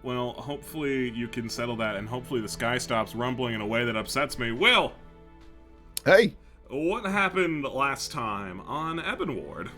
Well, hopefully you can settle that, and hopefully the sky stops rumbling in a way that upsets me. Will! Hey! What happened last time on Ebon Ward?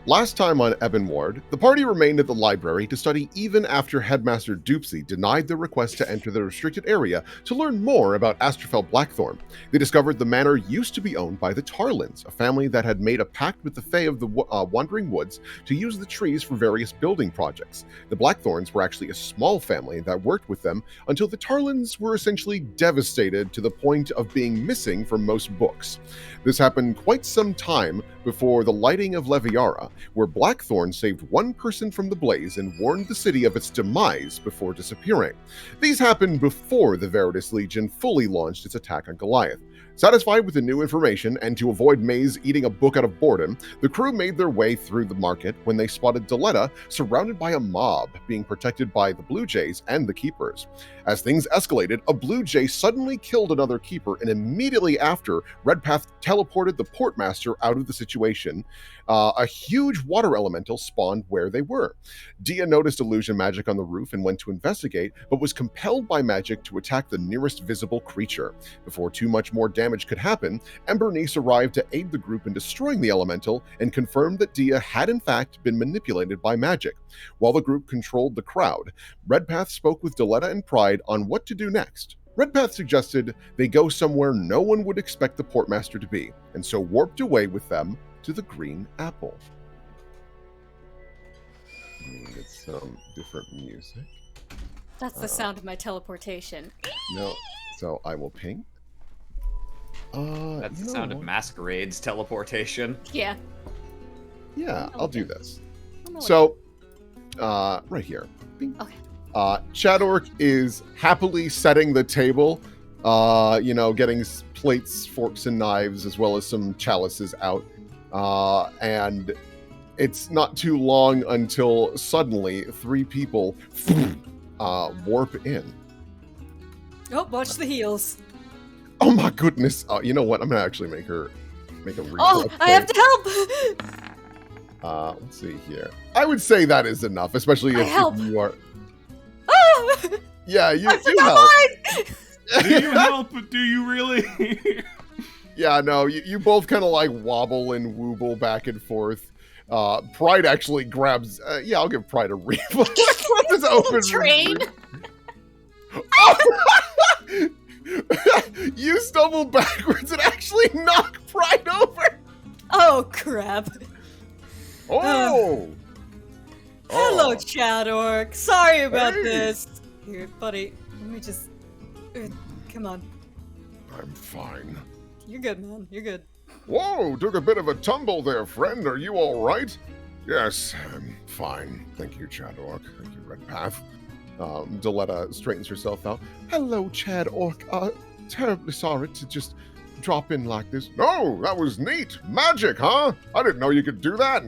Last time on Ebon Ward, the party remained at the library to study even after Headmaster Doopsy denied their request to enter the restricted area to learn more about Astrofel Blackthorn. They discovered the manor used to be owned by the Tarlins, a family that had made a pact with the Fae of the Wandering Woods to use the trees for various building projects. The Blackthorns were actually a small family that worked with them until the Tarlins were essentially devastated to the point of being missing from most books. This happened quite some time before the lighting of Leviara, where Blackthorn saved one person from the blaze and warned the city of its demise before disappearing. These happened before the Veritas Legion fully launched its attack on Goliath. Satisfied with the new information and to avoid Maze eating a book out of boredom, the crew made their way through the market when they spotted Deletta surrounded by a mob being protected by the Blue Jays and the Keepers. As things escalated, a Blue Jay suddenly killed another Keeper, and immediately after, Redpath teleported the portmaster out of the situation. A huge water elemental spawned where they were. Dia noticed illusion magic on the roof and went to investigate, but was compelled by magic to attack the nearest visible creature. Before too much more damage could happen, Embernice arrived to aid the group in destroying the elemental and confirmed that Dia had in fact been manipulated by magic. While the group controlled the crowd, Redpath spoke with Deletta and Pride on what to do next. Redpath suggested they go somewhere no one would expect the portmaster to be, and so warped away with them to the Green Apple. Let me get some different music. That's the sound of my teleportation. No, so I will ping. That's the sound of Masquerade's teleportation. Yeah. Yeah, I'll do this. Oh, So, right here. Bing. Okay. Chadork is happily setting the table, getting plates, forks, and knives, as well as some chalices out. And it's not too long until suddenly 3 people warp in. Oh, watch the heels. Oh my goodness. You know what? I'm going to actually make a real Oh, I have to help! let's see here. I would say that is enough, especially if you are... Oh! Yeah, you help. Do you help? Do you really? Yeah, no, you both kind of like wobble and wooble back and forth. Pride actually grabs... I'll give Pride a read. This open Train? You stumble backwards and actually knock Pride over. Oh, crap. Oh! Hello, Chadork. Sorry about Hey. this. Here, buddy. Let me just... come on. I'm fine. You're good, man. You're good. Whoa, took a bit of a tumble there, friend. Are you all right? Yes, I'm fine. Thank you, Chadork. Thank you, Redpath. Deletta straightens herself out. Hello, Chadork. Terribly sorry to just drop in like this. No, that was neat. Magic, huh? I didn't know you could do that.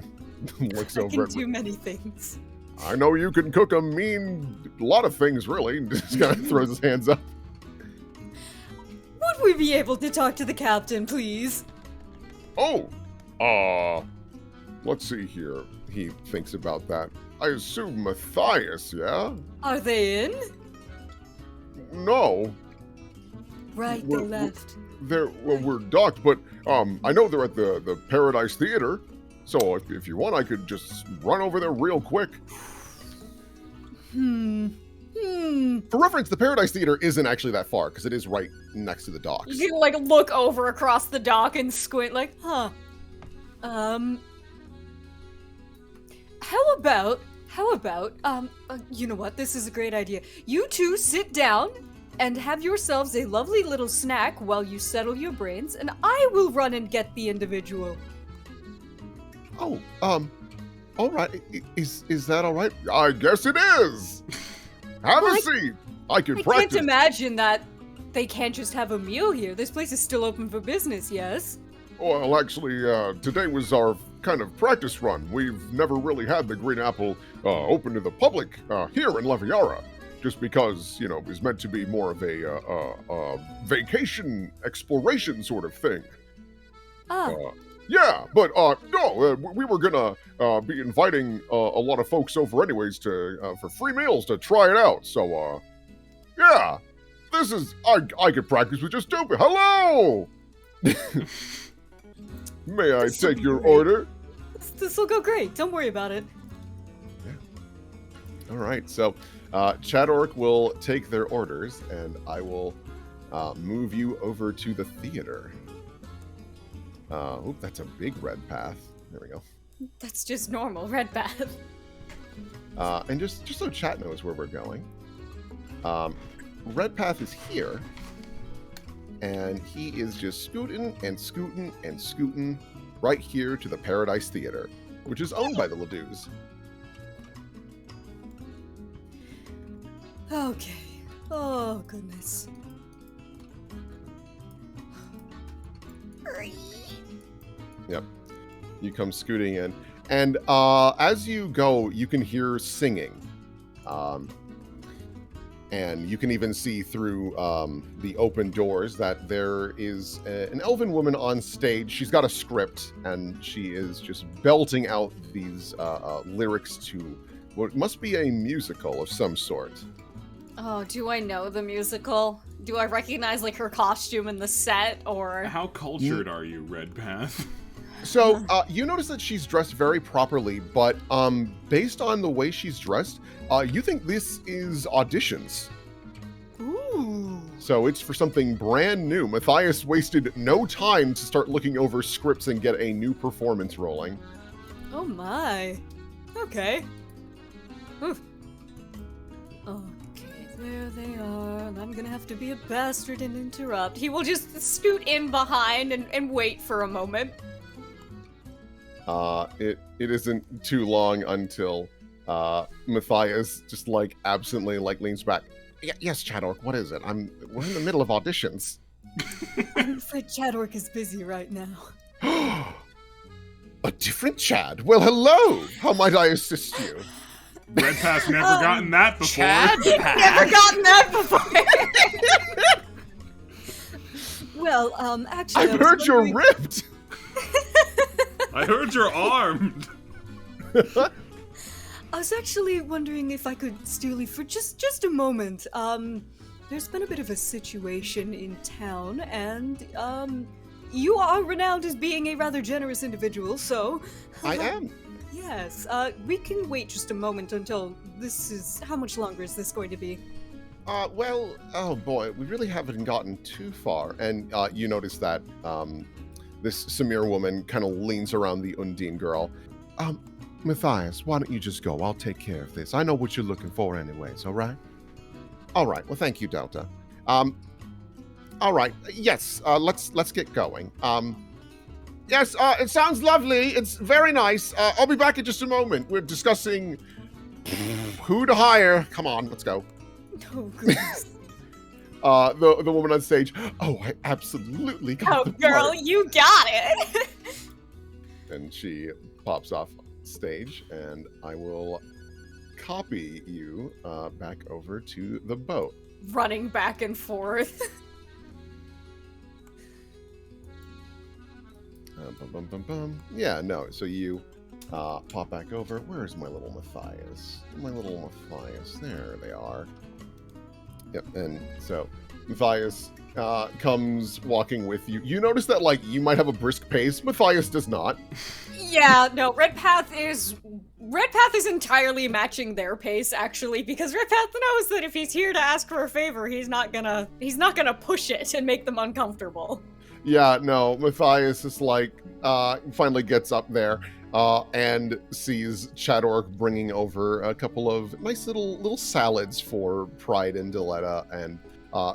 Looks I over can at do many things. I know you can cook a lot of things, really. Just kind of throws his hands up. Would we be able to talk to the captain, please? Oh, let's see here. He thinks about that. I assume Matthias, yeah? Are they in? No, Right or We're- left? we're docked, but I know they're at the Paradise Theater. So if you want, I could just run over there real quick. For reference, the Paradise Theater isn't actually that far because it is right next to the docks. You can, like, look over across the dock and squint, like, huh. How about, you know what? This is a great idea. You two sit down and have yourselves a lovely little snack while you settle your brains, and I will run and get the individual. Oh, all right. Is that all right? I guess it is. Have a seat. I can I practice. can't imagine that they can't just have a meal here. This place is still open for business, yes? Well, actually, today was our kind of practice run. We've never really had the Green Apple open to the public here in Leviara, just because, it was meant to be more of a vacation exploration sort of thing. Yeah, but no, we were gonna be inviting a lot of folks over anyways to for free meals to try it out. So yeah, this is I could practice with just stupid. Hello, may I This will take be your great. order? This will go great. Don't worry about it. All right, so Chadork will take their orders, and I will move you over to the theater. Oop, that's a big red path. There we go. That's just normal red path. And just so chat knows where we're going, red path is here, and he is just scooting and scooting and scooting right here to the Paradise Theater, which is owned by the Ledoux. Okay. Oh goodness. Yep. You come scooting in. And as you go, you can hear singing. And you can even see through the open doors that there is an elven woman on stage. She's got a script, and she is just belting out these lyrics to what must be a musical of some sort. Oh, do I know the musical? Do I recognize like her costume in the set or? How cultured are you, Red Path? So you notice that she's dressed very properly, but based on the way she's dressed, you think this is auditions. Ooh. So it's for something brand new. Matthias wasted no time to start looking over scripts and get a new performance rolling. Oh my. Okay. Oof. Okay, there they are. I'm gonna have to be a bastard and interrupt. He will just scoot in behind and wait for a moment. It isn't too long until Matthias just like absently like leans back. Yes, Chadork, what is it? We're in the middle of auditions. I'm afraid Chadork is busy right now. A different Chad? Well, hello! How might I assist you? Red Path's never gotten that before. Chad Never gotten that before. Well, actually, I've heard you're ripped! I heard you're armed. I was actually wondering if I could steal you for just a moment. There's been a bit of a situation in town, and you are renowned as being a rather generous individual, so I am. yes, we can wait just a moment until this is. How much longer is this going to be? Well, oh boy, we really haven't gotten too far. And you notice that this Samir woman kind of leans around the Undine girl. Matthias, why don't you just go? I'll take care of this. I know what you're looking for anyways, all right? All right, well, thank you, Delta. All right, yes, let's get going. Yes, it sounds lovely. It's very nice. I'll be back in just a moment. We're discussing who to hire. Come on, let's go. Oh goodness. The woman on stage. Oh, I absolutely got the girl, part." you got it. And she pops off stage, and I will copy you back over to the boat. Running back and forth. Bum, bum, bum, bum. Yeah, no. So you pop back over. Where's my little Matthias? My little Matthias. There they are. Yep. And so Matthias comes walking with you. You notice that like you might have a brisk pace. Matthias does not. Yeah, no, Red Path is entirely matching their pace actually, because Red Path knows that if he's here to ask for a favor, he's not gonna push it and make them uncomfortable. Yeah, no. Matthias is like finally gets up there and sees Chadork bringing over a couple of nice little salads for Pride and Diletta, and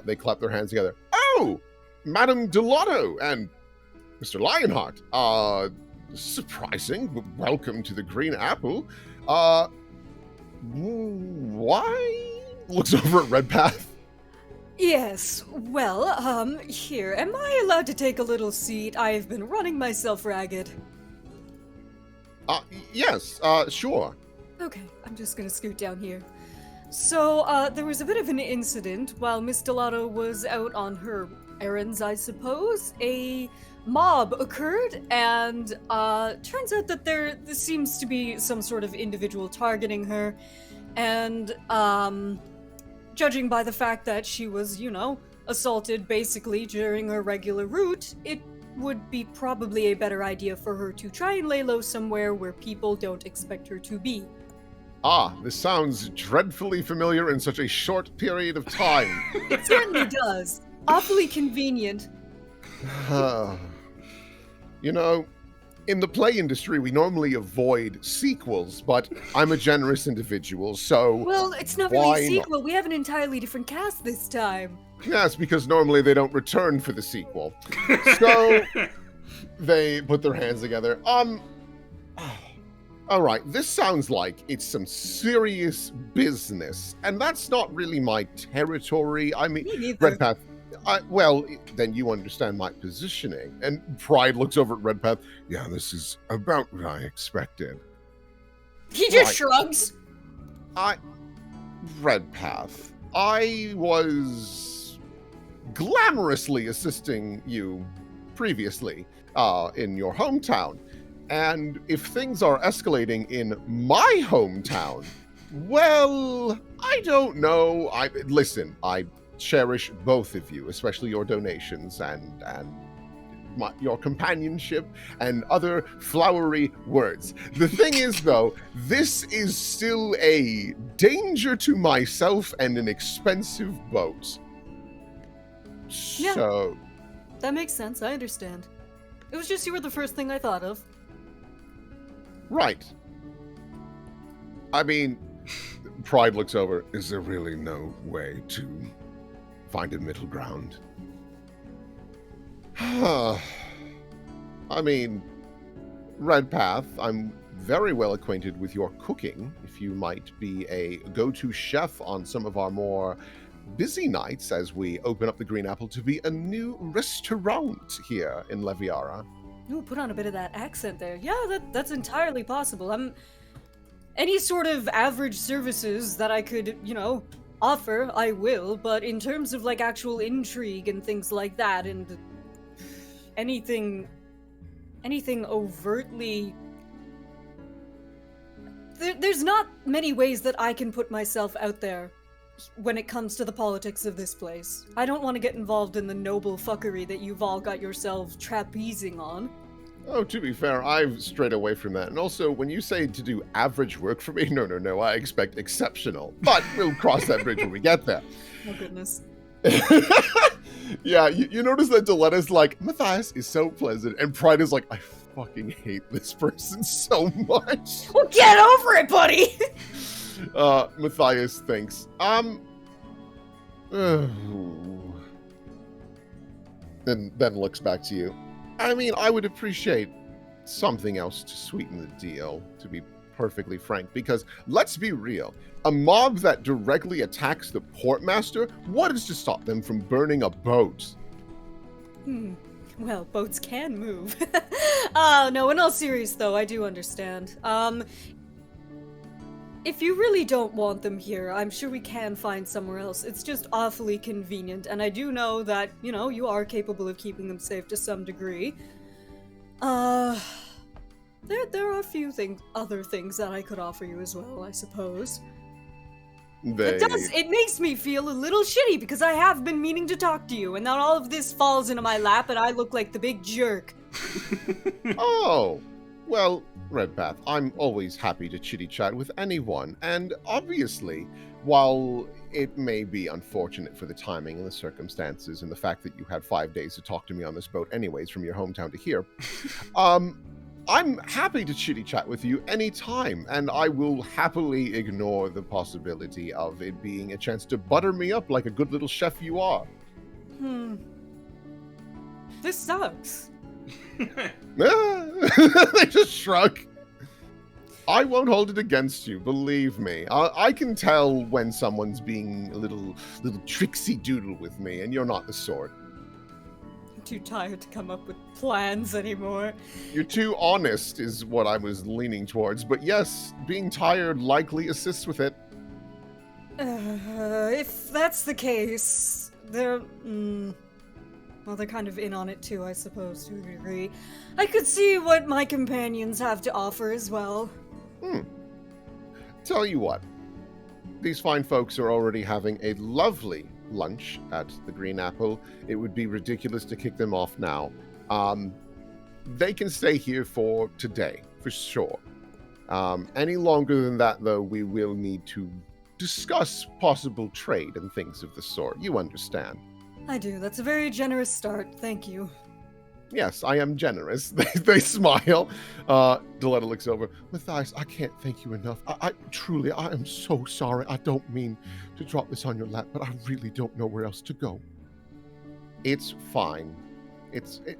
they clap their hands together. Oh, Madame Delotto and Mr. Lionheart. Surprising. Welcome to the Green Apple. Why? Looks over at Red Path. Yes, well, here, am I allowed to take a little seat? I've been running myself ragged. Yes, sure. Okay, I'm just gonna scoot down here. So, there was a bit of an incident while Miss Delotto was out on her errands, I suppose. A mob occurred, and turns out that there seems to be some sort of individual targeting her, and judging by the fact that she was, assaulted basically during her regular route, it would be probably a better idea for her to try and lay low somewhere where people don't expect her to be. Ah, this sounds dreadfully familiar in such a short period of time. It certainly does. Awfully convenient. You know, in the play industry, we normally avoid sequels, but I'm a generous individual, so... Well, it's not why really a sequel. We have an entirely different cast this time. Yes, because normally they don't return for the sequel. So, they put their hands together. Alright, this sounds like it's some serious business, and that's not really my territory. I mean, Me neither. Redpath, well, then you understand my positioning. And Pride looks over at Redpath. Yeah, this is about what I expected. He just Right. shrugs. Redpath, I was glamorously assisting you previously in your hometown. And if things are escalating in my hometown, well, I don't know. Listen, I cherish both of you, especially your donations and your companionship and other flowery words. The thing is, though, this is still a danger to myself and an expensive boat. Yeah. So, That makes sense. I understand. It was just you were the first thing I thought of. right. I mean, Pride looks over. Is there really no way to find a middle ground? I mean, Redpath, I'm very well acquainted with your cooking. If you might be a go-to chef on some of our more busy nights as we open up the Green Apple to be a new restaurant here in Leviara. Ooh, put on a bit of that accent there. Yeah, that's entirely possible. Any sort of average services that I could, offer, I will, but in terms of, actual intrigue and things like that, and anything overtly... There's not many ways that I can put myself out there when it comes to the politics of this place. I don't want to get involved in the noble fuckery that you've all got yourselves trapezing on. Oh, to be fair, I've strayed away from that. And also, when you say to do average work for me, no, I expect exceptional. But we'll cross that bridge when we get there. Oh, goodness. Yeah, you notice that Diletta's like, Matthias is so pleasant, and Pride is like, I fucking hate this person so much. Well, get over it, buddy! Matthias thinks, and then looks back to you. I mean, I would appreciate something else to sweeten the deal, to be perfectly frank, because let's be real, a mob that directly attacks the portmaster, what is to stop them from burning a boat? Well, boats can move. No, in all seriousness, though, I do understand. If you really don't want them here, I'm sure we can find somewhere else. It's just awfully convenient, and I do know that, you are capable of keeping them safe to some degree. There are a few other things that I could offer you as well, I suppose. It makes me feel a little shitty because I have been meaning to talk to you, and now all of this falls into my lap and I look like the big jerk. Oh, well, Redpath, I'm always happy to chitty-chat with anyone, and obviously, while it may be unfortunate for the timing and the circumstances and the fact that you had 5 days to talk to me on this boat anyways from your hometown to here, I'm happy to chitty-chat with you anytime, and I will happily ignore the possibility of it being a chance to butter me up like a good little chef you are. This sucks. They just shrug. I won't hold it against you, believe me. I can tell when someone's being a little tricksy doodle with me, and you're not the sort. I'm too tired to come up with plans anymore. You're too honest is what I was leaning towards, but yes, being tired likely assists with it. If that's the case, well, they're kind of in on it too, I suppose, to a degree. I could see what my companions have to offer as well. Tell you what, these fine folks are already having a lovely lunch at the Green Apple. It would be ridiculous to kick them off now. They can stay here for today, for sure. Any longer than that, though, we will need to discuss possible trade and things of the sort. You understand? I do. That's a very generous start. Thank you. Yes, I am generous. They smile. Deletta looks over. Matthias, I can't thank you enough. I truly, I am so sorry. I don't mean to drop this on your lap, but I really don't know where else to go. It's fine.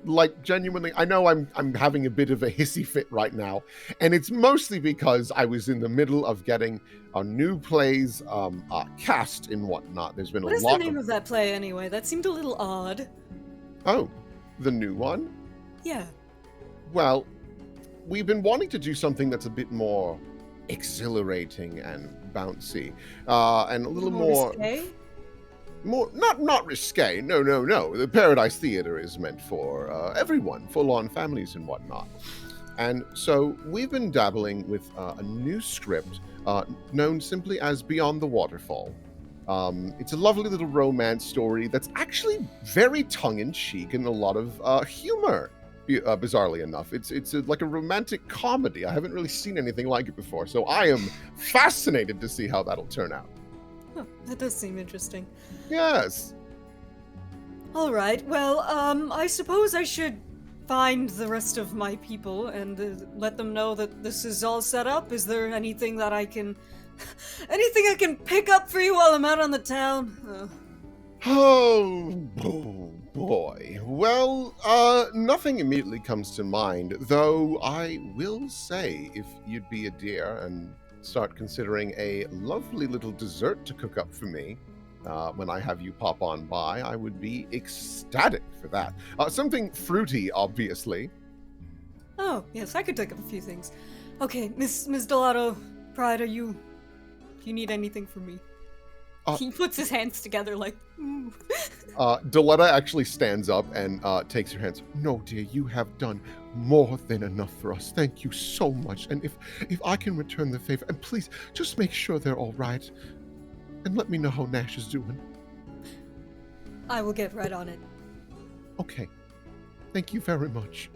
Like, genuinely, I know I'm having a bit of a hissy fit right now, and it's mostly because I was in the middle of getting our new plays cast and whatnot. There's been What a is lot the name of that play anyway? That seemed a little odd. Oh, the new one? Yeah. Well, we've been wanting to do something that's a bit more exhilarating and bouncy, and a little more risque? not risque. No. The Paradise Theater is meant for everyone, full-on families and whatnot. And so we've been dabbling with a new script known simply as Beyond the Waterfall. It's a lovely little romance story that's actually very tongue-in-cheek and a lot of humor. Bizarrely enough, it's like a romantic comedy. I haven't really seen anything like it before, so I am fascinated to see how that'll turn out. Huh, that does seem interesting. Yes. All right. Well, I suppose I should find the rest of my people and let them know that this is all set up. Is there anything that I can pick up for you while I'm out on the town? Oh boy. Well, nothing immediately comes to mind, though I will say, if you'd be a dear and start considering a lovely little dessert to cook up for me when I have you pop on by, I would be ecstatic for that. Something fruity, obviously. Oh, yes, I could take up a few things. Okay, Miss Delato, Pride, do you need anything from me? He puts his hands together like, ooh. Deletta actually stands up and takes her hands. No, dear, you have done more than enough for us. Thank you so much. And if I can return the favor, and please just make sure they're all right, and let me know how Nash is doing. I will get right on it. Okay. Thank you very much.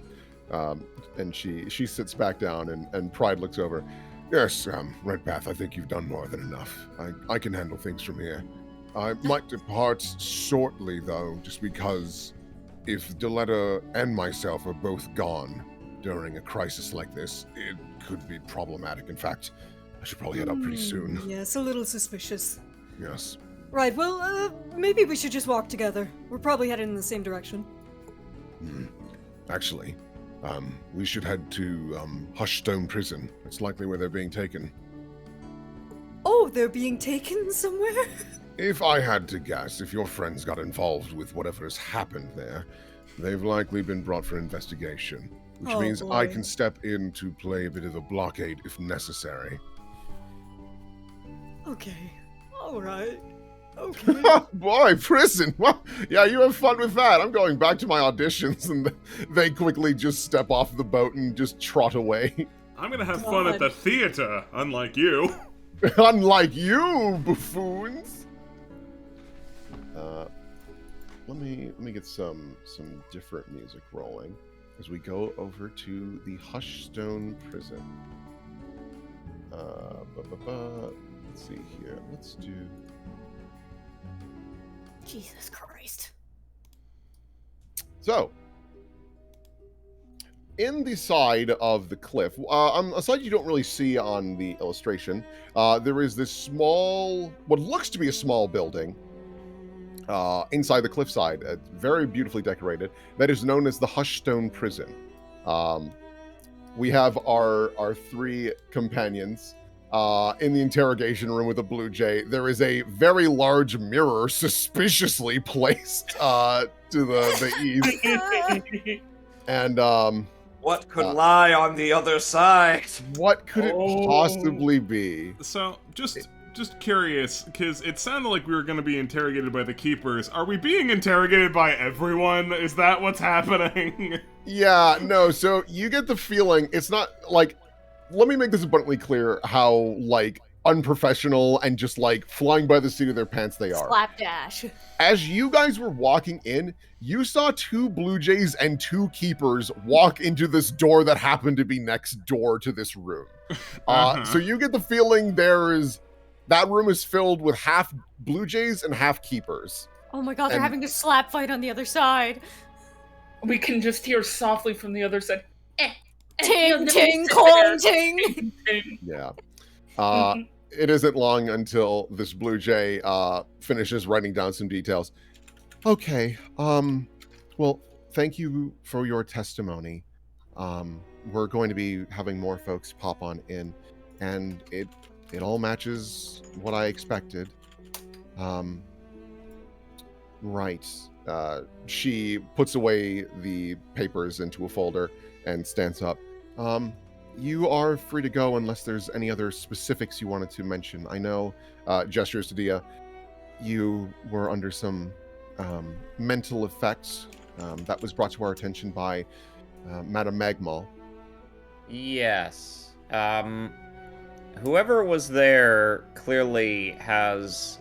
And she sits back down, and Pride looks over. Yes, Redpath, I think you've done more than enough. I can handle things from here. I might depart shortly, though, just because if Deletta and myself are both gone during a crisis like this, it could be problematic. In fact, I should probably head out pretty soon. Yes, a little suspicious. Yes. Right, well, maybe we should just walk together. We're probably headed in the same direction. Actually, we should head to Hushstone Prison. It's likely where they're being taken. Oh, they're being taken somewhere? If I had to guess, if your friends got involved with whatever has happened there, they've likely been brought for investigation, which means boy. I can step in to play a bit of a blockade if necessary. Okay. All right. Okay. Boy, prison! Well, yeah, you have fun with that. I'm going back to my auditions, and they quickly just step off the boat and just trot away. I'm gonna have fun at the theater, unlike you. Unlike you, buffoons! Let me get some different music rolling as we go over to the Hushstone Prison. Let's see here. Let's do. Jesus Christ. So, in the side of the cliff, a side you don't really see on the illustration, there is this small, what looks to be a small building inside the cliffside, very beautifully decorated, that is known as the Hushstone Prison. We have our three companions in the interrogation room with a blue jay. There is a very large mirror suspiciously placed to the east. And what could lie on the other side? what could it possibly be? So, just just curious, because it sounded like we were going to be interrogated by the keepers. Are we being interrogated by everyone? Is that what's happening? Yeah, no, so you get the feeling it's not like, let me make this abundantly clear how like unprofessional and just like flying by the seat of their pants they are. Slapdash. As you guys were walking in, you saw 2 Blue Jays and 2 keepers walk into this door that happened to be next door to this room. So you get the feeling that room is filled with half Blue Jays and half keepers. Oh my god, they're And- having a slap fight on the other side. We can just hear softly from the other side. Ting, ting, clong, ting. Ting. Yeah. Mhm. It isn't long until this Blue Jay finishes writing down some details. Okay, well, thank you for your testimony. We're going to be having more folks pop on in, and it all matches what I expected. Right. She puts away the papers into a folder and stands up. You are free to go unless there's any other specifics you wanted to mention. I know, gestures to Dia, you were under some mental effects that was brought to our attention by Madame Magmal. Yes. Whoever was there clearly has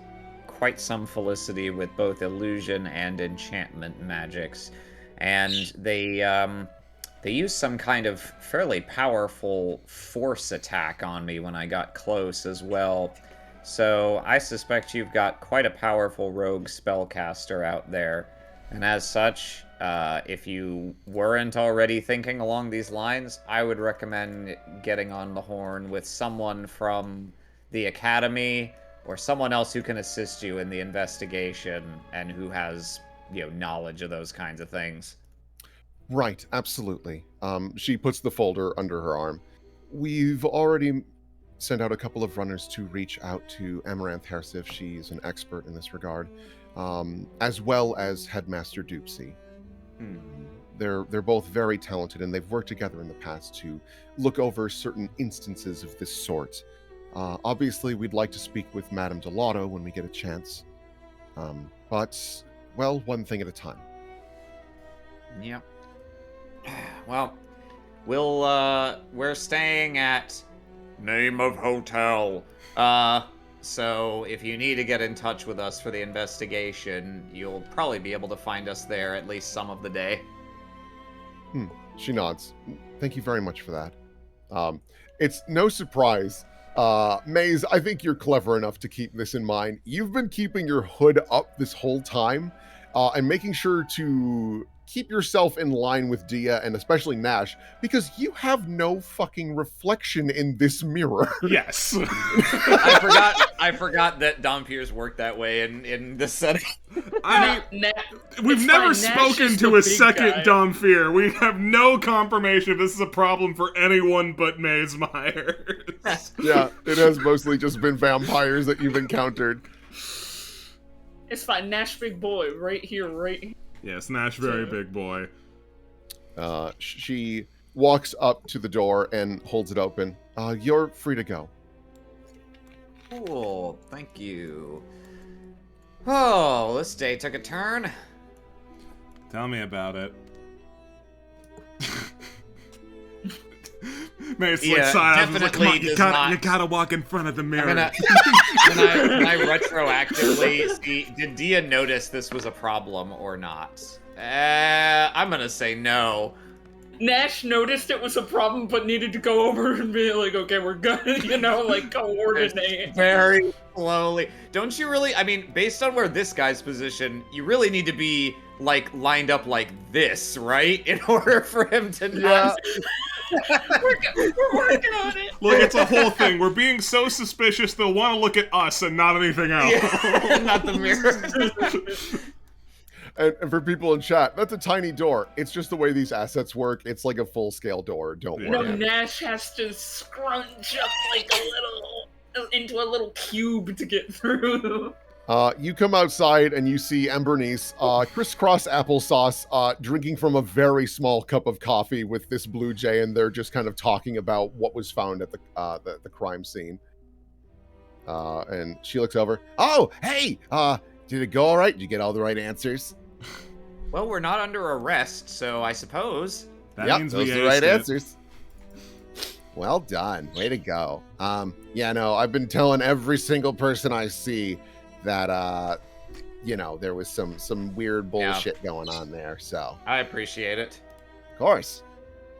quite some felicity with both illusion and enchantment magics, and they used some kind of fairly powerful force attack on me when I got close as well. So I suspect you've got quite a powerful rogue spellcaster out there. And as such, if you weren't already thinking along these lines, I would recommend getting on the horn with someone from the academy or someone else who can assist you in the investigation and who has, knowledge of those kinds of things. Right, absolutely. She puts the folder under her arm. We've already sent out a couple of runners to reach out to Amaranth Hersif. She's an expert in this regard, as well as Headmaster Doopsy. They're both very talented, and they've worked together in the past to look over certain instances of this sort. Obviously, we'd like to speak with Madame Delotto when we get a chance. But, well, one thing at a time. Yep. Well, we're staying at name of hotel. So if you need to get in touch with us for the investigation, you'll probably be able to find us there at least some of the day. She nods. Thank you very much for that. It's no surprise. Maze, I think you're clever enough to keep this in mind. You've been keeping your hood up this whole time, and making sure to keep yourself in line with Dia and especially Nash, because you have no fucking reflection in this mirror. Yes. I forgot that Dompiers worked that way in this setting. I mean, we've never spoken to a second Domfear. We have no confirmation if this is a problem for anyone but Maze Myers. Yeah, it has mostly just been vampires that you've encountered. It's fine. Nash big boy, right here, right here. Yes, Nash, very big boy. She walks up to the door and holds it open. You're free to go. Cool, thank you. Oh, this day took a turn. Tell me about it. Mace Yeah, silence. definitely Like, does Come on, not. you gotta walk in front of the mirror. Can I retroactively see? Did Dia notice this was a problem or not? I'm gonna say no. Nash noticed it was a problem, but needed to go over and be like, okay, we're good, coordinate. Very slowly. Don't you really? I memean, based on where this guy's positioned, you really need to be lined up like this, right? In order for him to not. We're working on it. Look, it's a whole thing. We're being so suspicious they'll want to look at us and not anything else. Yeah, not the mirror. And for people in chat, that's a tiny door. It's just the way these assets work. It's like a full-scale door. Don't Yeah. No, worry. Nash has to scrunch up into a little cube to get through. You come outside and you see Embernice, crisscross applesauce, drinking from a very small cup of coffee with this Blue Jay, and they're just kind of talking about what was found at the crime scene. And she looks over. Oh, hey, did it go all right? Did you get all the right answers? Well, we're not under arrest, so I suppose. That means those we are the right aced it. answers. Well done. Way to go. Yeah, no, I've been telling every single person I see that, there was some weird bullshit going on there, so. I appreciate it. Of course.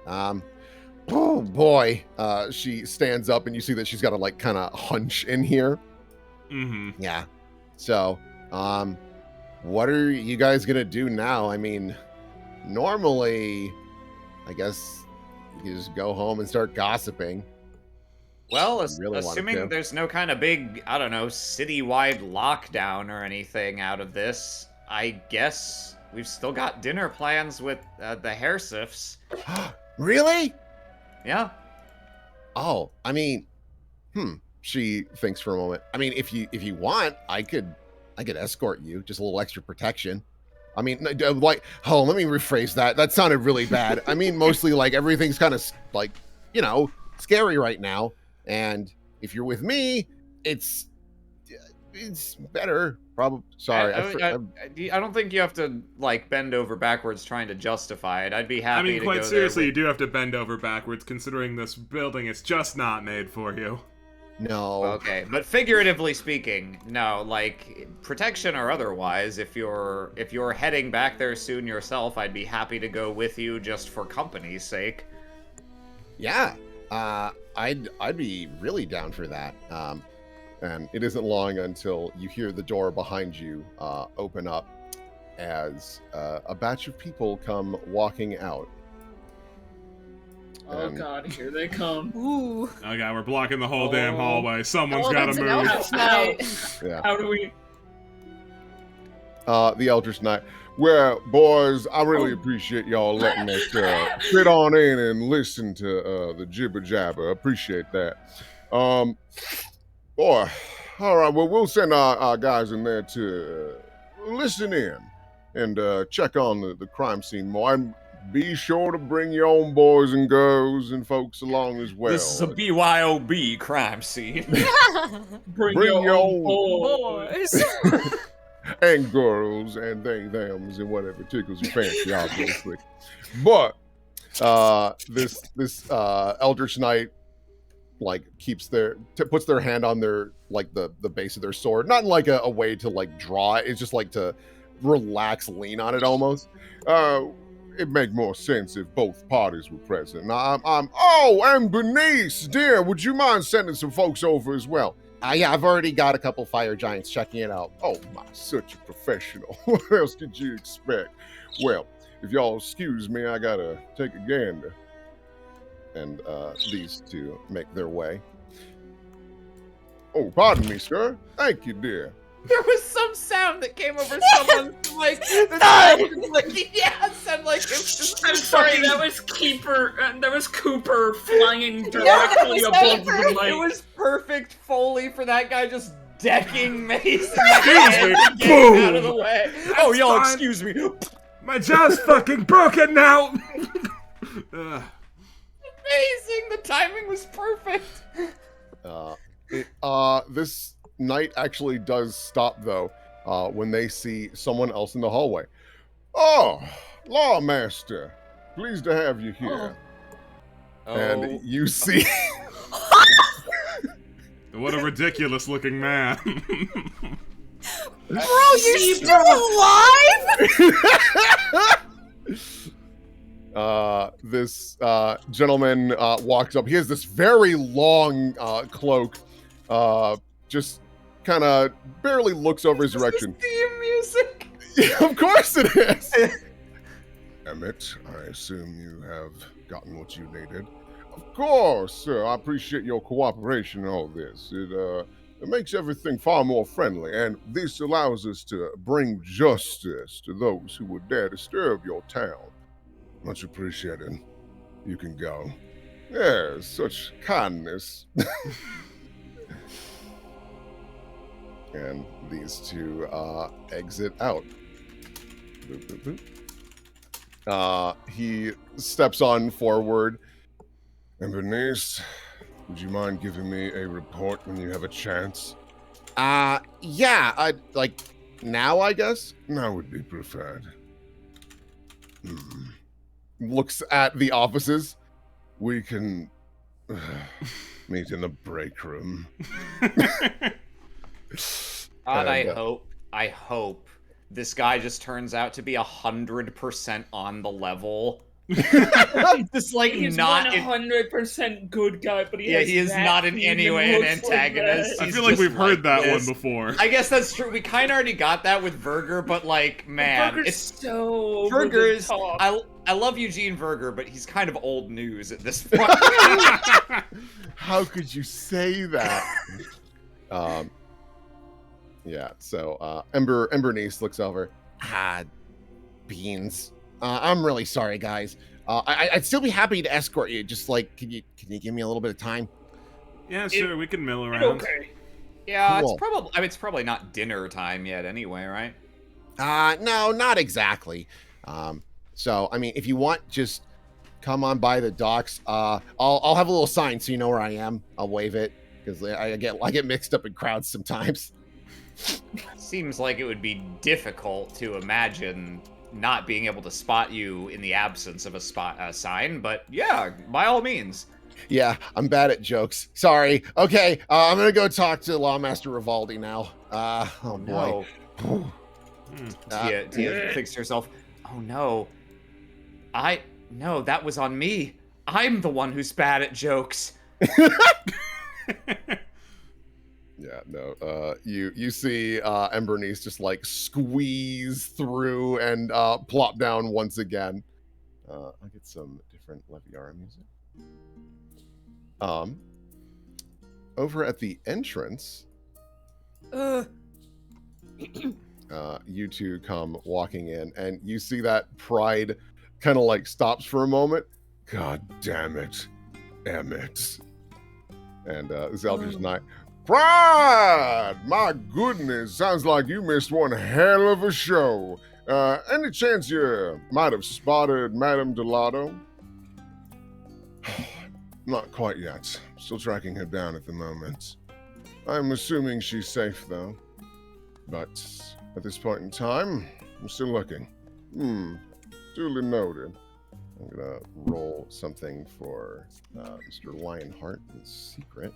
Oh, boy. She stands up, and you see that she's got a, kind of hunch in here. Mm-hmm. Yeah. So, what are you guys gonna do now? I mean, normally, I guess you just go home and start gossiping. Well, Really wanted assuming to. there's no kind of big, I don't know, citywide lockdown or anything out of this, I guess we've still got dinner plans with the Hairsifs. Really? Yeah. Oh, I mean, she thinks for a moment. I mean, if you want, I could escort you, just a little extra protection. I mean, let me rephrase that. That sounded really bad. I mean, mostly everything's kind of scary right now. And if you're with me, it's better. Probably. Sorry. I don't think you have to bend over backwards trying to justify it. I'd be happy. I mean, to quite go seriously, there you do have to bend over backwards, considering this building is just not made for you. No. Okay, but figuratively speaking, no, protection or otherwise, if you're heading back there soon yourself, I'd be happy to go with you just for company's sake. Yeah. I'd be really down for that. And it isn't long until you hear the door behind you open up as a batch of people come walking out. Oh god, here they come. Ooh. Oh god, we're blocking the whole damn hallway. Someone's gotta that's an move. Eldritch Knight. Yeah. How do we... The Eldritch Knight. Well, boys, I really appreciate y'all letting us sit on in and listen to the jibber jabber. I appreciate that. Boy, all right. Well, we'll send our guys in there to listen in and check on the crime scene more. And be sure to bring your own boys and girls and folks along as well. This is a BYOB crime scene. Bring your own Boys. And girls and thems and whatever tickles your fancy, obviously. But this Eldritch Knight puts their hand on their the base of their sword, not in a way to draw it. It's just to relax, lean on it almost. It'd make more sense if both parties were present. And Bernice, dear, would you mind sending some folks over as well? Yeah, I've already got a couple fire giants checking it out. Oh my, such a professional. What else did you expect? Well, if y'all excuse me, I gotta take a gander. And these two make their way. Oh, pardon me, sir. Thank you, dear. There was some sound that came over someone's yes, and it was just. I'm sorry, that was Cooper flying directly above the mic. It was perfect Foley for that guy just decking Mace Excuse me. getting out of the way. Oh, y'all, fine. excuse me. My jaw's fucking broken now! Amazing, the timing was perfect. This night actually does stop, though, when they see someone else in the hallway. Oh, Lawmaster, pleased to have you here. Oh. And you see... What a ridiculous looking man. Bro, you're still alive? This gentleman walks up. He has this very long cloak, just kind of barely looks over his direction. Theme music. Yeah, of course it is. Emmett, I assume you have gotten what you needed. Of course, sir. I appreciate your cooperation in all this. It makes everything far more friendly, and this allows us to bring justice to those who would dare disturb your town. Much appreciated. You can go. Yes, such kindness. And these two exit out. Boop, boop, boop. He steps on forward. And Bernice, would you mind giving me a report when you have a chance? Yeah, like, now, I guess? Now would be preferred. Looks at the offices. We can meet in the break room. God, I hope this guy just turns out to be 100% on the level. Just like He's not 100% good guy, but he is not in any way an antagonist. I feel like we've heard that one before. I guess that's true. We kind of already got that with Verger, but like, man, Verger's it's so Verger's. top. I love Eugene Verger, but he's kind of old news at this point. How could you say that? Yeah. So Embernice looks over. Beans. I'm really sorry, guys. I'd still be happy to escort you. Just like, can you give me a little bit of time? Yeah, sure. We can mill around. Okay. Yeah, Cool. it's probably not dinner time yet, anyway, right? No, not exactly. So I mean, if you want, just come on by the docks. I'll have a little sign so you know where I am. I'll wave it because I get mixed up in crowds sometimes. Seems like it would be difficult to imagine not being able to spot you in the absence of a sign, but yeah, by all means. Yeah, I'm bad at jokes. Sorry. Okay, I'm gonna go talk to Lawmaster Rivaldi now. Oh boy. No. Tia thinks to herself, oh no. No, that was on me. I'm the one who's bad at jokes. Yeah, no. You see Embernice just like squeeze through and plop down once again. I'll get some different Leviara music. Over at the entrance, you two come walking in, and you see that Pride kind of like stops for a moment. God damn it, Emmett. And this Eldritch Knight. Pride! My goodness, sounds like you missed one hell of a show. Any chance you might have spotted Madame Delato? Not quite yet. Still tracking her down at the moment. I'm assuming she's safe, though. But at this point in time, I'm still looking. Duly noted. I'm gonna roll something for Mr. Lionheart in secret.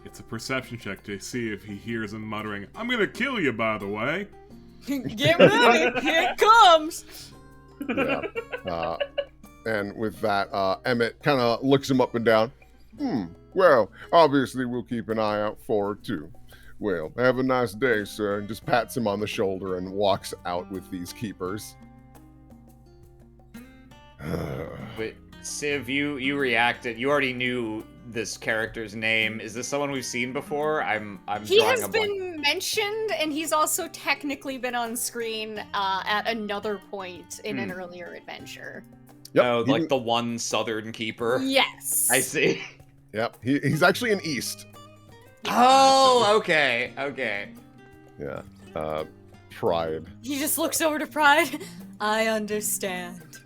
It's a perception check to see if he hears him muttering, "I'm gonna kill you, by the way." Get ready, here it comes. Yeah. And with that, Emmett kind of looks him up and down. Well, obviously we'll keep an eye out for her, too. Well, have a nice day, sir. And just pats him on the shoulder and walks out with these keepers. Wait, Civ, you reacted. You already knew this character's name. Is this someone we've seen before? He has been mentioned, and he's also technically been on screen at another point in an earlier adventure. Yep. Oh, like the one Southern Keeper? Yes. I see. Yep. He's actually in East. Oh, okay. Yeah. Pride. He just looks over to Pride. I understand.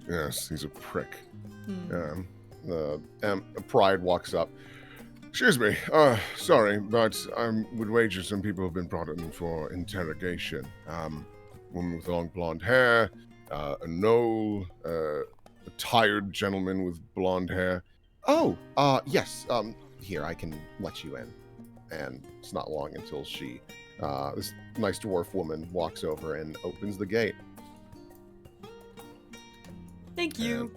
Yes, he's a prick. Pride walks up. Excuse me, sorry, but I would wager some people have been brought in for interrogation. Woman with long blonde hair, a gnoll, a tired gentleman with blonde hair. Oh, yes, here, I can let you in. And it's not long until this nice dwarf woman walks over and opens the gate. Thank you.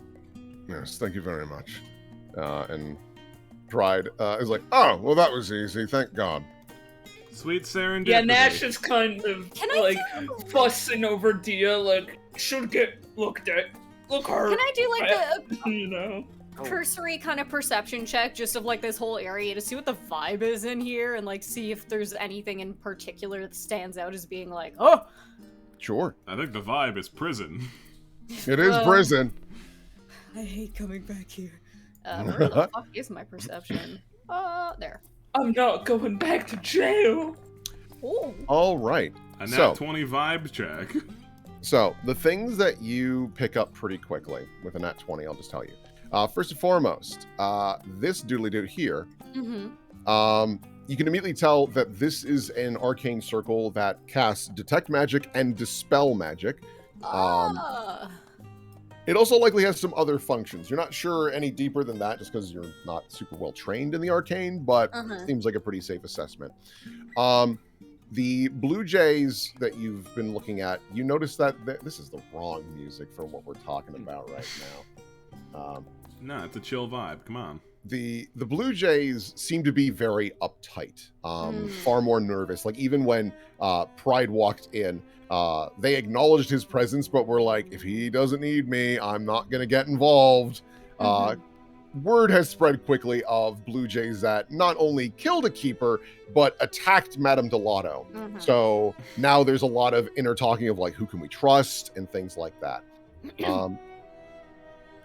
Yes, thank you very much. And Pride is like, oh, well, that was easy, thank God. Sweet serendipity. Yeah, Nash is kind of fussing over Dia, like, should get looked at. Look her. Can I do like a cursory kind of perception check just of like this whole area to see what the vibe is in here and like see if there's anything in particular that stands out as being like, oh. Sure. I think the vibe is prison. It is prison. I hate coming back here. Where the fuck is my perception? There. I'm not going back to jail. Oh. All right. A nat 20 vibe check. So, the things that you pick up pretty quickly with a nat 20, I'll just tell you. First and foremost, this doodly-doo here, you can immediately tell that this is an arcane circle that casts Detect Magic and Dispel Magic. It also likely has some other functions. You're not sure any deeper than that just because you're not super well trained in the arcane, but seems like a pretty safe assessment. The Blue Jays that you've been looking at, you notice that this is the wrong music for what we're talking about right now. No, it's a chill vibe. Come on. The Blue Jays seem to be very uptight, far more nervous. Like even when Pride walked in, they acknowledged his presence, but were like, if he doesn't need me, I'm not going to get involved. Word has spread quickly of Blue Jays that not only killed a keeper, but attacked Madame Delato. So now there's a lot of inner talking of like, who can we trust and things like that.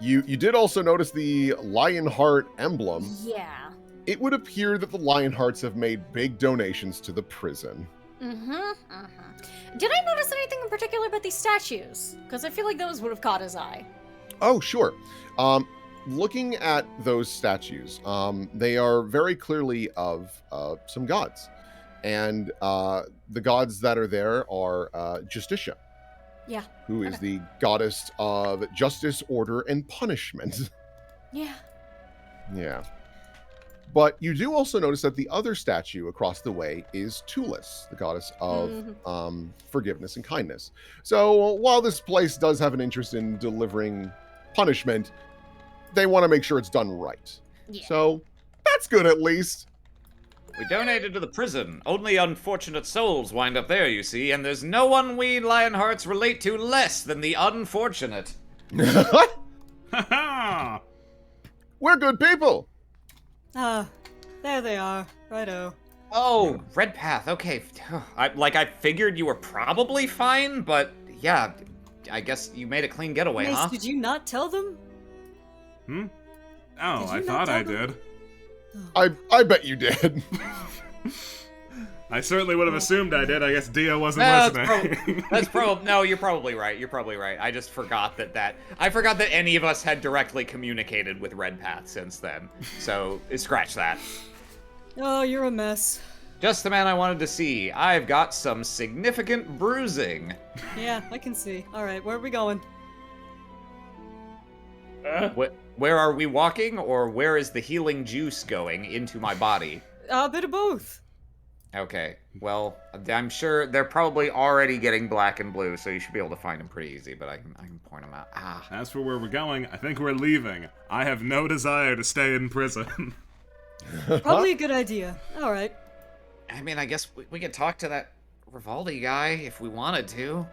You did also notice the Lionheart emblem. Yeah. It would appear that the Lionhearts have made big donations to the prison. Did I notice anything in particular about these statues? Because I feel like those would have caught his eye. Oh, sure. Looking at those statues, they are very clearly of some gods. And the gods that are there are Justitia. Yeah. Who is the goddess of justice, order, and punishment. Yeah. Yeah. But you do also notice that the other statue across the way is Tulis, the goddess of forgiveness and kindness. So while this place does have an interest in delivering punishment, they want to make sure it's done right. Yeah. So that's good at least. We donated to the prison. Only unfortunate souls wind up there, you see, and there's no one we Lionhearts relate to less than the unfortunate. We're good people. There they are. Righto. Oh, Red Path, okay. I figured you were probably fine, but yeah, I guess you made a clean getaway, Mace, huh? did you not tell them? Oh, I thought I did. I bet you did. I certainly would have assumed I did. I guess Dio wasn't listening. That's probably no. You're probably right. You're probably right. I just forgot I forgot that any of us had directly communicated with Red Path since then. So scratch that. Oh, you're a mess. Just the man I wanted to see. I've got some significant bruising. Yeah, I can see. All right, where are we going? Where are we walking, or where is the healing juice going into my body? A bit of both. Okay, well, I'm sure they're probably already getting black and blue, so you should be able to find them pretty easy, but I can point them out. As for where we're going, I think we're leaving. I have no desire to stay in prison. Probably a good idea. All right. I mean, I guess we could talk to that Rivaldi guy if we wanted to.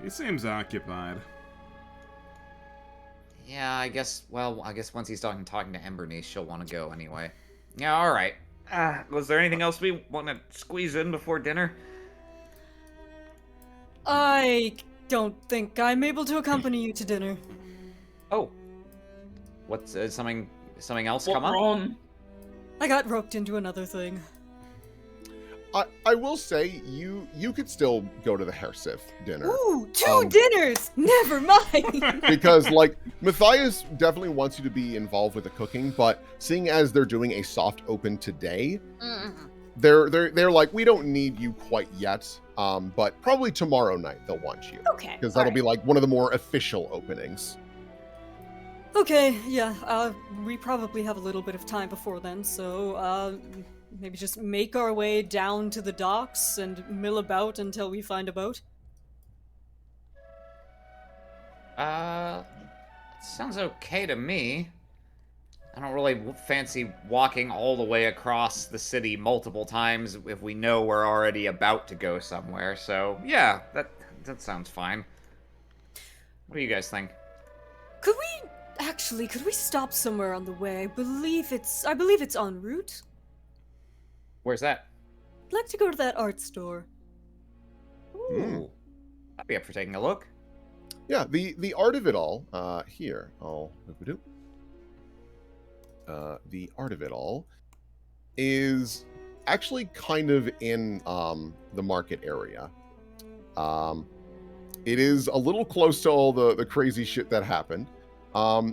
He seems occupied. Yeah, I guess once he's talking to Embernice, she'll want to go anyway. Yeah, alright. Was there anything else we want to squeeze in before dinner? I don't think I'm able to accompany you to dinner. Oh. What's, something else What come up? wrong? I got roped into another thing. I will say you could still go to the Hersif dinner. Ooh, two dinners! Never mind! Because, like, Matthias definitely wants you to be involved with the cooking, but seeing as they're doing a soft open today, they're like, we don't need you quite yet, but probably tomorrow night they'll want you. Okay. Because that'll be, like, one of the more official openings. Okay, yeah, we probably have a little bit of time before then, so, maybe just make our way down to the docks and mill about until we find a boat? Sounds okay to me. I don't really fancy walking all the way across the city multiple times if we know we're already about to go somewhere, so yeah, that sounds fine. What do you guys think? Could we stop somewhere on the way? I believe it's en route. Where's that? I'd like to go to that art store. Ooh. I'd be up for taking a look. Yeah, the art of it all, here, the art of it all is actually kind of in the market area. It is a little close to all the crazy shit that happened.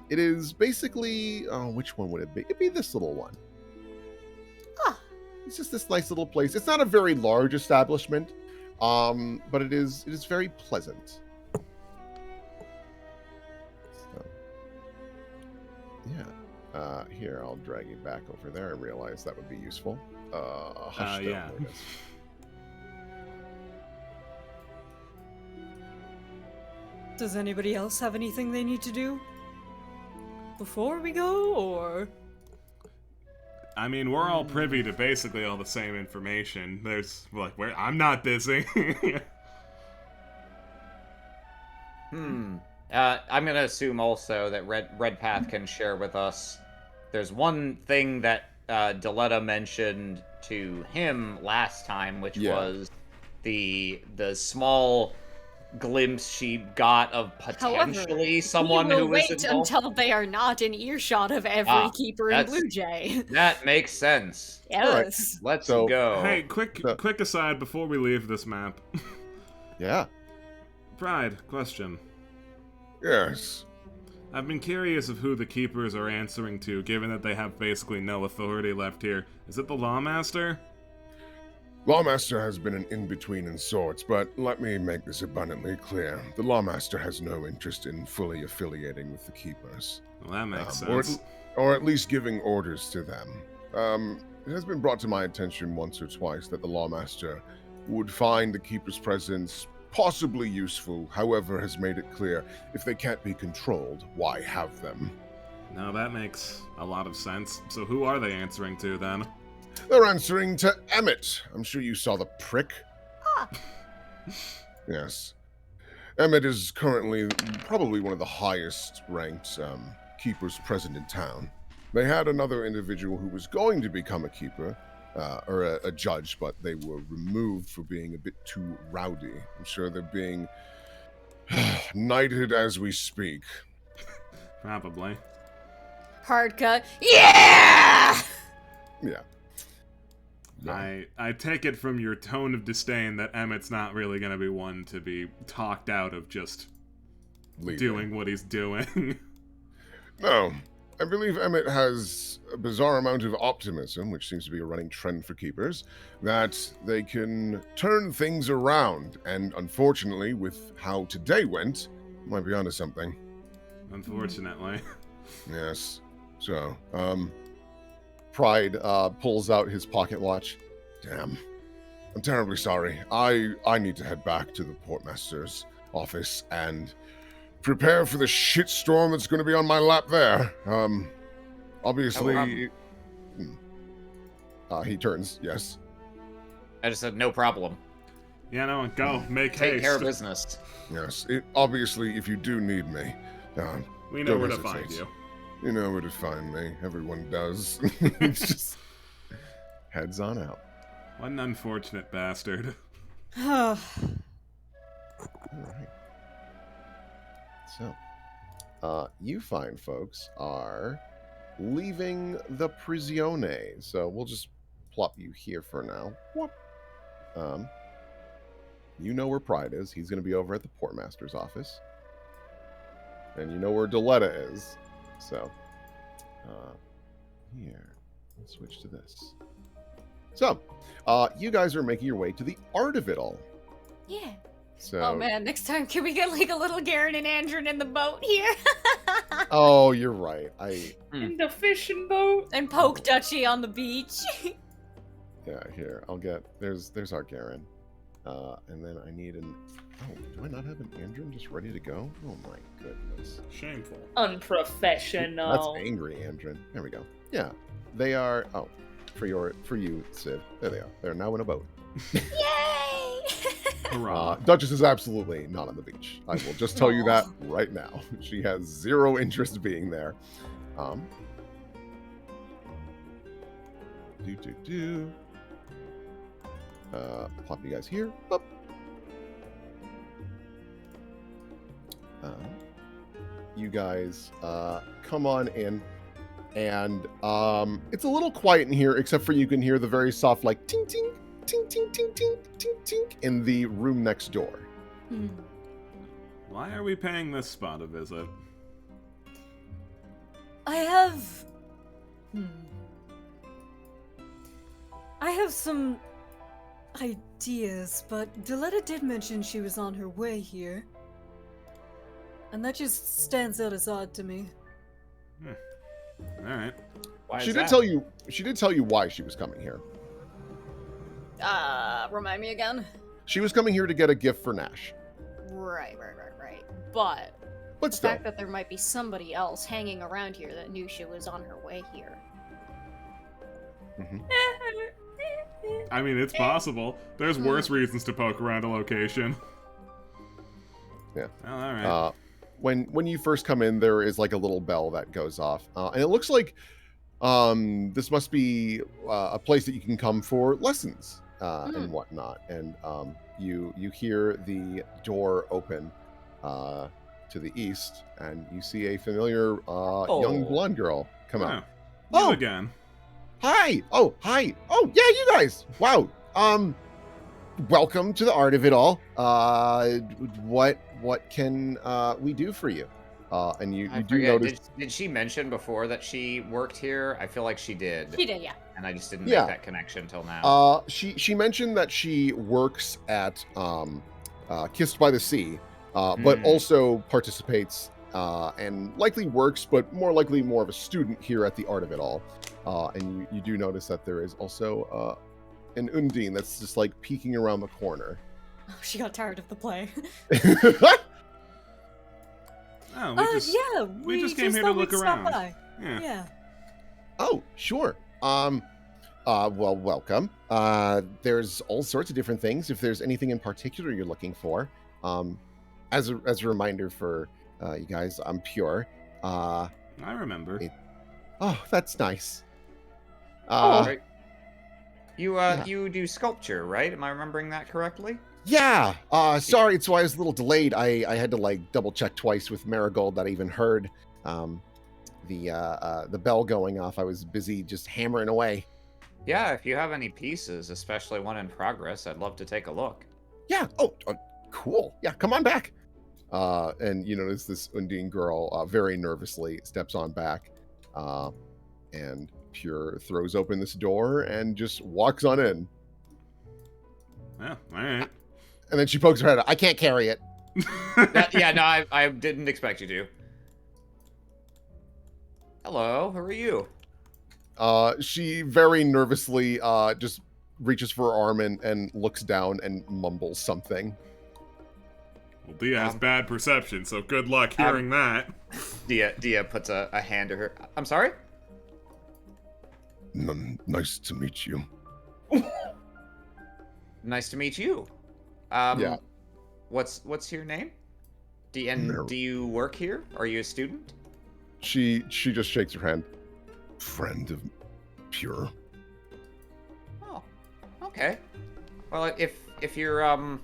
It is basically, which one would it be? It'd be this little one. It's just this nice little place. It's not a very large establishment, but it is very pleasant. So, yeah. Here, I'll drag you back over there. I realize that would be useful. Hush yeah. Does anybody else have anything they need to do before we go, or? I mean, we're all privy to basically all the same information. There's, like, I'm not busy. I'm gonna assume also that Redpath can share with us. There's one thing that Deletta mentioned to him last time, which was the small glimpse she got of potentially someone who was involved. Until they are not in earshot of every keeper in Blue Jay. That makes sense. Yes. Right. Let's go. Hey, quick aside before we leave this map. Yeah. Pride, question. Yes. I've been curious of who the keepers are answering to, given that they have basically no authority left here. Is it the Lawmaster? Lawmaster has been an in-between in sorts, but let me make this abundantly clear. The Lawmaster has no interest in fully affiliating with the Keepers. Well, that makes sense. Or at least giving orders to them. It has been brought to my attention once or twice that the Lawmaster would find the Keeper's presence possibly useful, however has made it clear if they can't be controlled, why have them? No, that makes a lot of sense. So who are they answering to, then? They're answering to Emmett. I'm sure you saw the prick. Yes. Emmett is currently probably one of the highest ranked keepers present in town. They had another individual who was going to become a keeper, or a judge, but they were removed for being a bit too rowdy. I'm sure they're being knighted as we speak. Probably. Hard cut. Yeah! Yeah. I take it from your tone of disdain that Emmett's not really going to be one to be talked out of just doing what he's doing. No. I believe Emmett has a bizarre amount of optimism, which seems to be a running trend for keepers, that they can turn things around. And unfortunately, with how today went, might be onto something. Unfortunately. Yes. So, Pride pulls out his pocket watch. Damn. I'm terribly sorry. I need to head back to the portmaster's office and prepare for the shitstorm that's going to be on my lap there. Obviously... he turns, yes. I just said no problem. Yeah, no, go. Make haste. Take care of business. Yes. Obviously, if you do need me... we know where to find you. You know where to find me. Everyone does. It's just... Heads on out. What an unfortunate bastard. All right. So, you fine folks are leaving the Prigione. So we'll just plop you here for now. Whoop. You know where Pride is. He's going to be over at the Portmaster's office. And you know where Deletta is. So, here. Let's switch to this. So, you guys are making your way to the art of it all. Yeah. So, oh man, next time can we get like a little Garen and Andrin in the boat here? oh, you're right. In the fishing boat. And poke Dutchy on the beach. Yeah, here. I'll get... There's our Garen. And then I need an... Oh, do I not have an Andrin just ready to go? Oh my goodness. Shameful. Unprofessional. That's angry Andrin. There we go. Yeah. They are... Oh, for you, Civ. There they are. They're now in a boat. Yay! Hurrah. Duchess is absolutely not on the beach. I will just tell you that right now. She has zero interest being there. Plop you guys here. Boop. You guys come on in, and it's a little quiet in here, except for you can hear the very soft, like, ting, ting, ting, ting, ting, ting, ting, ting, in the room next door. Why are we paying this spot a visit? I have some ideas, but Deletta did mention she was on her way here. And that just stands out as odd to me. Alright. She did tell you why she was coming here. Remind me again? She was coming here to get a gift for Nash. Right. But the still. fact that there might be somebody else hanging around here that knew she was on her way here. Mm-hmm. I mean, it's possible. There's worse reasons to poke around a location. Yeah. Oh, alright. When you first come in, there is like a little bell that goes off. And it looks like this must be a place that you can come for lessons and whatnot. And you hear the door open to the east, and you see a familiar young blonde girl come out. You again. Hi! Oh, hi! Oh, yeah, you guys! Wow. Welcome to the art of it all. What can we do for you? And you do notice. Did she mention before that she worked here? I feel like she did. She did, yeah. And I just didn't make that connection until now. She mentioned that she works at Kissed by the Sea, but also participates and likely works, but more likely more of a student here at the art of it all. And you do notice that there is also an Undine that's just like peeking around the corner. Oh, she got tired of the play. We just came here to look around. Yeah. Oh, sure. Well, welcome. There's all sorts of different things. If there's anything in particular you're looking for, as a reminder for you guys, I'm Pure. I remember. Oh, that's nice. Right. You do sculpture, right? Am I remembering that correctly? Yeah. Sorry, it's why I was a little delayed. I had to like double check twice with Marigold that I even heard the bell going off. I was busy just hammering away. Yeah, if you have any pieces, especially one in progress, I'd love to take a look. Yeah. Oh, cool. Yeah, come on back. And you notice this Undine girl very nervously steps on back, and Pure throws open this door and just walks on in. Yeah, all right. And then she pokes her head out. I can't carry it. I didn't expect you to. Hello, who are you? She very nervously just reaches for her arm and looks down and mumbles something. Well, Dia has bad perception, so good luck hearing that. Dia puts a hand to her. I'm sorry? Nice to meet you. Nice to meet you. Yeah. What's your name? Do you work here? Are you a student? She just shakes her hand. Friend of Pure. Oh, okay. Well, if you're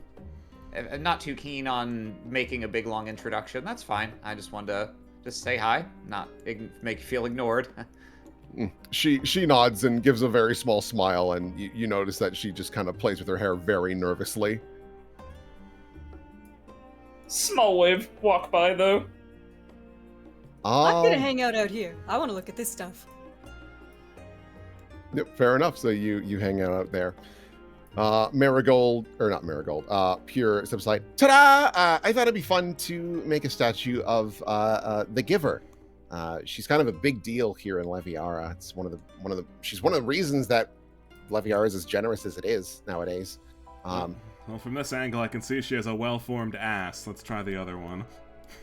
not too keen on making a big long introduction, that's fine. I just wanted to just say hi, not make you feel ignored. She nods and gives a very small smile, and you notice that she just kind of plays with her hair very nervously. Small wave walk by though. I'm gonna hang out here. I want to look at this stuff. Yep, fair enough. So you hang out there. Marigold, or not Marigold, Pure steps aside. Ta-da! I thought it'd be fun to make a statue of the Giver. She's kind of a big deal here in Leviara. It's she's one of the reasons that Leviara is as generous as it is nowadays. Well, from this angle, I can see she has a well-formed ass. Let's try the other one.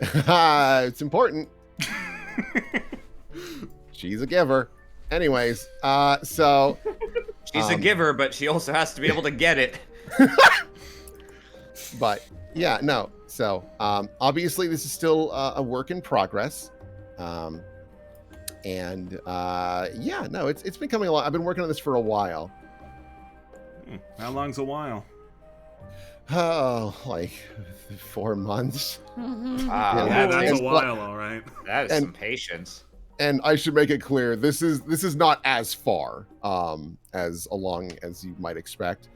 It's important. She's a giver. Anyways, so... She's a giver, but she also has to be able to get it. But, yeah, no. So, obviously, this is still a work in progress. And, yeah, no, it's been coming along. I've been working on this for a while. How long's a while? Oh, like 4 months. Yeah, that's a while, all right. That is some patience. And I should make it clear, this is not as far as along as you might expect.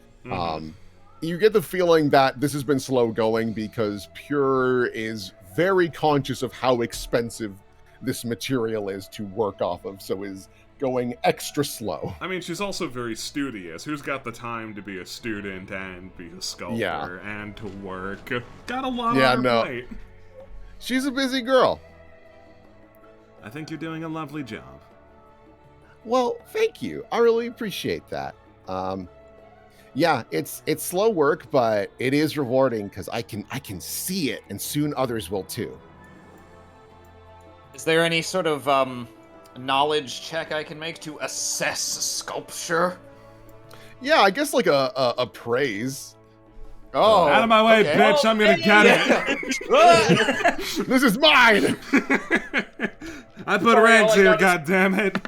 You get the feeling that this has been slow going because Pure is very conscious of how expensive this material is to work off of, so is going extra slow. I mean, she's also very studious. Who's got the time to be a student and be a sculptor and to work? Got a lot on her plate. She's a busy girl. I think you're doing a lovely job. Well, thank you. I really appreciate that. Yeah, it's slow work, but it is rewarding because I can see it, and soon others will too. Is there any sort of knowledge check I can make to assess sculpture? Yeah, I guess like a praise. Oh, out of my way, bitch! I'm gonna get it. This is mine. I put ranks here, goddammit.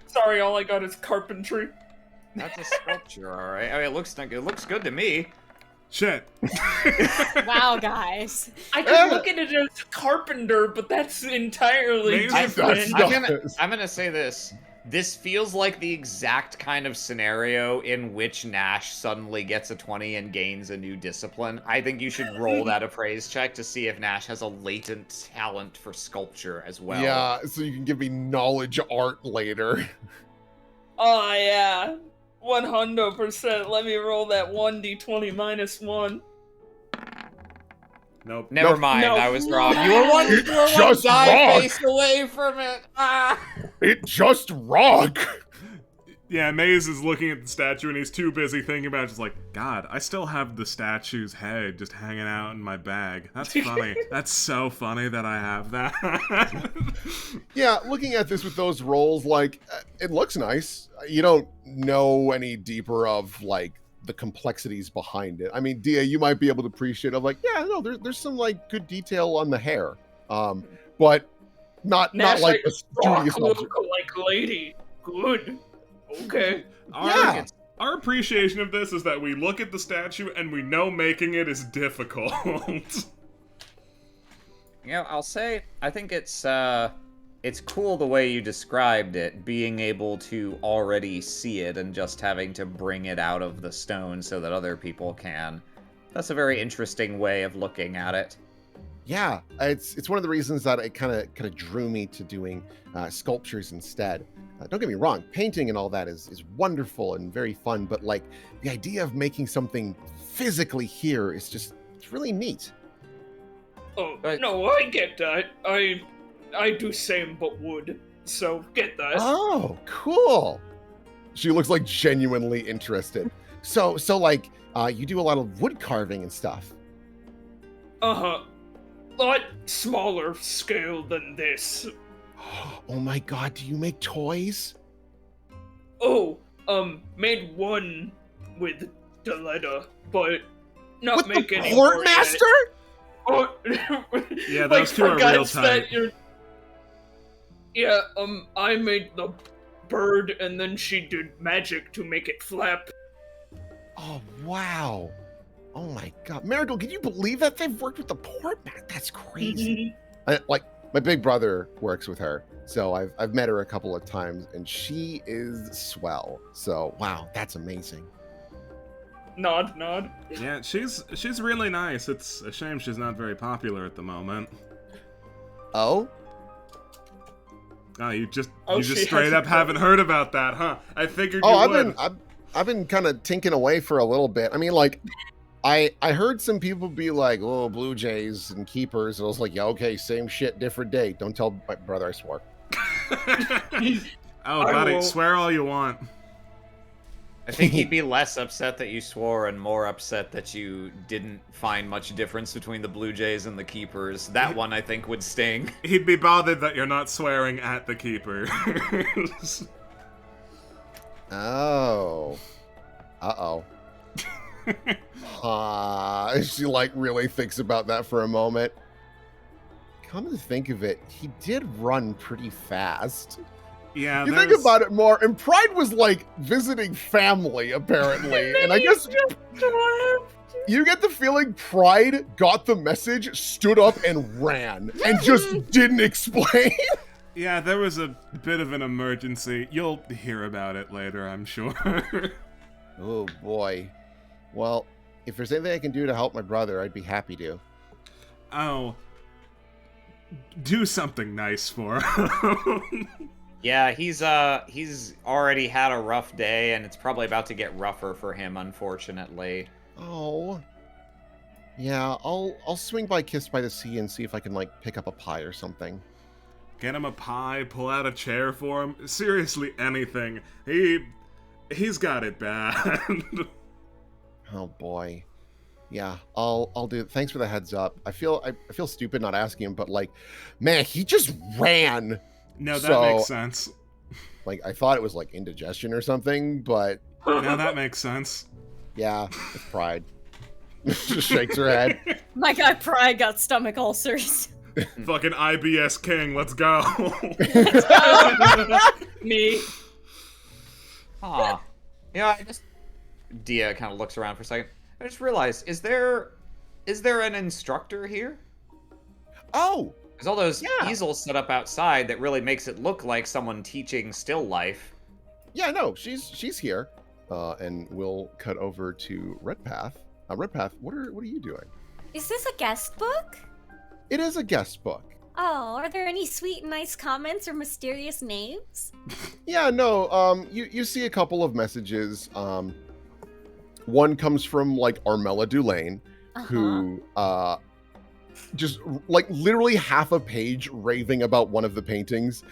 Sorry, all I got is carpentry. That's a sculpture, all right. I mean, it looks good to me. Shit. Wow, guys. I could look at it as a carpenter, but that's entirely different. I'm gonna say this. This feels like the exact kind of scenario in which Nash suddenly gets a 20 and gains a new discipline. I think you should roll that appraise check to see if Nash has a latent talent for sculpture as well. Yeah, so you can give me knowledge art later. Oh, yeah. 100%. Let me roll that 1d20 minus 1. Nope. Never mind, Nope. I was wrong. You were one die face away from it. Ah. It just rock. Yeah, Maze is looking at the statue and he's too busy thinking about it, just like, God, I still have the statue's head just hanging out in my bag. That's funny. That's so funny that I have that. Yeah, looking at this with those rolls, like, it looks nice. You don't know any deeper of, like, the complexities behind it. I mean, Dia, you might be able to appreciate of, like, yeah, no, there's some, like, good detail on the hair. But not like a studious look like lady. Good. Okay. Our appreciation of this is that we look at the statue and we know making it is difficult. Yeah, I'll say, I think it's cool the way you described it, being able to already see it and just having to bring it out of the stone so that other people can. That's a very interesting way of looking at it. Yeah, it's one of the reasons that it kind of drew me to doing sculptures instead. Don't get me wrong, painting and all that is wonderful and very fun, but like the idea of making something physically here is just, it's really neat. Oh, no, I get that. I do same but wood, so get that. Oh, cool. She looks like genuinely interested. So like, you do a lot of wood carving and stuff. Uh-huh. Lot smaller scale than this. Oh my god, do you make toys? Oh, made one with the letter, but not with make the any portmaster? Oh, yeah, those two are real tight. Yeah, I made the bird and then she did magic to make it flap. Oh, wow. Oh my god. Marigold, can you believe that they've worked with the portmaster? That's crazy. Like, my big brother works with her, so I've met her a couple of times, and she is swell. So, wow, that's amazing. Nod. Yeah, she's really nice. It's a shame she's not very popular at the moment. Oh? Oh, you just straight up haven't heard about that, huh? I figured you would. I've been kind of tinking away for a little bit. I mean, like, I heard some people be like, oh, Blue Jays and Keepers. And I was like, yeah, okay, same shit, different day. Don't tell my brother I swore. Oh, buddy, swear all you want. I think he'd be less upset that you swore and more upset that you didn't find much difference between the Blue Jays and the Keepers. That one, I think, would sting. He'd be bothered that you're not swearing at the Keepers. Oh. Uh-oh. She, like, really thinks about that for a moment. Come to think of it, he did run pretty fast. Yeah, you think about it more, and Pride was like visiting family, apparently. And I guess you get the feeling Pride got the message, stood up, and ran, and just didn't explain. Yeah, there was a bit of an emergency. You'll hear about it later, I'm sure. Oh boy. Well, if there's anything I can do to help my brother, I'd be happy to. Oh, do something nice for him. Yeah, he's already had a rough day, and it's probably about to get rougher for him, unfortunately. Oh. Yeah, I'll swing by Kissed by the Sea and see if I can, like, pick up a pie or something. Get him a pie, pull out a chair for him. Seriously, anything. He's got it bad. Oh boy. Yeah, I'll do it. Thanks for the heads up. I feel stupid not asking him, but like, man, he just ran. No, that So, makes sense. Like, I thought it was like indigestion or something, but Now that makes sense. yeah, it's pride. Just shakes her head. My guy Pride got stomach ulcers. Fucking IBS King, let's go. Me. Aw. Dia kind of looks around for a second. I just realized, is there an instructor here? Oh, There's all those Yeah. easels set up outside that really makes it look like someone teaching still life. yeah, no, she's here. And we'll cut over to Redpath. Redpath, what are you doing? Is this a guest book? It is a guest book. Oh, are there any sweet and nice comments or mysterious names? Yeah, no, you see a couple of messages. One comes from like Armella Dulaine, who just like literally half a page raving about one of the paintings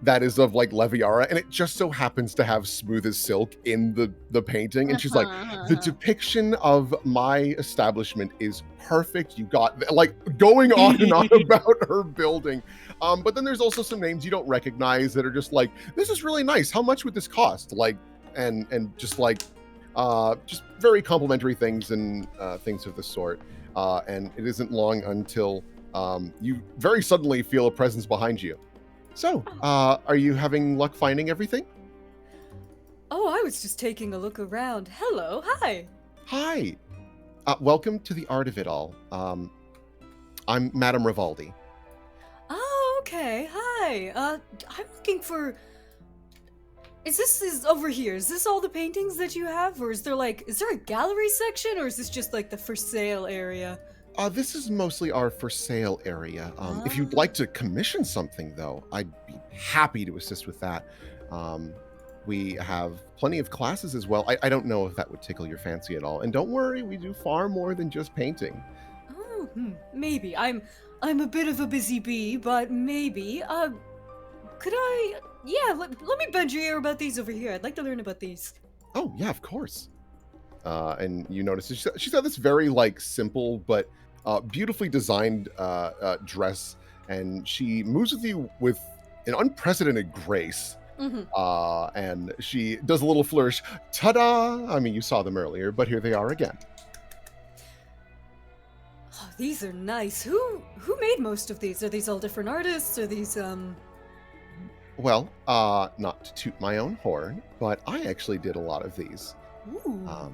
that is of like Leviara, and it just so happens to have Smooth as Silk in the painting, and she's like, the depiction of my establishment is perfect. You got like going on and on about her building. But then there's also some names you don't recognize that are just like, this is really nice. How much would this cost? Like, and just like just very complimentary things and things of the sort. And it isn't long until you very suddenly feel a presence behind you. So, are you having luck finding everything? Oh, I was just taking a look around. Hello, hi. Hi. Welcome to the art of it all. I'm Madame Rivaldi. Oh, okay. Hi. I'm looking for. Is this over here? Is this all the paintings that you have, or is there a gallery section, or is this just like the for sale area? This is mostly our for sale area. If you'd like to commission something, though, I'd be happy to assist with that. We have plenty of classes as well. I don't know if that would tickle your fancy at all. And don't worry, we do far more than just painting. Oh, maybe. I'm a bit of a busy bee, but maybe. Could I? Yeah, let me bend your ear about these over here. I'd like to learn about these. Oh, yeah, of course. And you notice she's got this very like simple but beautifully designed dress, and she moves with you with an unprecedented grace. And she does a little flourish. Ta-da! I mean, you saw them earlier, but here they are again. Oh, these are nice. Who made most of these? Are these all different artists? Are these Well, not to toot my own horn, but I actually did a lot of these. Ooh.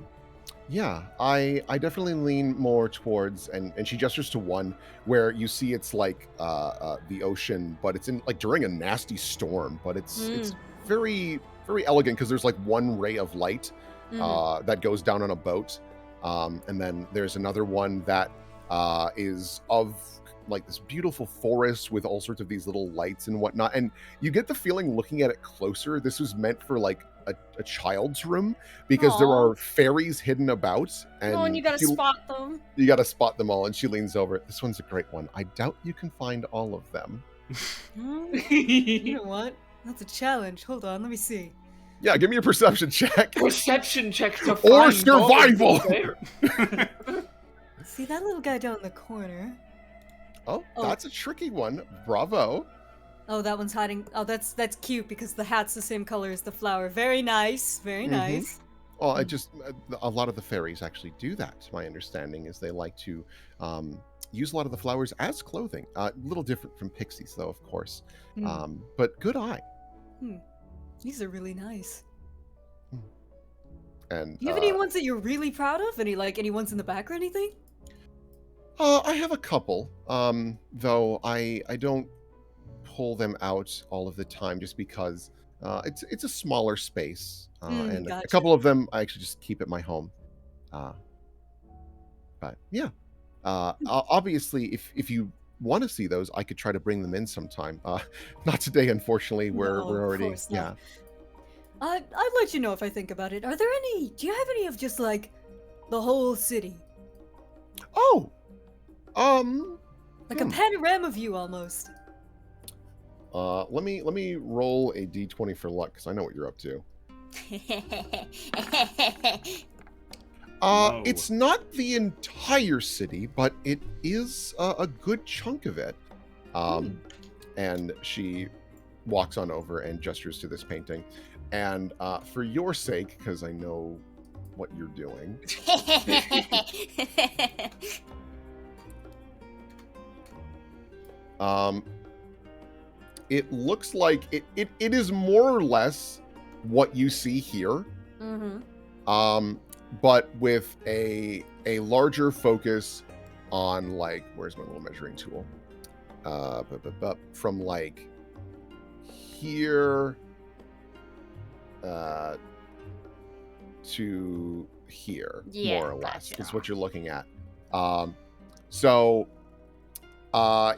Yeah, I definitely lean more towards, and she gestures to one where you see it's like the ocean, but it's in like during a nasty storm, but it's very, very elegant because there's like one ray of light that goes down on a boat, and then there's another one that is of like this beautiful forest with all sorts of these little lights and whatnot, and you get the feeling looking at it closer, this was meant for like a child's room, because there are fairies hidden about, and you gotta spot them. You gotta spot them all, and she leans over. This one's a great one. I doubt you can find all of them. You know what? That's a challenge. Hold on, let me see. Yeah, give me a perception check. Perception check to find Or survival! See that little guy down in the corner? Oh, that's a tricky one. Bravo. Oh, that one's hiding. Oh, that's cute because the hat's the same color as the flower. Very nice. Very nice. Well, I just a lot of the fairies actually do that. My understanding is they like to use a lot of the flowers as clothing. A little different from pixies, though, of course. But good eye. These are really nice. And do you have any ones that you're really proud of? Any ones in the back or anything? I have a couple, though I don't pull them out all of the time just because it's a smaller space, and Gotcha. a couple of them I actually just keep at my home. But yeah, obviously, if you want to see those, I could try to bring them in sometime. Not today, unfortunately. No, We're of already course not. yeah. I'd let you know if I think about it. Do you have any of just like the whole city? Oh, um, Like a panorama view almost. let me roll a d20 for luck because I know what you're up to. Whoa. It's not the entire city, but it is a good chunk of it. And she walks on over and gestures to this painting. And for your sake, because I know what you're doing, it looks like it is more or less what you see here. But with a larger focus on like, where's my little measuring tool? From like here to here, Yeah, more or less, gotcha. is what you're looking at. So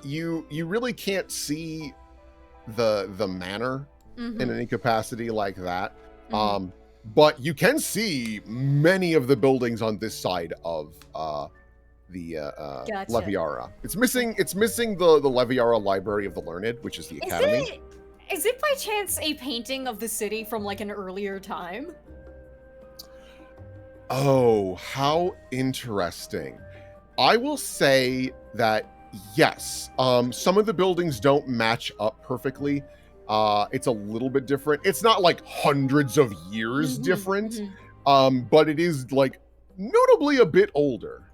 you really can't see the manor in any capacity like that. But you can see many of the buildings on this side of the Gotcha. Leviara. It's missing the Leviara Library of the Learned, which is the academy. Is it by chance a painting of the city from like an earlier time? Oh, how interesting. I will say that yes, some of the buildings don't match up perfectly. It's a little bit different. It's not like hundreds of years different, but it is like notably a bit older.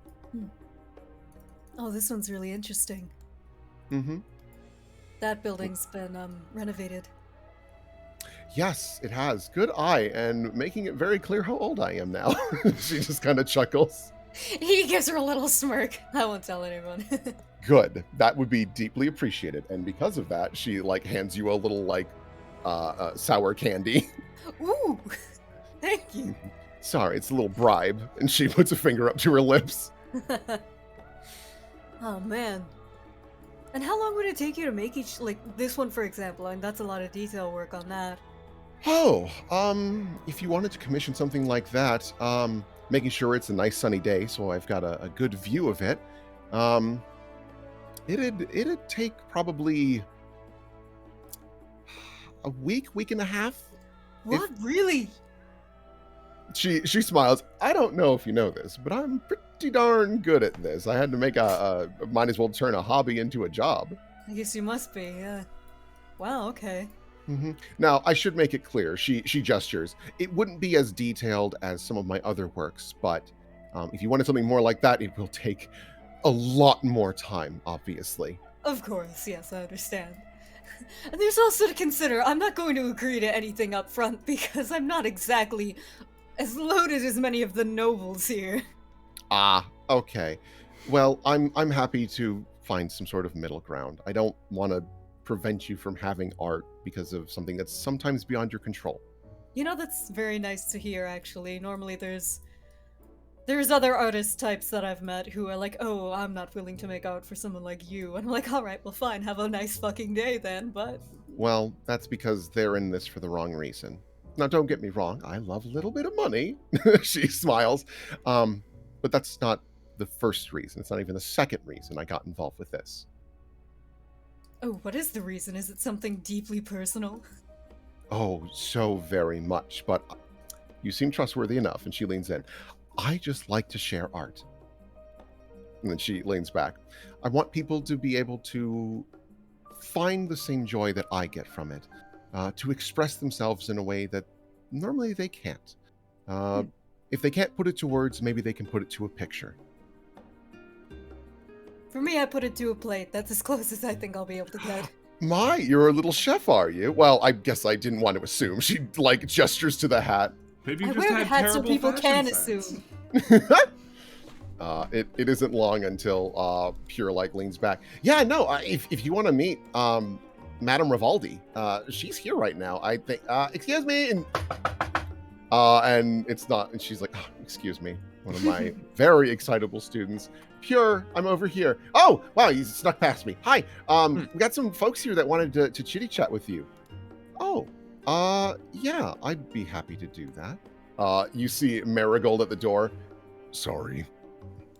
Oh, this one's really interesting. That building's been renovated. Yes, it has. Good eye, and making it very clear how old I am now. She just kind of chuckles. He gives her a little smirk. I won't tell anyone. Good. That would be deeply appreciated. And because of that, she like hands you a little like sour candy. Ooh, thank you. Sorry, it's a little bribe. And she puts a finger up to her lips. Oh man. And how long would it take you to make each, like this one for example? And that's a lot of detail work on that. Oh, if you wanted to commission something like that, making sure it's a nice sunny day so I've got a good view of it, it'd take probably a week and a half. What? Really? She smiles. I don't know if you know this, but I'm pretty darn good at this. I had to make might as well turn a hobby into a job. I guess you must be, yeah. Wow, okay. Now, I should make it clear, she gestures. It wouldn't be as detailed as some of my other works, but if you wanted something more like that, it will take a lot more time, obviously. Of course, yes, I understand. And there's also to consider, I'm not going to agree to anything up front because I'm not exactly as loaded as many of the nobles here. Ah, okay. Well, I'm happy to find some sort of middle ground. I don't want to prevent you from having art because of something that's sometimes beyond your control. You know, that's very nice to hear, actually. Normally there's other artist types that I've met who are like, oh, I'm not willing to make art for someone like you. And I'm like, alright, well fine, have a nice fucking day then, but... Well, that's because they're in this for the wrong reason. Now, don't get me wrong, I love a little bit of money. She smiles. But that's not the first reason. It's not even the second reason I got involved with this. Oh, what is the reason? Is it something deeply personal? Oh, so very much, but you seem trustworthy enough. And she leans in. I just like to share art. And then she leans back. I want people to be able to find the same joy that I get from it, to express themselves in a way that normally they can't. If they can't put it to words, maybe they can put it to a picture. For me, I put it to a plate. That's as close as I think I'll be able to get. My, you're a little chef, are you? Well, I guess I didn't want to assume. She, like, gestures to the hat. Maybe I you just wear had hats so terrible people fashion can sense. assume. It isn't long until Pure, like, leans back. Yeah, no, if you want to meet Madame Rivaldi, she's here right now. I think, excuse me, and And it's not, and she's like, oh, excuse me, one of my very excitable students. Pure, I'm over here. Oh, wow, you snuck past me. Hi, we got some folks here that wanted to chitty chat with you. Oh, yeah, I'd be happy to do that. You see Marigold at the door. Sorry.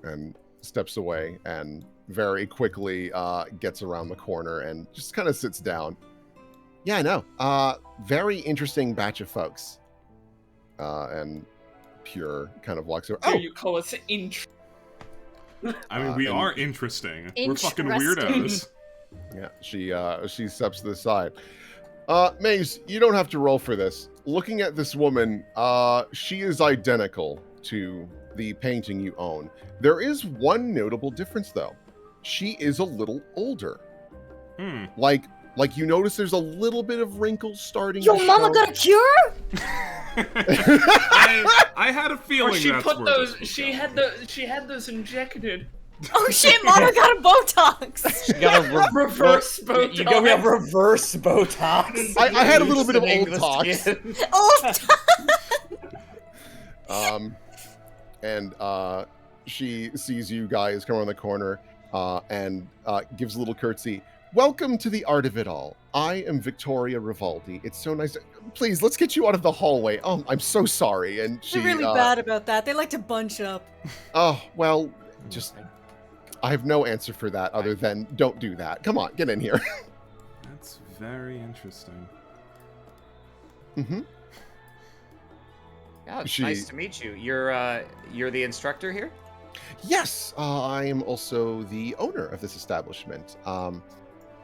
And steps away and very quickly gets around the corner and just kind of sits down. Yeah, I know. Very interesting batch of folks. And Pure kind of walks over. So Oh, you call us I mean, we and- are interesting. We're fucking Interesting. weirdos. yeah. She steps to the side. Maze, you don't have to roll for this. Looking at this woman, she is identical to the painting you own. There is one notable difference, though. She is a little older. Hmm. Like you notice there's a little bit of wrinkles starting. Your to mama show. got a cure? I had a feeling Or she that's put where those. this was She going. had those injected. Oh shit, mama got a Botox! You got a Reverse Botox. You go have reverse Botox. I had a little bit of Loosening old the talks. skin. Oh, And she sees you guys come around the corner and gives a little curtsy. Welcome to the art of it all. I am Victoria Rivaldi. It's so nice. Please, let's get you out of the hallway. Oh, I'm so sorry. And she. They're really bad about that. They like to bunch up. Oh, well, just. I have no answer for that other than don't do that. Come on, get in here. That's very interesting. Mm-hmm. Yeah, it's She- nice to meet you. You're the instructor here? Yes, I am also the owner of this establishment.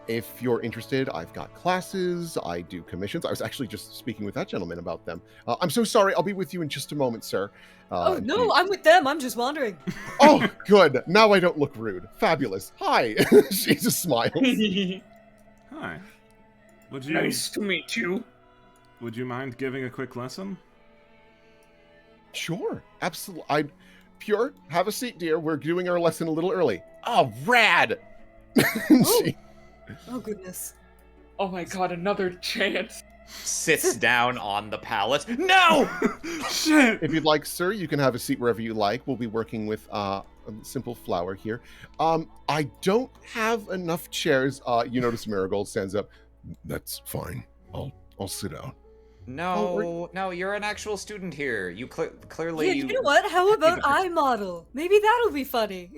If you're interested, I've got classes, I do commissions. I was actually just speaking with that gentleman about them. I'm so sorry, I'll be with you in just a moment, sir. Oh And no, she- I'm with them. I'm just wandering. Oh, good. Now I don't look rude. Fabulous. Hi. She just smiles. Hi. Would you Nice to meet you. would you mind giving a quick lesson? Sure, absolutely. Pure, have a seat, dear. We're doing our lesson a little early. Oh, rad. She- Oh goodness. Oh my god, another chance. Sits down on the pallet. No! Shit! If you'd like, sir, you can have a seat wherever you like. We'll be working with a simple flower here. I don't have enough chairs. You notice Marigold stands up. That's fine. I'll sit down. No, you're an actual student here. You clearly. Yeah, you know what? How about I model? Maybe that'll be funny.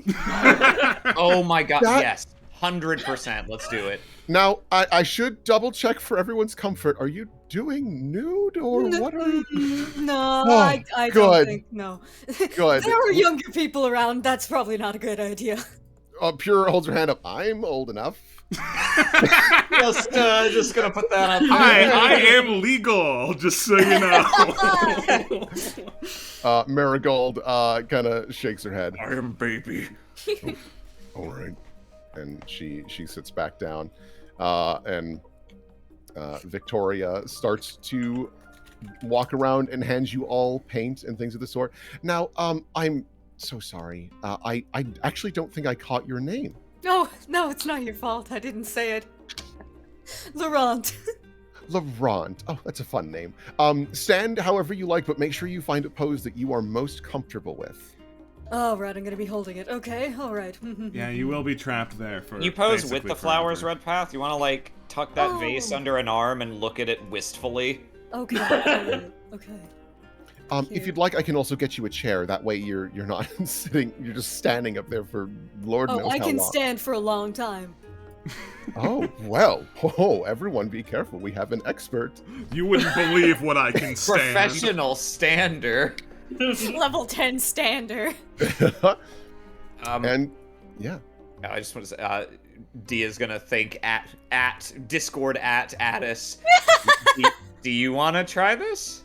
Oh my god! That- Yes, 100%. Let's do it. Now, I should double check for everyone's comfort. Are you doing nude or what are you? No, Oh, I don't good. think no. Good. There are younger people around. That's probably not a good idea. Pure holds her hand up. I'm old enough. Just gonna put that up. Hi, I am legal, just so you know. Marigold kind of shakes her head. I am baby. All right. And she sits back down. And Victoria starts to walk around and hands you all paint and things of the sort. Now, I'm so sorry. I actually don't think I caught your name. No, it's not your fault. I didn't say it. Laurent. Laurent. Oh, that's a fun name. Stand however you like, but make sure you find a pose that you are most comfortable with. All right, I'm gonna be holding it. Okay, all right. Yeah, you will be trapped there for. You pose with basically the flowers, forever. Redpath? You want to, like, tuck that Oh. vase under an arm and look at it wistfully? Okay. Okay. If Cute. you'd like, I can also get you a chair. That way, you're not sitting. You're just standing up there for Lord knows Oh, I how can long. stand for a long time. Oh well. Oh, everyone, be careful. We have an expert. You wouldn't believe what I can stand. Professional stander. Level 10 stander. And yeah. I just want to say, Dia's gonna think at Discord at Addis. Do you want to try this?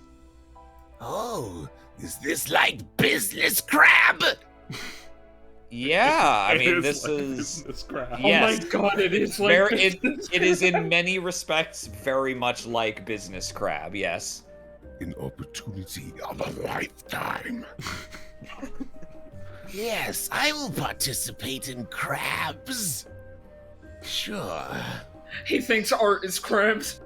Oh, is this like business crab? Yeah, I It mean, is this like is business crap. Yes. Oh my god, it is like very. this. It is in many respects very much like business crab. Yes. An opportunity of a lifetime. Yes, I will participate in crabs. Sure. He thinks art is crabs.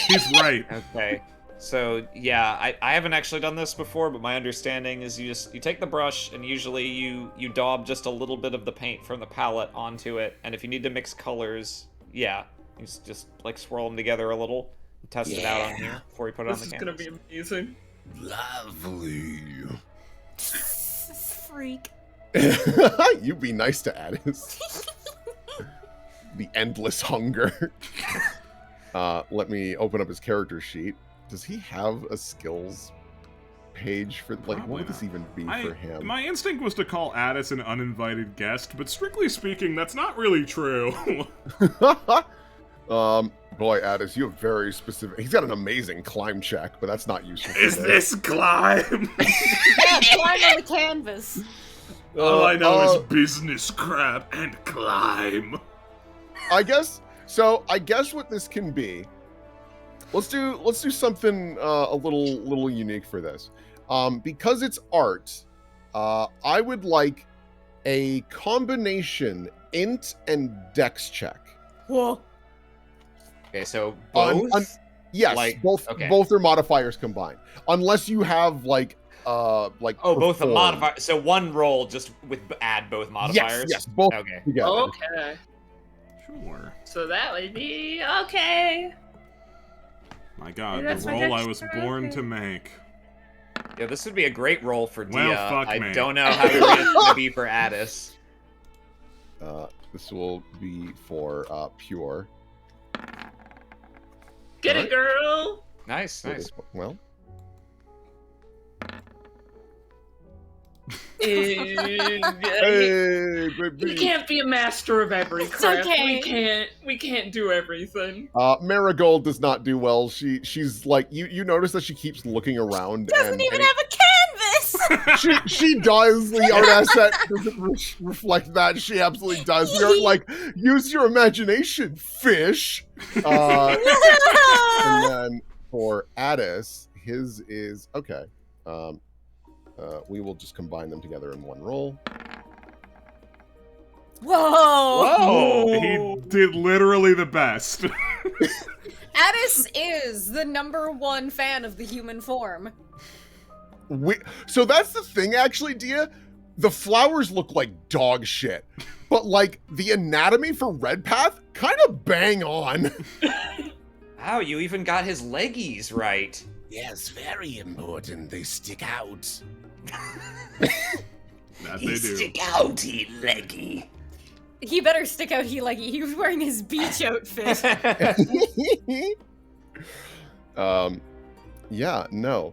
He's right. Okay. So yeah, I haven't actually done this before, but my understanding is you take the brush and usually you daub just a little bit of the paint from the palette onto it, and if you need to mix colors, yeah, you just like swirl them together a little, and test it out on here before you put it on the canvas. This is gonna be amazing. Lovely. Freak. You be nice to Addis. The endless hunger. Let me open up his character sheet. Does he have a skills page for, like, Probably what would this not. even be for him? My instinct was to call Addis an uninvited guest, but strictly speaking, that's not really true. Boy, Addis, you have very specific. He's got an amazing climb check, but that's not useful. Is this climb? Yeah, climb on the canvas. All I know is business crap and climb. I guess so. I guess what this can be. Let's do something a little unique for this. Because it's art, I would like a combination int and dex check. Whoa. Okay, so both. Yes, Like, both okay. both are modifiers combined. Unless you have like Oh, both the perform. modifier. So one roll just with add both modifiers. Yes, both Okay. together. Okay. Sure. So that would be okay. My God, That's the my role I next was turn, born okay. to make. Yeah, this would be a great roll for Dia. Well, fuck I me. don't know how it's going to be for Addis. This will be for pure. Get Alright. it, girl. Nice, nice. Well, Hey, hey, we baby. can't be a master of every It's craft. okay. We can't do everything. Marigold does not do well. She's like you notice that she keeps looking around. Doesn't and, even and have a canvas. she does. The art asset doesn't reflect that. She absolutely does. You're like, use your imagination, fish. And then for Addis, his is okay. We will just combine them together in one roll. Whoa. He did literally the best. Addis is the #1 fan of the human form. So that's the thing, actually, Dia. The flowers look like dog shit, but like the anatomy for Redpath, kind of bang on. Wow, you even got his leggies right. Yes, very important. They stick out. That they do. Stick out, he leggy. He better stick out, he was wearing his beach outfit. Yeah, no.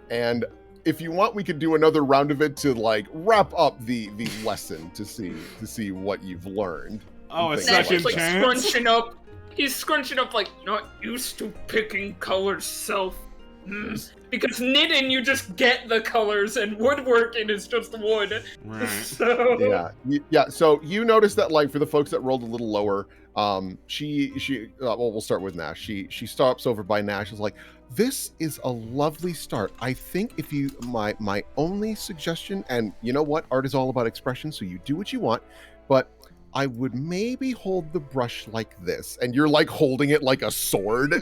And if you want, we could do another round of it to like wrap up the lesson to see what you've learned. Oh, a Things second like Like that. chance? scrunching up. He's scrunching up like not used to picking colors self. Because knitting, you just get the colors, and woodworking is just wood. Right. So Yeah. So you notice that, like, for the folks that rolled a little lower, she well, we'll start with Nash. She stops over by Nash. Is like, this is a lovely start. I think if you my only suggestion, and you know what, art is all about expression, so you do what you want, but I would maybe hold the brush like this, and you're like holding it like a sword.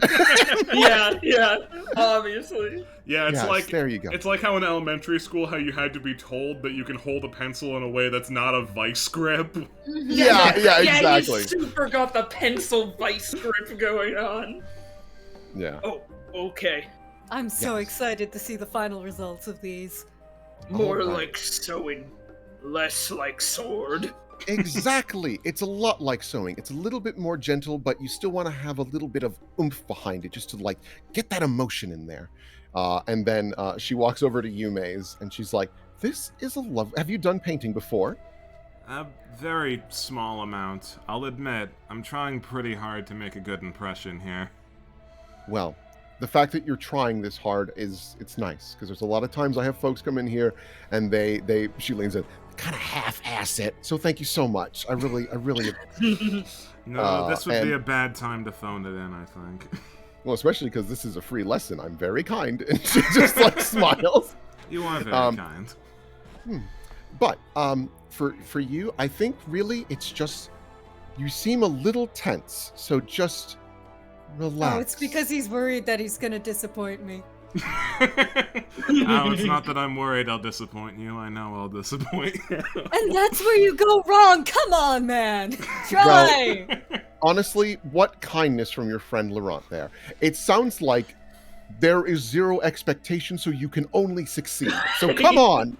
yeah, obviously. Yeah, it's Yes, like there you go. It's like how in elementary school, how you had to be told that you can hold a pencil in a way that's not a vice grip. Yeah, exactly. You super got the pencil vice grip going on. Yeah. Oh, okay. I'm so Yes. excited to see the final results of these. More Alright. like sewing, less like sword. Exactly. It's a lot like sewing. It's a little bit more gentle, but you still want to have a little bit of oomph behind it, just to like get that emotion in there. And then she walks over to Yume's and she's like, "This is a love. Have you done painting before?" A very small amount. I'll admit, I'm trying pretty hard to make a good impression here. Well, the fact that you're trying this hard it's nice, because there's a lot of times I have folks come in here and she leans in, kind of half-ass it. So thank you so much. I really No, this would be and- a bad time to phone it in, I think. well, especially because this is a free lesson. I'm very kind, and she just like smiles. You are very Um, kind. But for you, I think really it's just you seem a little tense. So just Relax. Oh, it's because he's worried that he's gonna disappoint me. Oh, it's not that I'm worried I'll disappoint you. I know I'll disappoint you. And that's where you go wrong! Come on, man! Try! Honestly, what kindness from your friend Laurent there. It sounds like there is zero expectation, so you can only succeed. So come on!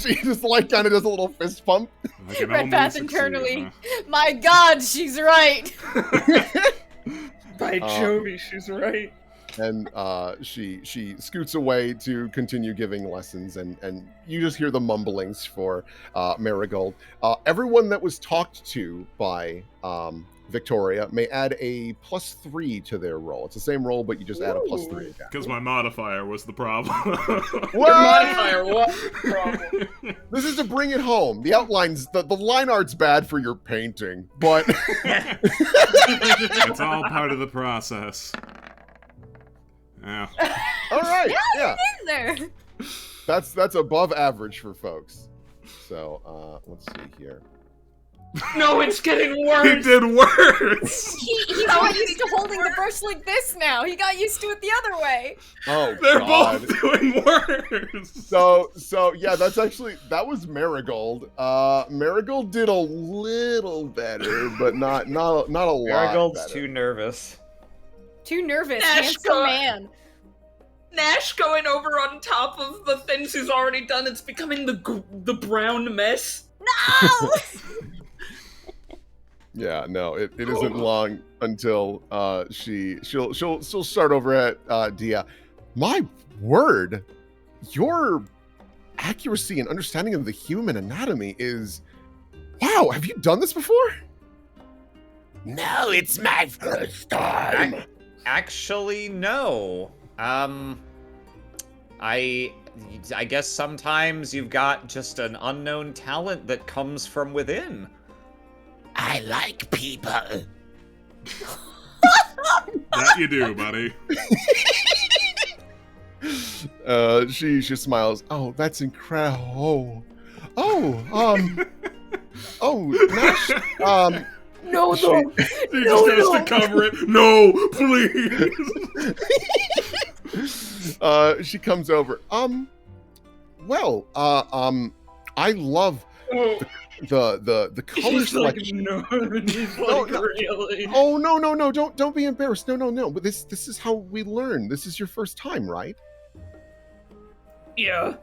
She just like kind of does a little fist pump. I can Red only Path succeed, internally. huh? My god, she's right! By Jovi, she's right. And she scoots away to continue giving lessons, and you just hear the mumblings for Marigold. Everyone that was talked to by Victoria may add a +3 to their roll. It's the same roll, but you just add a +3 again. Because my modifier was the problem. Your modifier, what problem? This is to bring it home. The outlines, the line art's bad for your painting, but It's all part of the process. Yeah. all right, yeah, In there! that's above average for folks. So let's see here. No, it's getting He worse. did worse! He got used to holding the brush like this now. He got used to it the other way. Oh, They're God. both doing worse! So yeah, that was Marigold. Marigold did a little better, but not a lot. Marigold's better. too nervous. Too nervous, Nash, handsome go- man. Nash going over on top of the things he's already done. It's becoming the brown mess. No! Yeah, no, it isn't long until she'll start over at Dia. My word, your accuracy and understanding of the human anatomy is wow. Have you done this before? No, it's my first time. Actually, no. I guess sometimes you've got just an unknown talent that comes from within. I like people. That you do, buddy. She smiles. Oh, that's incredible. Oh, Nash. No, She- no. He just has to cover it. No, please. She comes over. Well, I love Oh, the color he's like, selection. no, he's No, like, no. really? Oh no! Don't be embarrassed. No. But this is how we learn. This is your first time, right? Yeah.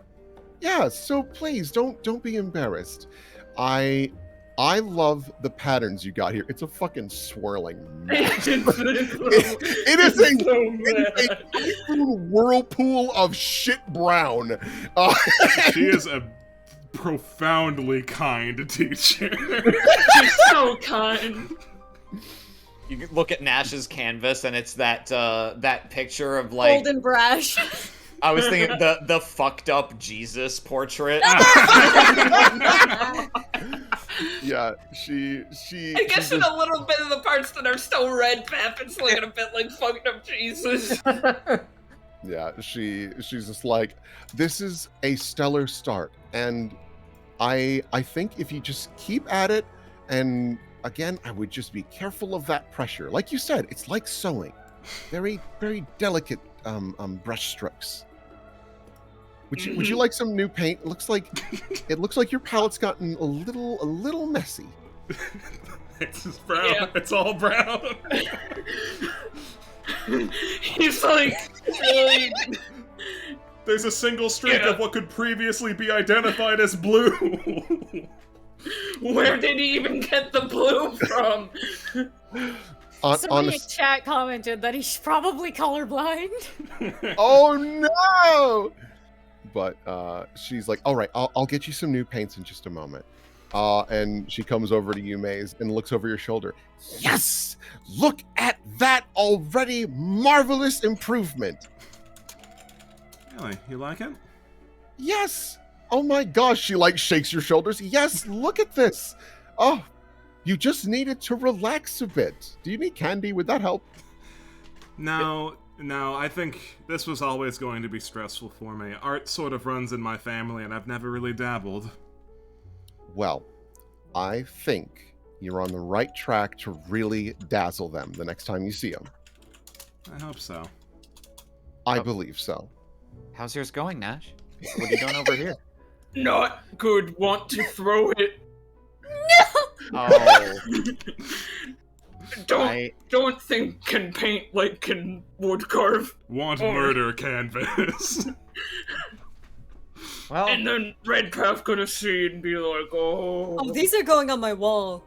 Yeah. So please don't be embarrassed. I love the patterns you got here. It's a fucking swirling mess. It is a typhoon whirlpool of shit brown. She is a profoundly kind teacher. She's so kind. You can look at Nash's canvas, and it's that picture of like Golden brash. I was thinking the fucked up Jesus portrait. Yeah, she. I guess in a little bit of the parts that are still red, Pappin's looking a bit like fucked up Jesus. Yeah, she's just like, this is a stellar start, and I think if you just keep at it, and again, I would just be careful of that pressure. Like you said, it's like sewing, very very delicate brush strokes. Would you like some new paint? It looks like your palette's gotten a little messy. It's just brown. Yeah. It's all brown. He's like, really? There's a single streak Yeah. of what could previously be identified as blue. Where did he even get the blue from? Somebody in Honest. chat commented that he's probably colorblind. Oh no! But she's like, all right, I'll get you some new paints in just a moment. And she comes over to you, Maze, and looks over your shoulder. Yes! Look at that already marvelous improvement. Really? You like it? Yes! Oh my gosh, she like shakes your shoulders. Yes, look at this. Oh, you just needed to relax a bit. Do you need candy? Would that help? No, I think this was always going to be stressful for me. Art sort of runs in my family, and I've never really dabbled. Well, I think you're on the right track to really dazzle them the next time you see them. I hope so. I believe so. How's yours going, Nash? What are you doing over here? Not good. Want to throw it? Oh, Don't think can paint like can wood carve. Want Or- murder canvas. well, And then Red Path gonna see and be like, Oh, oh, these are going on my wall.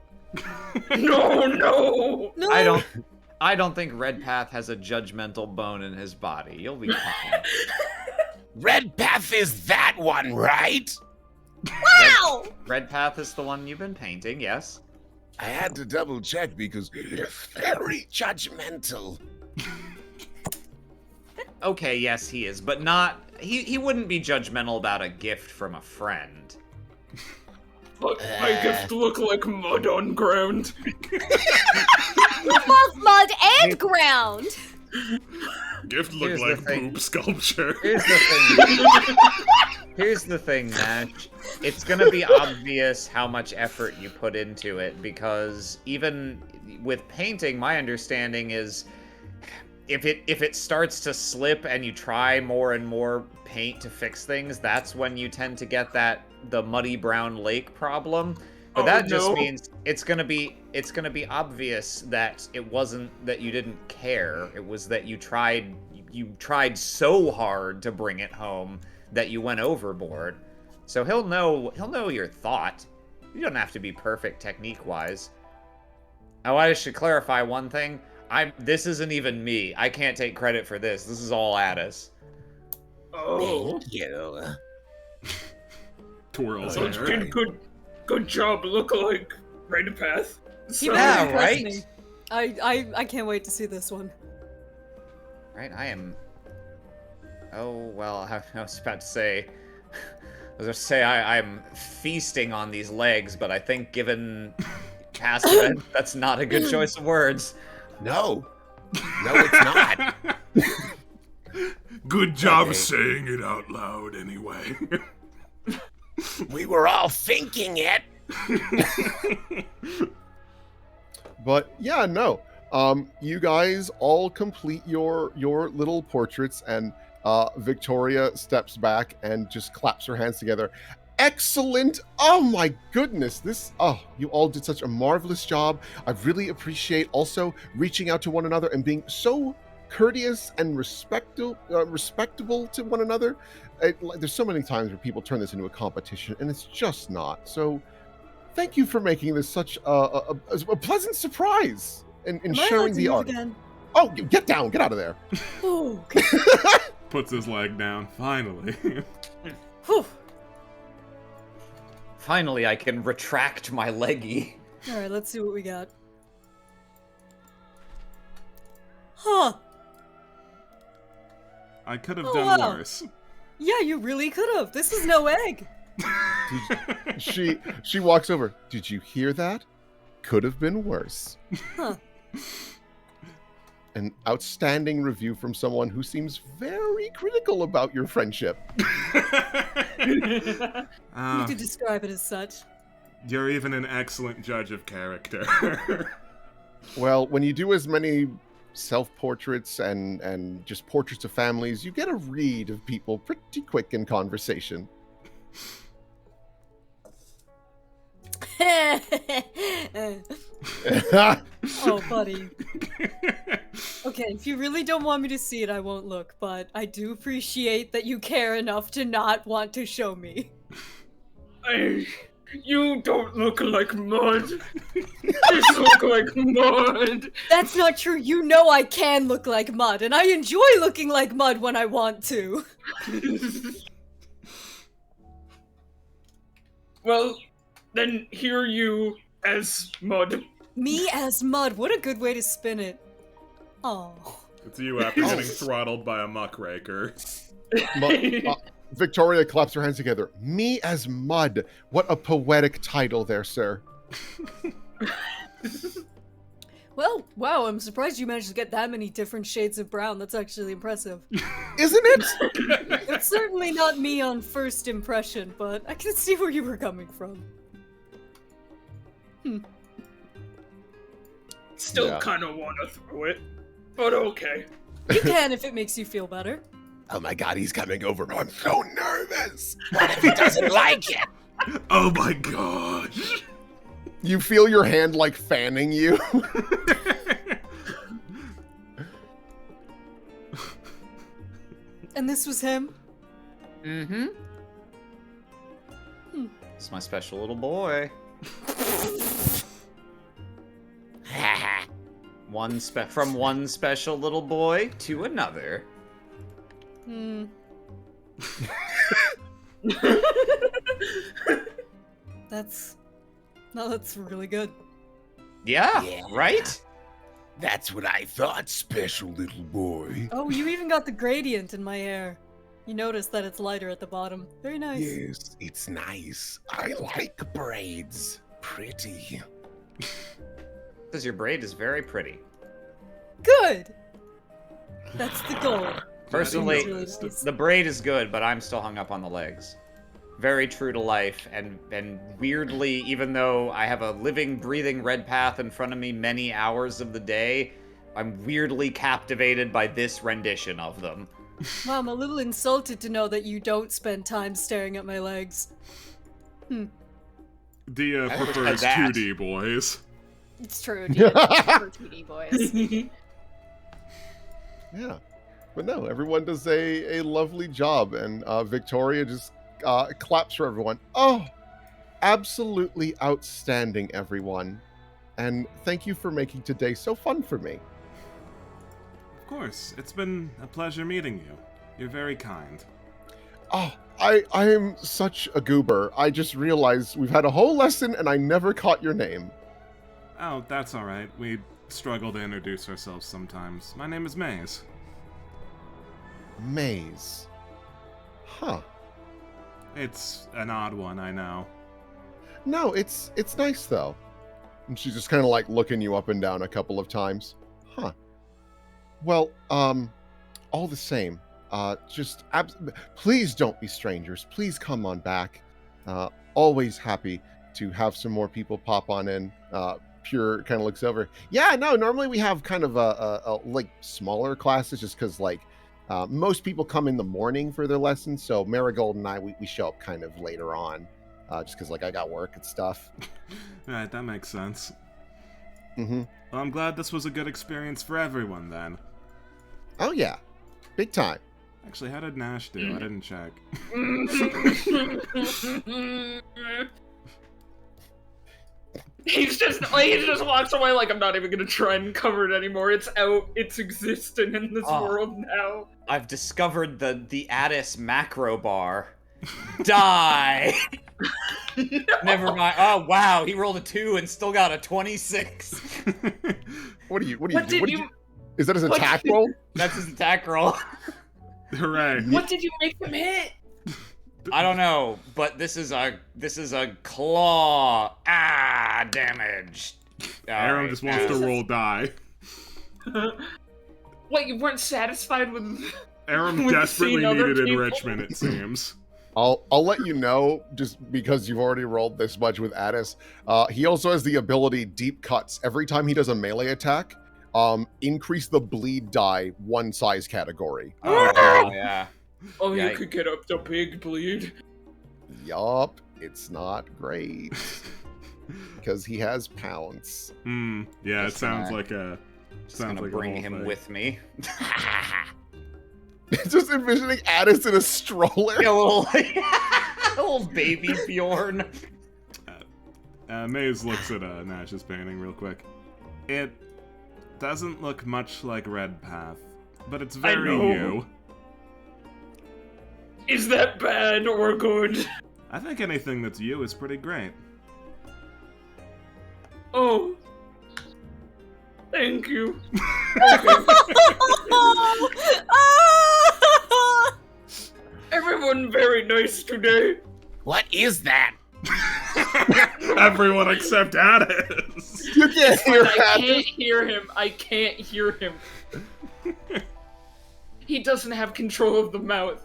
no. No. I don't think Red Path has a judgmental bone in his body. You'll be fine. Red Path is that one, right? Wow! Red Path is the one you've been painting, yes. I had to double check because very judgmental. Okay, yes, he is, but not... He wouldn't be judgmental about a gift from a friend. But my gift look like mud on ground. You love mud and ground! Gift look Here's the like thing. poop sculpture. Here's the thing. Here's the thing, Nash. It's gonna be obvious how much effort you put into it, because even with painting, my understanding is if it starts to slip and you try more and more paint to fix things, that's when you tend to get the muddy brown lake problem. But Oh, that just no. means it's gonna be obvious that it wasn't that you didn't care. It was that you tried so hard to bring it home that you went overboard. So he'll know your thought. You don't have to be perfect technique wise. Oh, I should clarify one thing. This isn't even me. I can't take credit for this. This is all Addis. Oh, Thank you. Twirls such hair. good job. Look like Red Path. He So, really Yeah, impressed right? me. I can't wait to see this one. Right? I am. Oh well, I was about to say. I'm feasting on these legs, but I think given past events, that's not a good choice of words. No. No, it's not. Good job Okay. saying it out loud, anyway. We were all thinking it. But yeah, no. You guys all complete your little portraits, and Victoria steps back and just claps her hands together. Excellent! Oh my goodness, you all did such a marvelous job. I really appreciate also reaching out to one another and being so courteous and respectable to one another. There's so many times where people turn this into a competition, and it's just not. So, thank you for making this such a pleasant surprise and Am I allowed sharing to the move art. again? Oh, get down, get out of there. Oh, okay. Puts his leg down, finally. Whew. Finally, I can retract my leggy. All right, let's see what we got. Huh. I could have Oh, done wow. worse. Yeah, you really could have. This is no egg. She walks over. Did you hear that? Could have been worse. Huh. An outstanding review from someone who seems very critical about your friendship. You Ah, could describe it as such. you're even an excellent judge of character. Well, when you do as many self-portraits and just portraits of families, you get a read of people pretty quick in conversation. Oh, buddy. Okay, if you really don't want me to see it, I won't look, but I do appreciate that you care enough to not want to show me. You don't look like mud. You look like mud. That's not true. You know I can look like mud, and I enjoy looking like mud when I want to. Well, then hear you as mud. Me as mud. What a good way to spin it. Oh. It's you after getting throttled by a muckraker. Victoria claps her hands together. Me as mud. What a poetic title there, sir. Well, wow, I'm surprised you managed to get that many different shades of brown. That's actually impressive. Isn't it? It's certainly not me on first impression, but I can see where you were coming from. Still Yeah. kind of want to throw it, but okay. You can if it makes you feel better. Oh my god, he's coming over. I'm so nervous. What if he doesn't like it? Oh my gosh. You feel your hand like fanning you. And this was him? Mm-hmm. It's my special little boy. From one special little boy to another. Hmm. That's really good. Yeah, Yeah. right? That's what I thought, special little boy. Oh, you even got the gradient in my hair. You notice that it's lighter at the bottom. Very nice. Yes, it's nice. I like braids. Pretty. Because your braid is very pretty. Good. That's the goal. Personally, Really nice. the braid is good, but I'm still hung up on the legs. Very true to life, and weirdly, even though I have a living, breathing red path in front of me many hours of the day, I'm weirdly captivated by this rendition of them. Wow, I'm a little insulted to know that you don't spend time staring at my legs. Dia I wish I had prefers that. 2D boys. It's true, dude. For 2D boys. Yeah. But no, everyone does a lovely job, and Victoria just claps for everyone. Oh, absolutely outstanding, everyone. And thank you for making today so fun for me. Of course, it's been a pleasure meeting you. You're very kind. Oh, I am such a goober. I just realized we've had a whole lesson and I never caught your name. Oh, that's alright. We struggle to introduce ourselves sometimes. My name is Maze. Maze. Huh. It's an odd one, I know. No, it's nice though. And she's just kind of like looking you up and down a couple of times. Huh. Well, all the same, please don't be strangers. Please come on back. Always happy to have some more people pop on in. Pure kind of looks over. Yeah, no, normally we have kind of a like smaller classes just because like most people come in the morning for their lessons. So Marigold and I, we show up kind of later on just because like I got work and stuff. Alright, that makes sense. Mm-hmm. Well, I'm glad this was a good experience for everyone then. Oh yeah, big time. Actually, how did Nash do? I didn't check. He just walks away like, I'm not even gonna try and cover it anymore. It's out. It's existing in this Oh. world now. I've discovered the Addis macro bar. Die! Never mind. Oh, wow, he rolled a 2 and still got a 26. What do you What do? did you? Is that his what attack did- roll? That's his attack roll. Hooray. What did you make him hit? I don't know, but this is a claw. Damage. Aaron Alright, just wants to roll die. What, you weren't satisfied with? Aaron We've desperately seen other needed people. enrichment, it seems. I'll let you know, just because you've already rolled this much with Addis. He also has the ability Deep Cuts. Every time he does a melee attack, increase the bleed die one size category. Oh, yeah. Oh, you Yikes. could get up to big bleed. Yup, it's not great. Because he has pounds. Yeah, it Just sounds gonna- like a... Just Sounds gonna like a bring whole him thing. with me. Just envisioning Addis in a stroller. A little baby Bjorn. Maze looks at Nash's painting real quick. It doesn't look much like Red Path, but it's very know. you. Is that bad or good? I think anything that's you is pretty great. Oh. Thank you. Everyone very nice today. What is that? Everyone except Addis. You can't hear I Addis. can't hear him. I can't hear him. He doesn't have control of the mouth.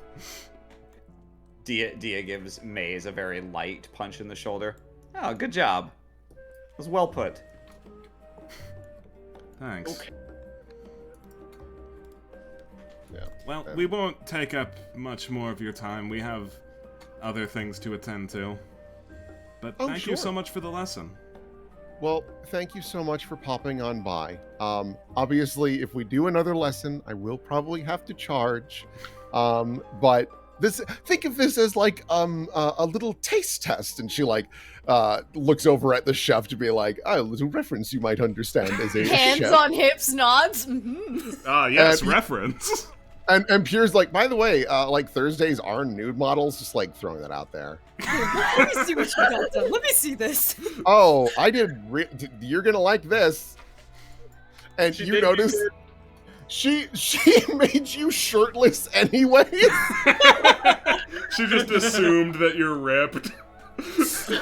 Dia gives Maze a very light punch in the shoulder. Oh, good job. It was well put. Thanks. Okay. Yeah. Well, we won't take up much more of your time. We have other things to attend to. But Oh, thank you so sure. much for the lesson. Well, thank you so much for popping on by. Obviously, if we do another lesson, I will probably have to charge. But think of this as like a little taste test. And she like looks over at the chef to be like, a little reference you might understand as a Hands chef. on hips, nods. Mhm. Ah, yes, And- reference. And Pierre's like, by the way, like Thursdays are nude models, just like throwing that out there. Let me see what you got done. Let me see this. Oh, I did. You're gonna like this. And She you did notice good. she made you shirtless anyway. She just assumed that you're ripped.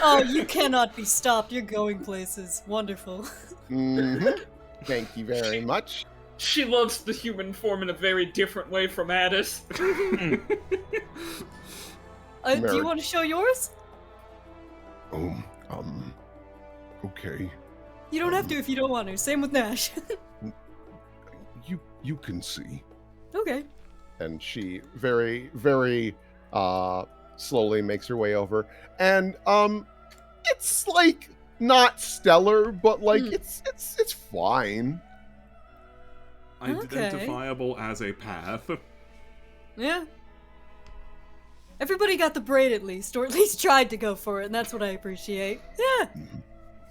Oh, you cannot be stopped. You're going places. Wonderful. Thank you very much. She loves the human form in a very different way from Addis. Do you Marriage. want to show yours? Oh, okay. You don't have to if you don't want to. Same with Nash. You can see. Okay. And she very, very slowly makes her way over. And it's like not stellar, but like it's fine. Okay. Identifiable as a path. Yeah. Everybody got the braid at least, or at least tried to go for it, and that's what I appreciate. Yeah.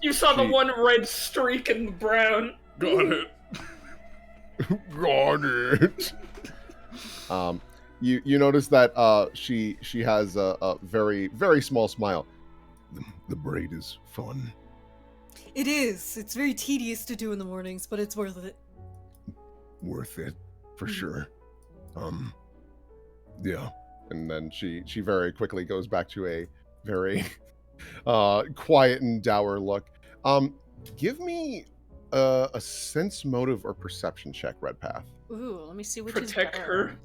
You saw the She- one red streak in the brown. Got it. Got it. You notice that she has a very, very small smile. The braid is fun. It is. It's very tedious to do in the mornings, but it's worth it. Worth it, for Mhm. sure. Yeah. And then she very quickly goes back to a very quiet and dour look. Give me a sense motive or perception check, Redpath. Ooh, let me see which Protect is her. better.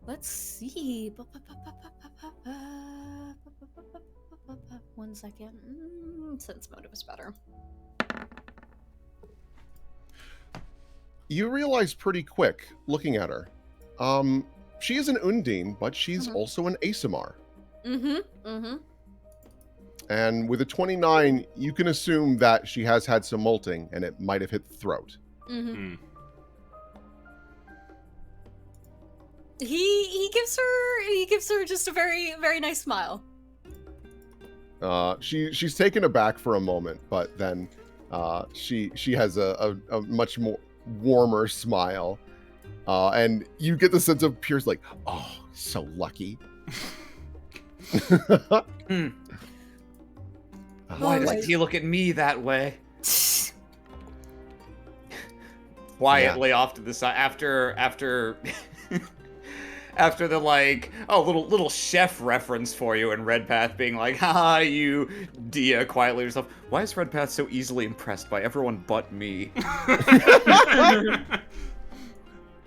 Let's see. 1 second. Sense motive is better. You realize pretty quick, looking at her, she is an Undine, but she's Mhm. also an Asimar. Mm-hmm. And with a 29, you can assume that she has had some molting, and it might have hit the throat. Mm-hmm. Hmm. He gives her just a very, very nice smile. She's taken aback for a moment, but then she has a much more warmer smile, and you get the sense of Pierce like, oh, so lucky. Why Alright. does he look at me that way? Quietly off to the side after after the like little chef reference for you and Redpath being like, haha, you Dia quietly yourself. Why is Redpath so easily impressed by everyone but me?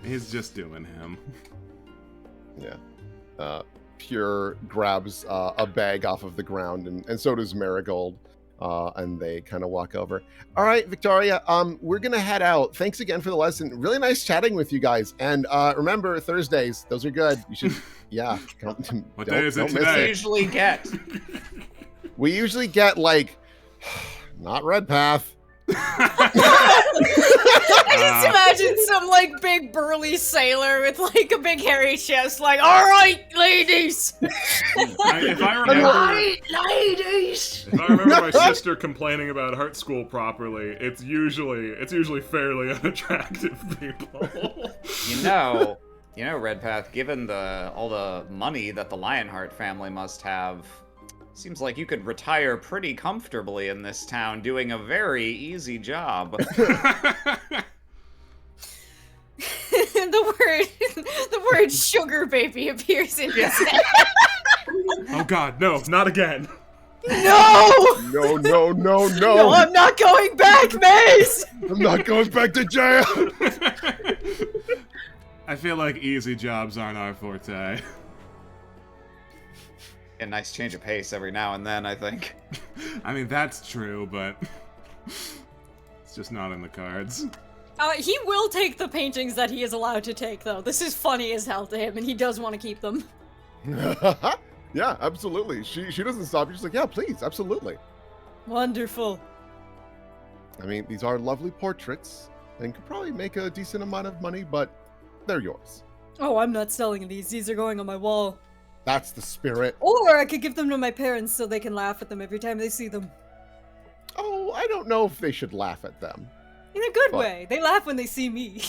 He's just doing him. Yeah. Pure grabs a bag off of the ground, and so does Marigold. And they kind of walk over. All right, Victoria, we're going to head out. Thanks again for the lesson. Really nice chatting with you guys. And remember, Thursdays, those are good. You should, yeah. What day is it don't miss I today? usually get. We usually get, like, not Redpath. I just imagine some like big burly sailor with like a big hairy chest, like, all right, ladies. If I remember, ladies. if I remember my sister complaining about Heart School properly, it's usually fairly unattractive people. You know, Redpath, given all the money that the Lionheart family must have, seems like you could retire pretty comfortably in this town doing a very easy job. the word sugar baby appears in his head. Oh God, no, not again. No! No, no, no, No, no. I'm not going back, Maze! I'm not going back to jail. I feel like easy jobs aren't our forte. A nice change of pace every now and then, I think. I mean, that's true, but It's just not in the cards. He will take the paintings that he is allowed to take, though. This is funny as hell to him, and he does want to keep them. Yeah, absolutely. She doesn't stop. She's like, yeah, please, absolutely. Wonderful. I mean, these are lovely portraits and could probably make a decent amount of money, but they're yours. Oh, I'm not selling these. These are going on my wall. That's the spirit. Or I could give them to my parents so they can laugh at them every time they see them. Oh, I don't know if they should laugh at them. In a good But- way. They laugh when they see me.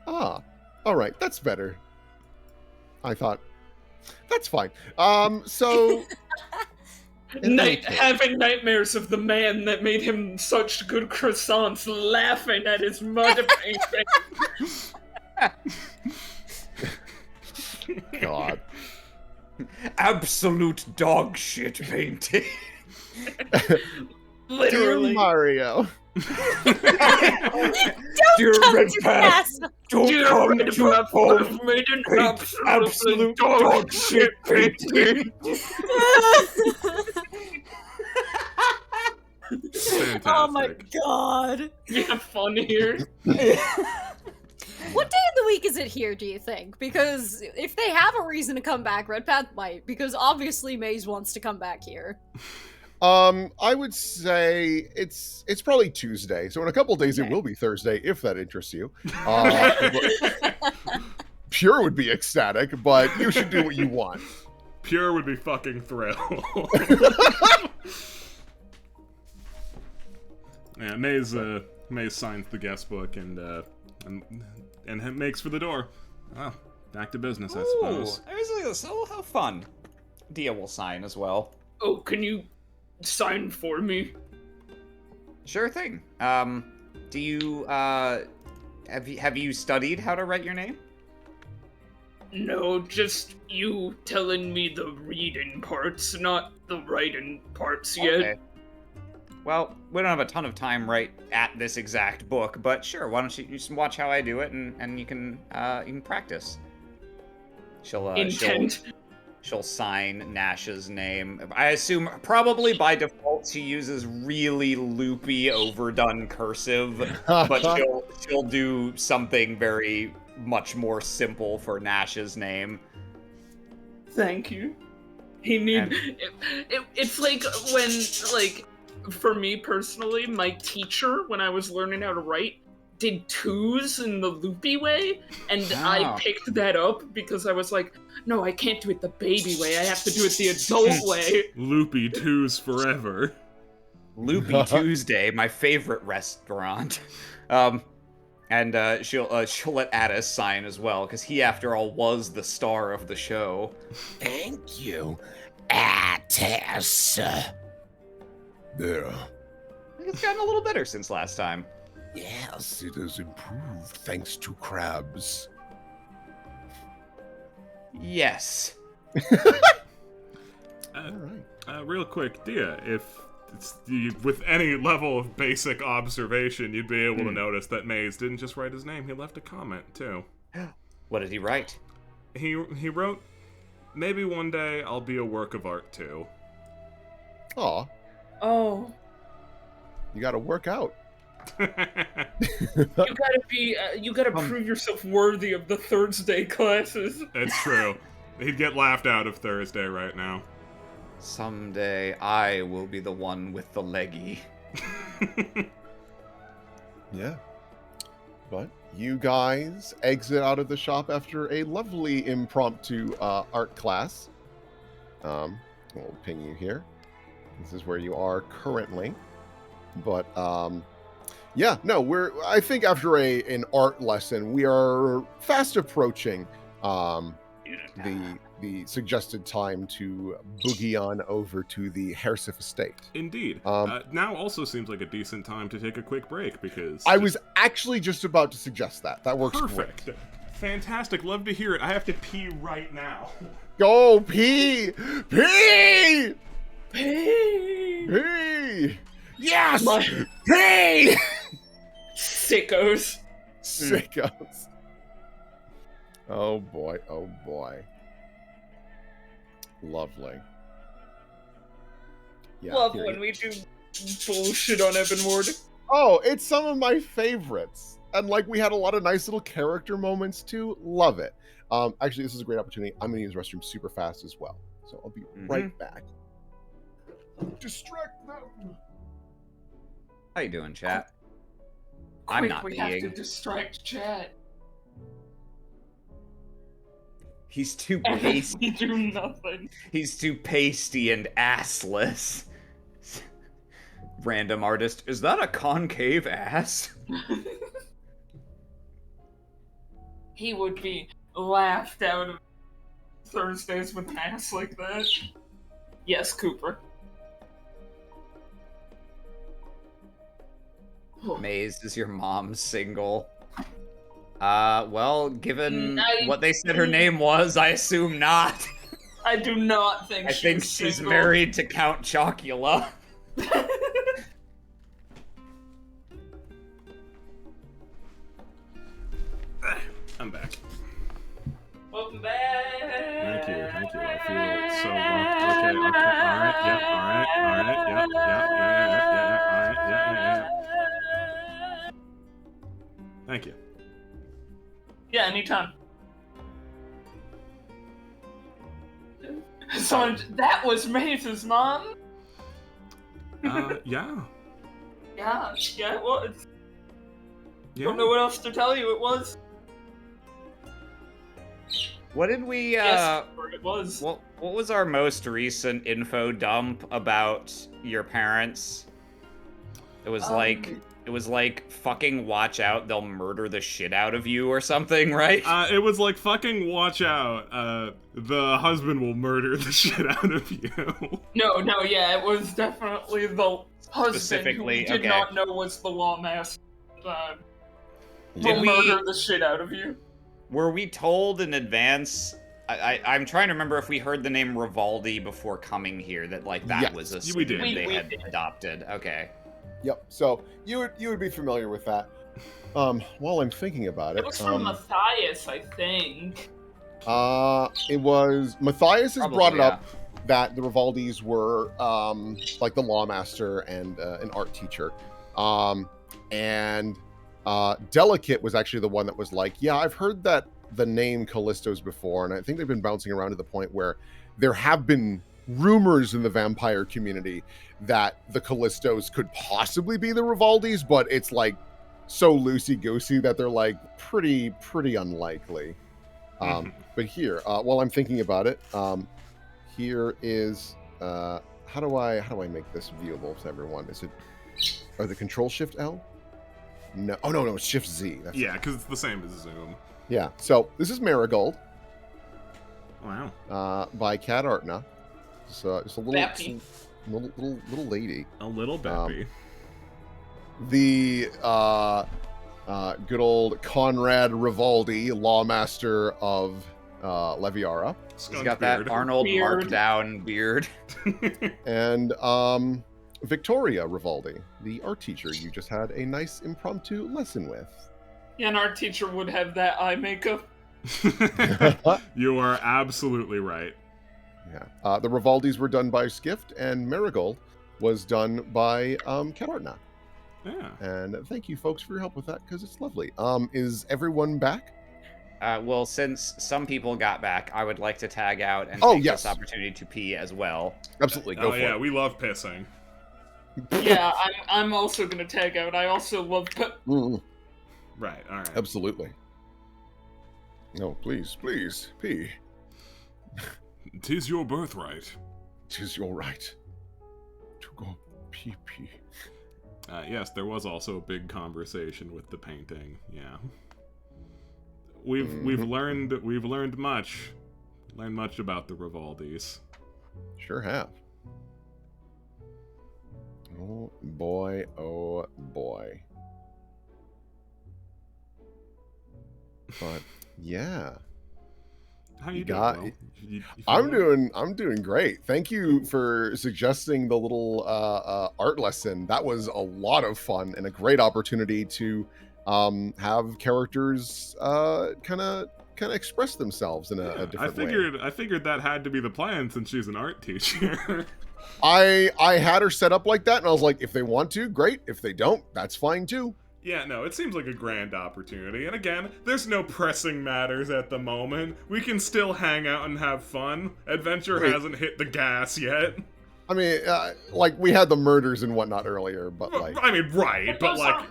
Ah, all right, that's better. I thought, that's fine. So... in any case- Having nightmares of the man that made him such good croissants laughing at his mud painting. God. Absolute dog shit painting. Literally. Dear Mario. Dear Red Path, don't Dear come Red to Path, home. I've made an Paint absolute dog shit painting. Fantastic. Oh my god. Yeah, fun here. What day of the week is it here, do you think? Because if they have a reason to come back, Red Path might. Because obviously Maze wants to come back here. I would say it's probably Tuesday. So in a couple days Okay. it will be Thursday, if that interests you. Pure would be ecstatic, but you should do what you want. Pure would be fucking thrilled. Yeah, Maze signs the guest book and makes for the door. Oh, back to business, I suppose. So how fun. Dia will sign as well. Oh, can you sign for me? Sure thing. Do you have you studied how to write your name? No, just you telling me the reading parts, not the writing parts yet. Okay. Well, we don't have a ton of time right at this exact book, but sure. Why don't you just watch how I do it, and you can practice. She'll sign Nash's name. I assume probably by default she uses really loopy, overdone cursive, but she'll do something very much more simple for Nash's name. Thank you. It's like when, like, for me personally, my teacher, when I was learning how to write, did twos in the loopy way, and I picked that up because I was like, no, I can't do it the baby way, I have to do it the adult way. Loopy twos forever. Loopy Tuesday, my favorite restaurant. And she'll let Addis sign as well, because he, after all, was the star of the show. Thank you, Attis. There. It's gotten a little better since last time. Yes, it has improved thanks to crabs. Yes. All right. Real quick, Dia, if with any level of basic observation, you'd be able to notice that Maze didn't just write his name; he left a comment too. What did he write? He wrote, "Maybe one day I'll be a work of art too." Aw, Oh, you got to work out. you gotta prove yourself worthy of the Thursday classes. It's true. He'd get laughed out of Thursday right now. Someday I will be the one with the leggy. Yeah. But you guys exit out of the shop after a lovely impromptu art class. We'll ping you here. This is where you are currently. But yeah, no, I think after an art lesson, we are fast approaching the suggested time to boogie on over to the Hersif estate. Indeed. Now also seems like a decent time to take a quick break because I was actually just about to suggest that. That works perfect. great. Fantastic. Love to hear it. I have to pee right now. Go pee! Pee! Hey, Pee! Yes! my Hey! sickos. Sickos. Oh boy, oh boy. Lovely. Yeah, Love here when you- we do bullshit on Ebon Ward. Oh, it's some of my favorites. And like we had a lot of nice little character moments too. Love it. Actually, this is a great opportunity. I'm going to use the restroom super fast as well. So I'll be right back. Distract them. How you doing, chat? I'm Quick, not we have to peeing. distract chat. He's too And pasty. we do nothing. He's too pasty and assless. Random artist. Is that a concave ass? He would be laughed out of Thursdays with an ass like that. Yes, Cooper. Maze, is your mom single? Well, given what they said her name was, I assume not. I do not think I think she's single. married to Count Chocula. I'm back. Welcome back. Thank you. I feel so welcome. Okay, alright, yep, alright, yep, alright, yeah. Thank you. Yeah, anytime. So that was Maze's mom? Yeah. Yeah, it was. Yeah. Don't know what else to tell you, it was. What did we, Yes, it was. what was our most recent info dump about your parents? It was like, fucking watch out, they'll murder the shit out of you or something, right? It was like, fucking watch out, the husband will murder the shit out of you. No, yeah, it was definitely the husband Specifically, who we did okay. not know was the lawmaster. Did Will we- murder the shit out of you. Were we told in advance? I'm trying to remember if we heard the name Rivaldi before coming here, that like that Yes, was a we did. pseudonym they We had did. adopted. Okay. Yep. So you would be familiar with that. While I'm thinking about it, It was from Matthias, I think. it was Matthias has Probably, brought it yeah. up that the Rivaldis were like the lawmaster and an art teacher, and Delicate was actually the one that was like, yeah, I've heard that the name Callisto's before, and I think they've been bouncing around to the point where there have been rumors in the vampire community that the Callistos could possibly be the Rivaldis, but it's like so loosey-goosey that they're like pretty unlikely. But here, while I'm thinking about it, here is how do I make this viewable to everyone? Is it the Control Shift L? No, no, it's Shift Z. That's Yeah, because it's the same as Zoom. yeah. So this is Marigold Wow. by Cat Artna. So it's a Bappy. little lady. A little Beppy. The good old Conrad Rivaldi, lawmaster of Leviara, He's got that Arnold Beard. Markdown beard. and Victoria Rivaldi, the art teacher you just had a nice impromptu lesson with. Yeah, and our teacher would have that eye makeup. You are absolutely right. Yeah. The Rivaldis were done by Skift, and Marigold was done by Cat Artna. Yeah. And thank you, folks, for your help with that, because it's lovely. Is everyone back? Well, since some people got back, I would like to tag out and Oh, take yes. this opportunity to pee as well. Absolutely, go Oh for yeah, it. we love pissing. Yeah, I'm also gonna tag out. I also love. Mm, Right. All right. absolutely. No, please, pee. 'Tis your birthright. 'Tis your right to go pee. Yes, there was also a big conversation with the painting. Yeah. We've learned much. Learned much about the Rivaldis. Sure have. Oh boy, oh boy. But yeah, How you You doing? got- Will? You I'm feeling doing great. Thank you for suggesting the little art lesson. That was a lot of fun and a great opportunity to have characters kind of express themselves in a Yeah, different way. I figured that had to be the plan since she's an art teacher. I had her set up like that, and I was like, if they want to, great. If they don't, that's fine too. Yeah, no, it seems like a grand opportunity. And again, there's no pressing matters at the moment. We can still hang out and have fun. Adventure Wait. hasn't hit the gas yet. I mean, like we had the murders and whatnot earlier, but like, I mean, right, but like...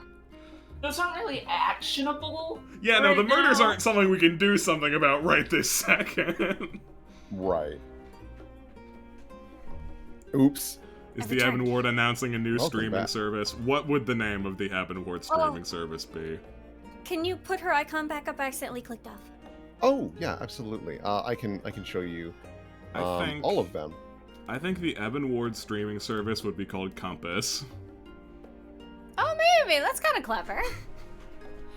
Those aren't really actionable. Yeah, no, right the murders now. aren't something we can do something about right this second. right. Oops. Is I've the returned. Ebon Ward announcing a new Welcome streaming back. service? What would the name of the Ebon Ward streaming service be? Can you put her icon back up? I accidentally clicked off. Oh yeah, absolutely. I can show you I think all of them. I think the Ebon Ward streaming service would be called Compass. Oh, maybe. That's kind of clever.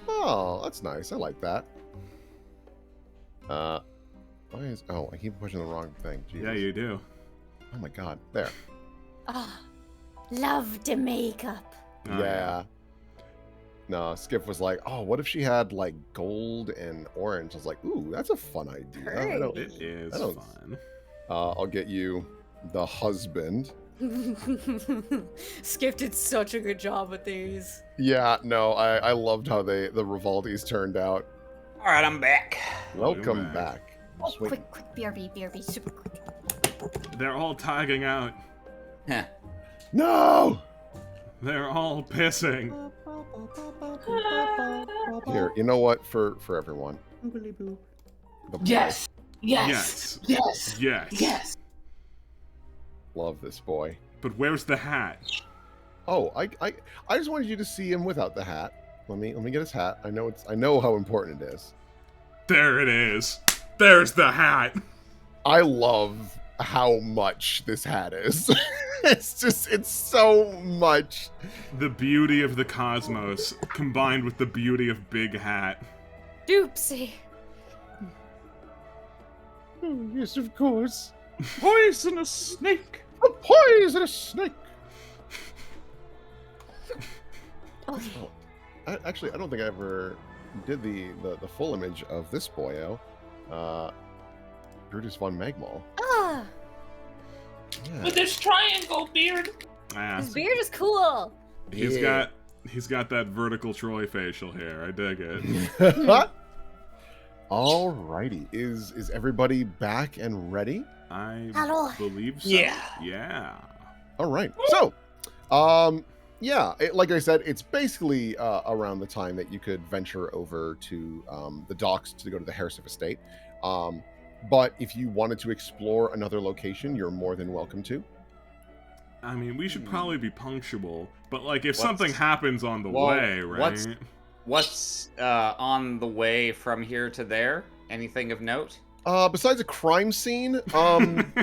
Oh, that's nice. I like that. Why is... Oh, I keep pushing the wrong thing. Jesus. Yeah, you do. Oh my god. There. Oh, love the makeup. Oh, yeah. No, Skip was like, oh, what if she had like gold and orange? I was like, ooh, that's a fun idea. I don't- It is I don't- fun. I'll get you the husband. Skip did such a good job with these. Yeah, no, I loved how the Rivaldis turned out. All right, I'm back. Welcome back. back. Oh, Just wait- quick, BRB, super quick. They're all tagging out. Huh. No! They're all pissing. Here, you know what? For everyone. The boy. Yes. Yes. Yes. Yes. Yes. Love this boy. But where's the hat? Oh, I just wanted you to see him without the hat. Let me get his hat. I know how important it is. There it is. There's the hat. I love how much this hat is. it's so much. The beauty of the cosmos combined with the beauty of Big Hat. Doopsie. Oh, yes, of course. Poisonous snake. A poisonous snake. Okay. Actually, I don't think I ever did the full image of this boyo. Brutus von Magmal. Ah, Yeah. With this triangle beard. Ah, his beard is cool. he's Yeah. got that vertical Troy facial hair. I dig it. Alrighty, is everybody back and ready? I Hello. believe so. Yeah. Yeah. All right. So, yeah, like I said, it's basically around the time that you could venture over to the docks to go to the Harrison estate. But if you wanted to explore another location, you're more than welcome to. I mean, we should probably be punctual, but like if What's- something happens on the Well, way, right? What's on the way from here to there? Anything of note? Besides a crime scene,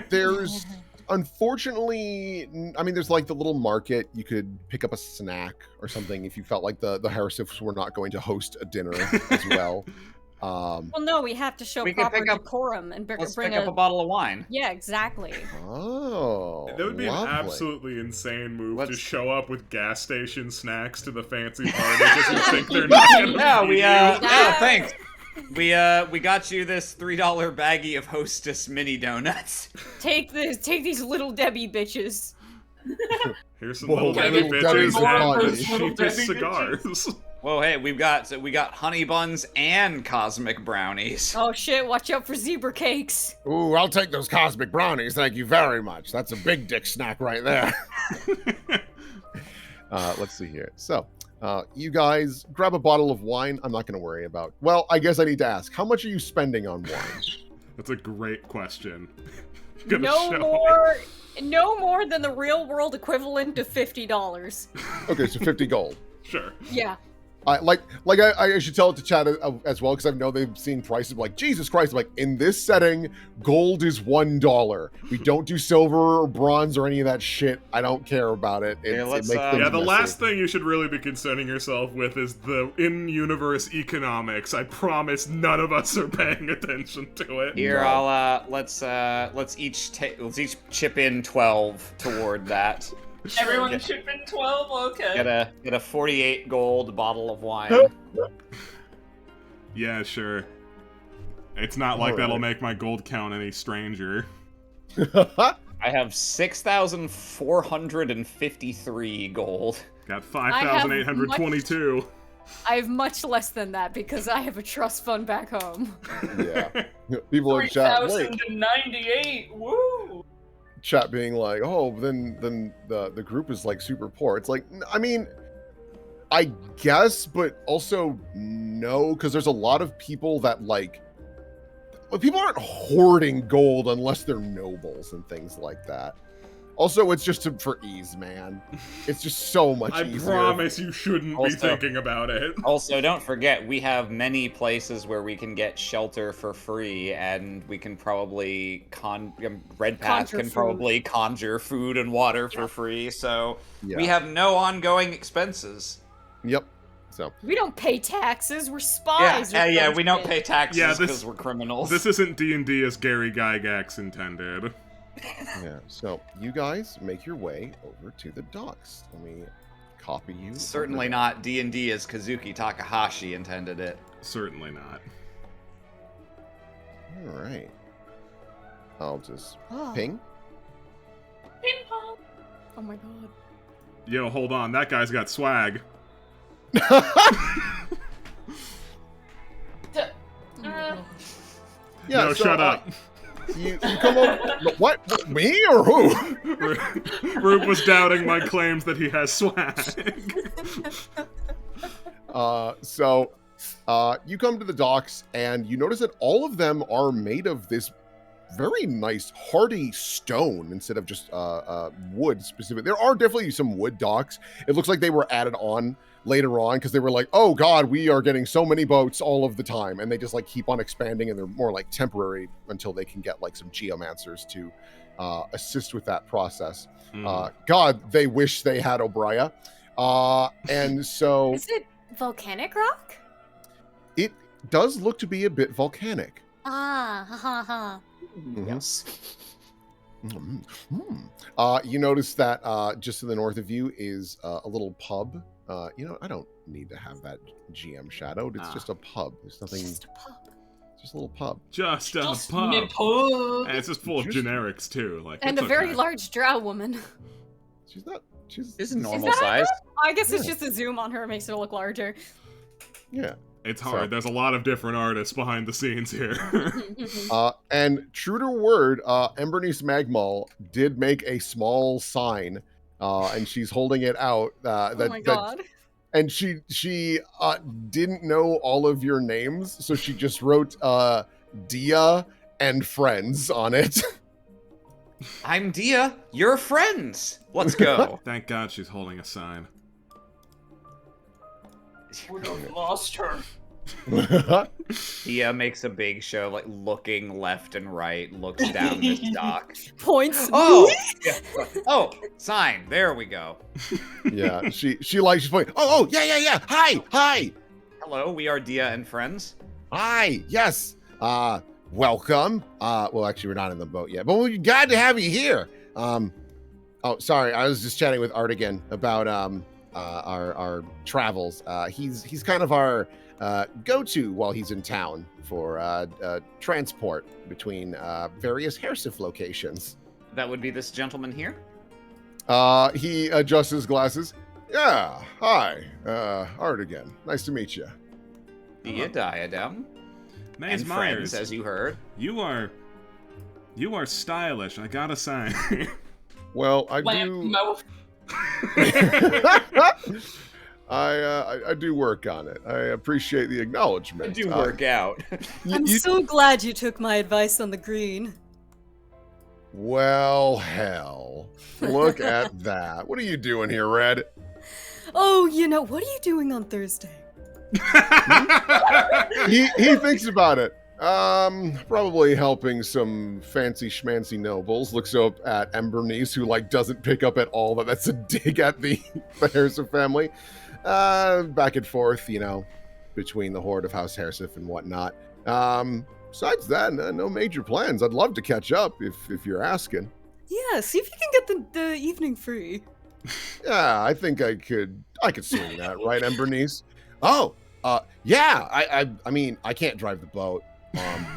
there's unfortunately, I mean, there's like the little market. You could pick up a snack or something if you felt like the Harrisifs were not going to host a dinner as well. Well, no, we have to show We can proper pick up- decorum and Let's bring pick up a bottle of wine. Yeah, exactly. Oh, That would be lovely. an absolutely insane move to Let's- show up with gas station snacks to the fancy party because you think they're not gonna Yeah, feed we you. yeah, thanks. We got you this $3 baggie of Hostess mini donuts. Take these little Debbie bitches. Here's some Whoa, little Debbie little bitches Debbie and the bitches. Little cheapest Debbie cigars. Whoa, hey, we got honey buns and cosmic brownies. Oh shit! Watch out for zebra cakes. Ooh, I'll take those cosmic brownies. Thank you very much. That's a big dick snack right there. Let's see here. So, you guys grab a bottle of wine. I'm not going to worry about. Well, I guess I need to ask. How much are you spending on wine? That's a great question. No more than the real world equivalent of $50. Okay, so 50 gold. Sure. Yeah. I should tell it to chat as well because I know they've seen prices like Jesus Christ. I'm like, in this setting, gold is $1. We don't do silver or bronze or any of that shit. I don't care about it. Yeah, It let's, makes things Yeah, the messy. last thing you should really be concerning yourself with is the in-universe economics. I promise none of us are paying attention to it. Here, No. I'll let's each chip in 12 toward that. Everyone Get- chip in 12? Okay. Get a 48 gold bottle of wine. Yeah, sure. It's not like All that'll right. make my gold count any stranger. I I have 6,453 gold. Got 5,822. I have much less than that because I have a trust fund back home. Yeah. People in chat, wait. 3,098. Woo! Chat being like, oh, then the group is like super poor. It's like, I mean, I guess, but also no, because there's a lot of people that like, well, people aren't hoarding gold unless they're nobles and things like that. Also, it's just for ease, man. It's just so much easier. I promise you shouldn't be thinking about it. Also, don't forget, we have many places where we can get shelter for free, and we can probably Red Path can probably conjure food and water for free, so we have no ongoing expenses. Yep. So we don't pay taxes. We're spies. Yeah, we don't pay taxes because we're criminals. This isn't D&D as Gary Gygax intended. Yeah, so you guys make your way over to the docks. Let me copy you. Certainly not D&D as Kazuki Takahashi intended it. Certainly not. All right. I'll just ping. Ping pong. Oh my god. Yo, hold on. That guy's got swag. Yeah, no, shut up. You come over. What? Me or who? Rube was doubting my claims that he has swag. You come to the docks and you notice that all of them are made of this very nice hardy stone instead of just wood specific. There are definitely some wood docks. It looks like they were added on later on because they were like, oh god, we are getting so many boats all of the time, and they just like keep on expanding, and they're more like temporary until they can get like some geomancers to assist with that process. God, they wish they had O'Brien. And so Is it volcanic rock? it does look to be a bit volcanic. Ah, ha ha ha. Yes. You notice that just to the north of you is a little pub. I don't need to have that GM shadowed. It's just a pub. There's nothing. Just a pub. Just a little pub. Just a pub. Me pub. And it's just full of generics too. Like, And it's a very okay. large drow woman. She's not. She's. This is normal that size. I guess it's just a zoom on her makes it look larger. Yeah. It's hard. So- There's a lot of different artists behind the scenes here. And true to her word, Embernice Magmal did make a small sign, and she's holding it out. Oh my god. And she didn't know all of your names, so she just wrote Dia and friends on it. I'm Dia. You're friends. Let's go. Thank God she's holding a sign. Would have lost her. Dia makes a big show, like looking left and right, looks down this dock. Points. Oh, yeah. Oh, sign. There we go. Yeah, she's pointing. Oh, yeah. Hi. Hello, we are Dia and friends. Hi, yes. Welcome. Well, actually, we're not in the boat yet, but we're glad to have you here. Oh, sorry, I was just chatting with Artigan about our travels. He's kind of our go-to while he's in town for transport between various Hersif locations. That would be this gentleman here. He adjusts his glasses. Yeah, hi, Artigan. Nice to meet you. Dia Diadem. Maze And Myers, friends, as you heard. you are stylish. I gotta say. Well, I Lamp do. mouth. I do work on it. I appreciate the acknowledgement. I do work out. I'm so glad you took my advice on the green. Well, hell. Look at that. What are you doing here, Red? Oh, what are you doing on Thursday? He thinks about it. Probably helping some fancy schmancy nobles. Looks up at Embernice, who doesn't pick up at all that that's a dig at the Hersif family. Back and forth, between the horde of House Hersif and whatnot. Besides that, no major plans. I'd love to catch up if you're asking. Yeah, see if you can get the evening free. Yeah, I think I could swing that, right, Embernice? Oh, yeah. I mean, I can't drive the boat,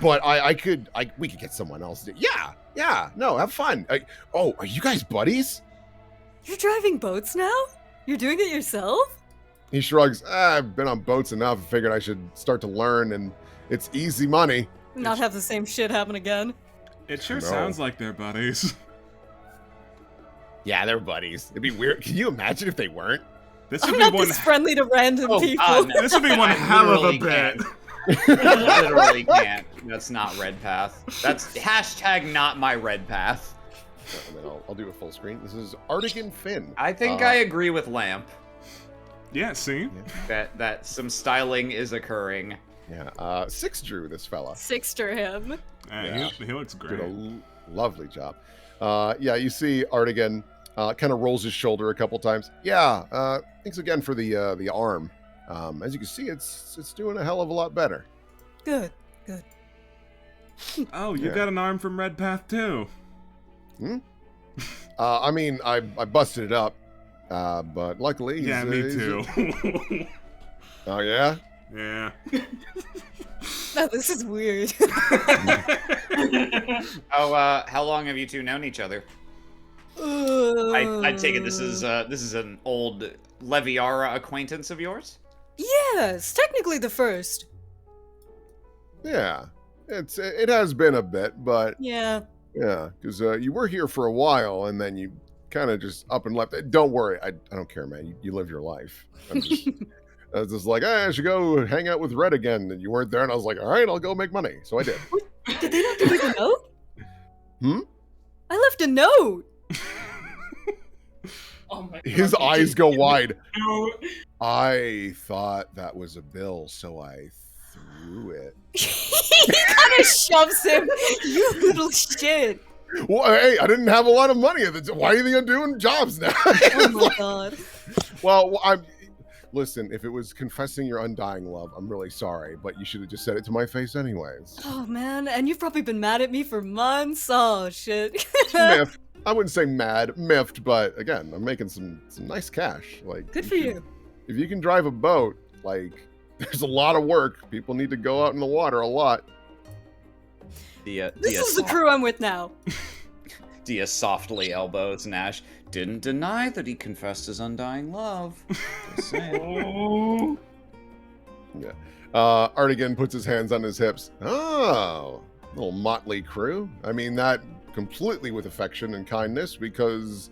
but we could get someone else to. Yeah, Yeah, no, have fun. Oh, are you guys buddies? You're driving boats now? You're doing it yourself? He shrugs. I've been on boats enough. I figured I should start to learn, and it's easy money. Not have the same shit happen again. It sure No. sounds like they're buddies. Yeah, they're buddies. It'd be weird. Can you imagine if they weren't? This would I'm be not one. this friendly to random Oh, people. God, no. This would be one I hell of a literally bit. Literally can't. That's not red path. That's hashtag not my red path. And then I'll do a full screen. This is Artigan Finn. I think I agree with Lamp Yeah, see? that some styling is occurring. Yeah, 6 drew this fella. Sixter him. Yeah. He looks Did great. a lovely job. Yeah, you see Artigan kind of rolls his shoulder a couple times. Yeah, thanks again for the arm. As you can see, it's doing a hell of a lot better. Good. Oh, you Yeah. got an arm from Red Path too. I mean, I busted it up, but luckily, Yeah, me he's- too. Oh yeah. Yeah. No, this is weird. Oh, how long have you two known each other? I take it this is an old Leviara acquaintance of yours? Yes, technically the first. Yeah, it has been a bit, but Yeah. yeah, because you were here for a while and then you kind of just up and left. Don't worry, I don't care, man. You live your life. I was just like, hey, I should go hang out with Red again, and you weren't there, and I was like, all right, I'll go make money. So I did. Did they not leave a note? Hmm? I left a note. Oh my His God, eyes go wide. No. I thought that was a bill, so I threw it. He kind of shoves him. You little shit. Well, hey, I didn't have a lot of money at the time. Why do you think I'm doing jobs now? Oh my god. Well, listen, if it was confessing your undying love, I'm really sorry, but you should have just said it to my face anyways. Oh man, and you've probably been mad at me for months. Oh shit. Miffed. I wouldn't say mad, miffed, but again, I'm making some nice cash. Like, Good for you. If you can drive a boat, like, there's a lot of work. People need to go out in the water a lot. This is the crew I'm with now. Dia softly elbows Nash. Didn't deny that he confessed his undying love. Just saying. Yeah. Artigan puts his hands on his hips. Oh, little motley crew. I mean that completely with affection and kindness because,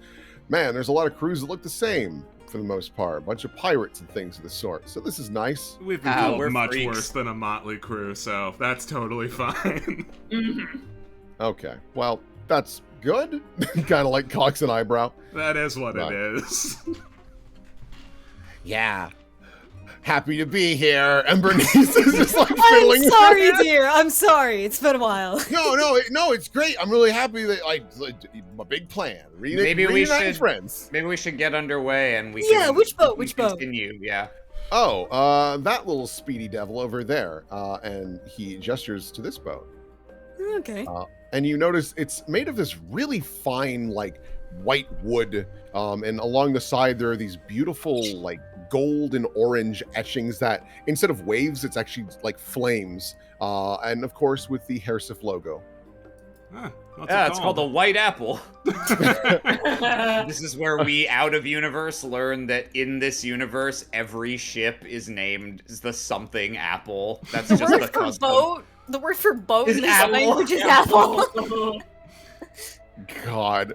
man, there's a lot of crews that look the same for the most part. A bunch of pirates and things of the sort. So this is nice. We've been Ah, told we're much freaks. worse than a motley crew, so that's totally fine. Mhm. Okay. Well, that's good. Kind of like cocks an eyebrow. That is what Right. it is. Yeah. Happy to be here. And Bernice is just like I'm fiddling. sorry, dear. I'm sorry. It's been a while. No, it's great. I'm really happy that my big plan. Maybe we Reuniting should- friends. Maybe we should get underway and we Yeah, can which boat? Which boat? continue. Yeah. Oh, that little speedy devil over there. And he gestures to this boat. Okay. And you notice it's made of this really fine, like, white wood. And along the side, there are these beautiful, like, gold and orange etchings that, instead of waves, it's actually like flames. And of course, with the Hersif logo. Huh, what's Yeah, it it's called the White Apple. This is where we, out of universe, learn that in this universe, every ship is named the something apple. That's The just word the for custom. boat. The word for boat Is in this apple. language is apple. God.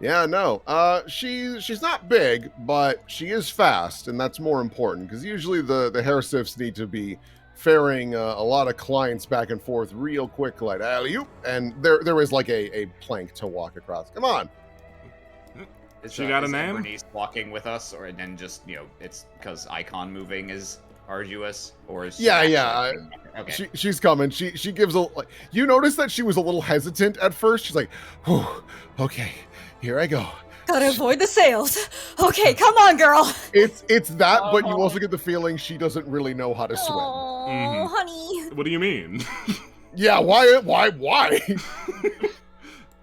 Yeah, no. She's not big, but she is fast, and that's more important because usually the Hersifs need to be ferrying a lot of clients back and forth real quick, like alley-oop, and there is like a plank to walk across. Come on. She got a is name? Bernice walking with us, or and then just it's because icon moving is arduous, or is she Yeah, actually- yeah, Okay. She's coming. She gives a like. You notice that she was a little hesitant at first. She's like, "Whew, okay, here I go." Gotta avoid the sails. Okay, come on, girl. It's that, but you also get the feeling she doesn't really know how to swim. Oh, Mhm. honey. What do you mean? Yeah, why?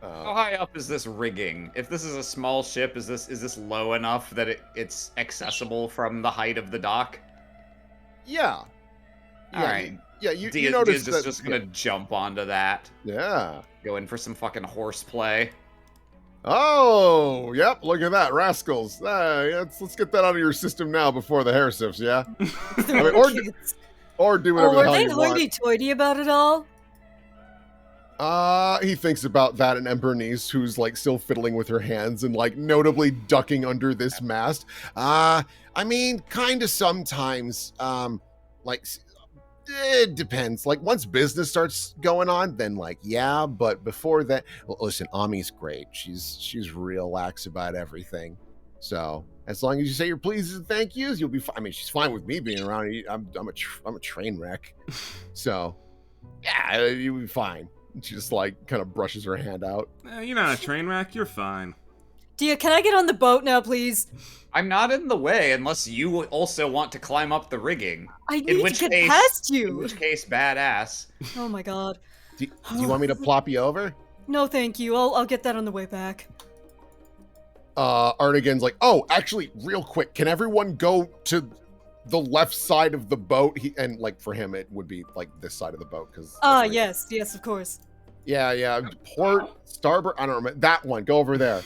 How high up is this rigging? If this is a small ship, is this low enough that it's accessible from the height of the dock? Yeah. All right. Yeah, you Dia's noticed just gonna jump onto that. Yeah. Go in for some fucking horseplay. Oh, yep. Look at that, rascals. Let's get that out of your system now before the hair sifts. Yeah. I mean, or do whatever the Are hell they you want. hoity-toity about it all? He thinks about that and Embernice, who's like still fiddling with her hands and like notably ducking under this mast. I mean, kind of sometimes. Like it depends. Like once business starts going on, then like yeah. But before that, well, listen, Ami's great. She's real lax about everything. So as long as you say your pleases and thank yous, you'll be fine. I mean, she's fine with me being around. I'm a train wreck. So yeah, you'll be fine. She just like kind of brushes her hand out. You're not a train wreck. You're fine. Dia, can I get on the boat now, please? I'm not in the way unless you also want to climb up the rigging. I need to get past you. In which case, badass. Oh my god. Do you want me to plop you over? No, thank you. I'll get that on the way back. Artigan's like, oh, actually, real quick, can everyone go to the left side of the boat? And like for him, it would be like this side of the boat because. Yes, of course. Yeah. Port, starboard. I don't remember that one. Go over there.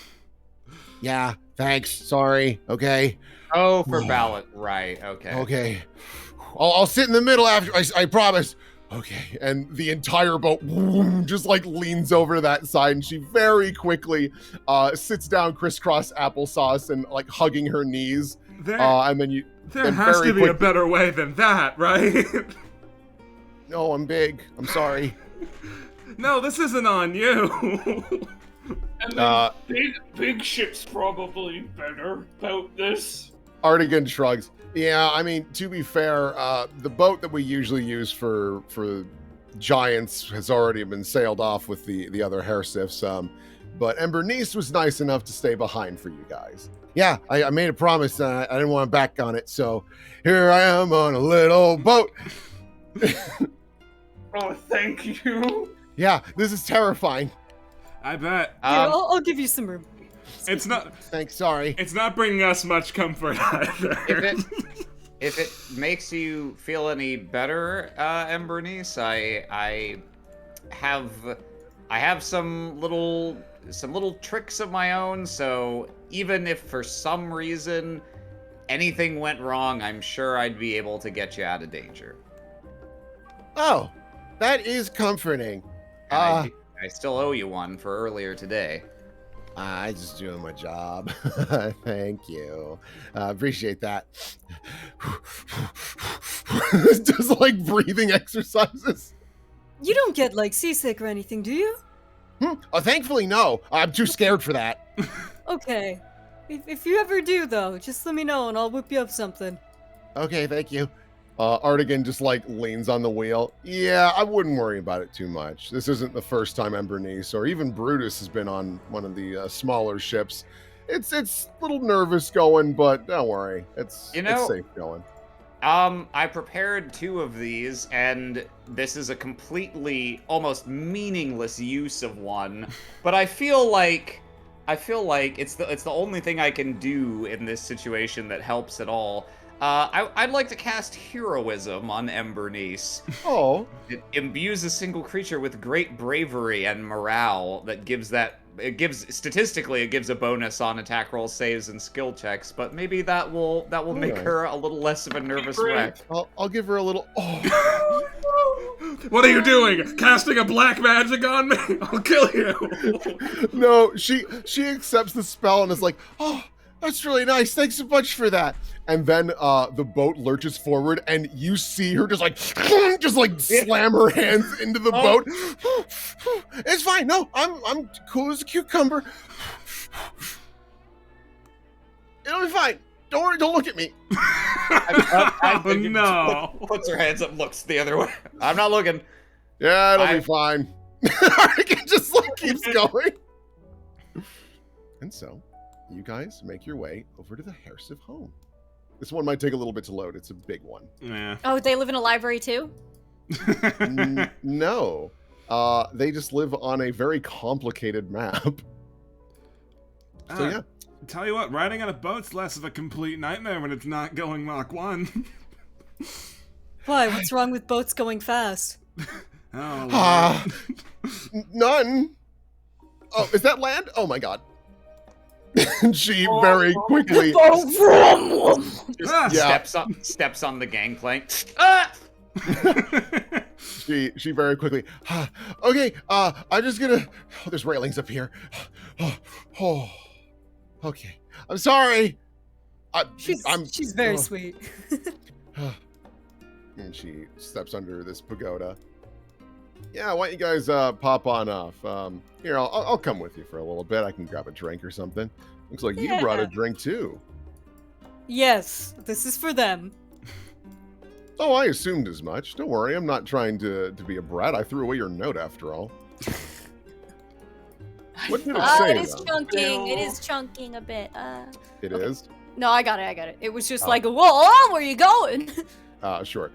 Yeah. Thanks. Sorry. Okay. Oh, for ballot. Right. Okay. Okay. I'll sit in the middle after. I promise. Okay. And the entire boat just like leans over to that side, and she very quickly sits down, crisscross applesauce, and like hugging her knees. And then you. There has to be a better way than that, right? No, I'm big. I'm sorry. No, this isn't on you. And then big ship's probably better about this. Artigan shrugs. Yeah, I mean, to be fair, the boat that we usually use for giants has already been sailed off with the other hair sifts. But Embernice was nice enough to stay behind for you guys. Yeah, I made a promise and I didn't want to back on it, so here I am on a little boat. Oh, thank you. Yeah, this is terrifying. I bet. I'll give you some room. It's not. Thanks, sorry. It's not bringing us much comfort either. If it makes you feel any better, Embernice, I have some little tricks of my own. So even if for some reason anything went wrong, I'm sure I'd be able to get you out of danger. Oh, that is comforting. I still owe you one for earlier today. I just doing my job. Thank you. Appreciate that. Just like breathing exercises. You don't get like seasick or anything, do you? Oh, thankfully, no. I'm too scared for that. Okay. If you ever do, though, just let me know and I'll whip you up something. Okay, thank you. Artigan just like leans on the wheel. Yeah, I wouldn't worry about it too much. This isn't the first time Embernice or even Brutus has been on one of the smaller ships. It's a little nervous going, but don't worry. It's safe going. I prepared 2 of these, and this is a completely, almost meaningless use of one. But I feel like it's the only thing I can do in this situation that helps at all. I'd like to cast Heroism on Embernice. Oh. It imbues a single creature with great bravery and morale that statistically it gives a bonus on attack rolls, saves, and skill checks, but maybe that will make her a little less of a nervous wreck. I'll give her a little What are you doing? Casting a black magic on me? I'll kill you. No, she accepts the spell and is like, oh, that's really nice. Thanks so much for that. And then the boat lurches forward, and you see her just like slam her hands into the boat. It's fine. No, I'm cool as a cucumber. It'll be fine. Don't worry. Don't look at me. Oh no! Puts her hands up, looks the other way. I'm not looking. Yeah, it'll be fine. It just like keeps going. And so, you guys make your way over to the Hairsiff home. This one might take a little bit to load. It's a big one. Yeah. Oh, they live in a library too? No. They just live on a very complicated map. So yeah. Tell you what, riding on a boat's less of a complete nightmare when it's not going Mach 1. Why? What's wrong with boats going fast? Ah, none. Oh, is that land? Oh my god. She very quickly Just steps on the gangplank. Ah! she very quickly. Okay, I'm just gonna. Oh, there's railings up here. Oh, okay. I'm sorry. She's very sweet. And she steps under this pagoda. Yeah, why don't you guys pop on off? Here, I'll come with you for a little bit. I can grab a drink or something. Looks like you brought a drink too. Yes, this is for them. Oh, I assumed as much. Don't worry, I'm not trying to be a brat. I threw away your note after all. What did it say? It is chunking. It is chunking a bit. It is? No, I got it. It was just like, whoa, where you going? Sure.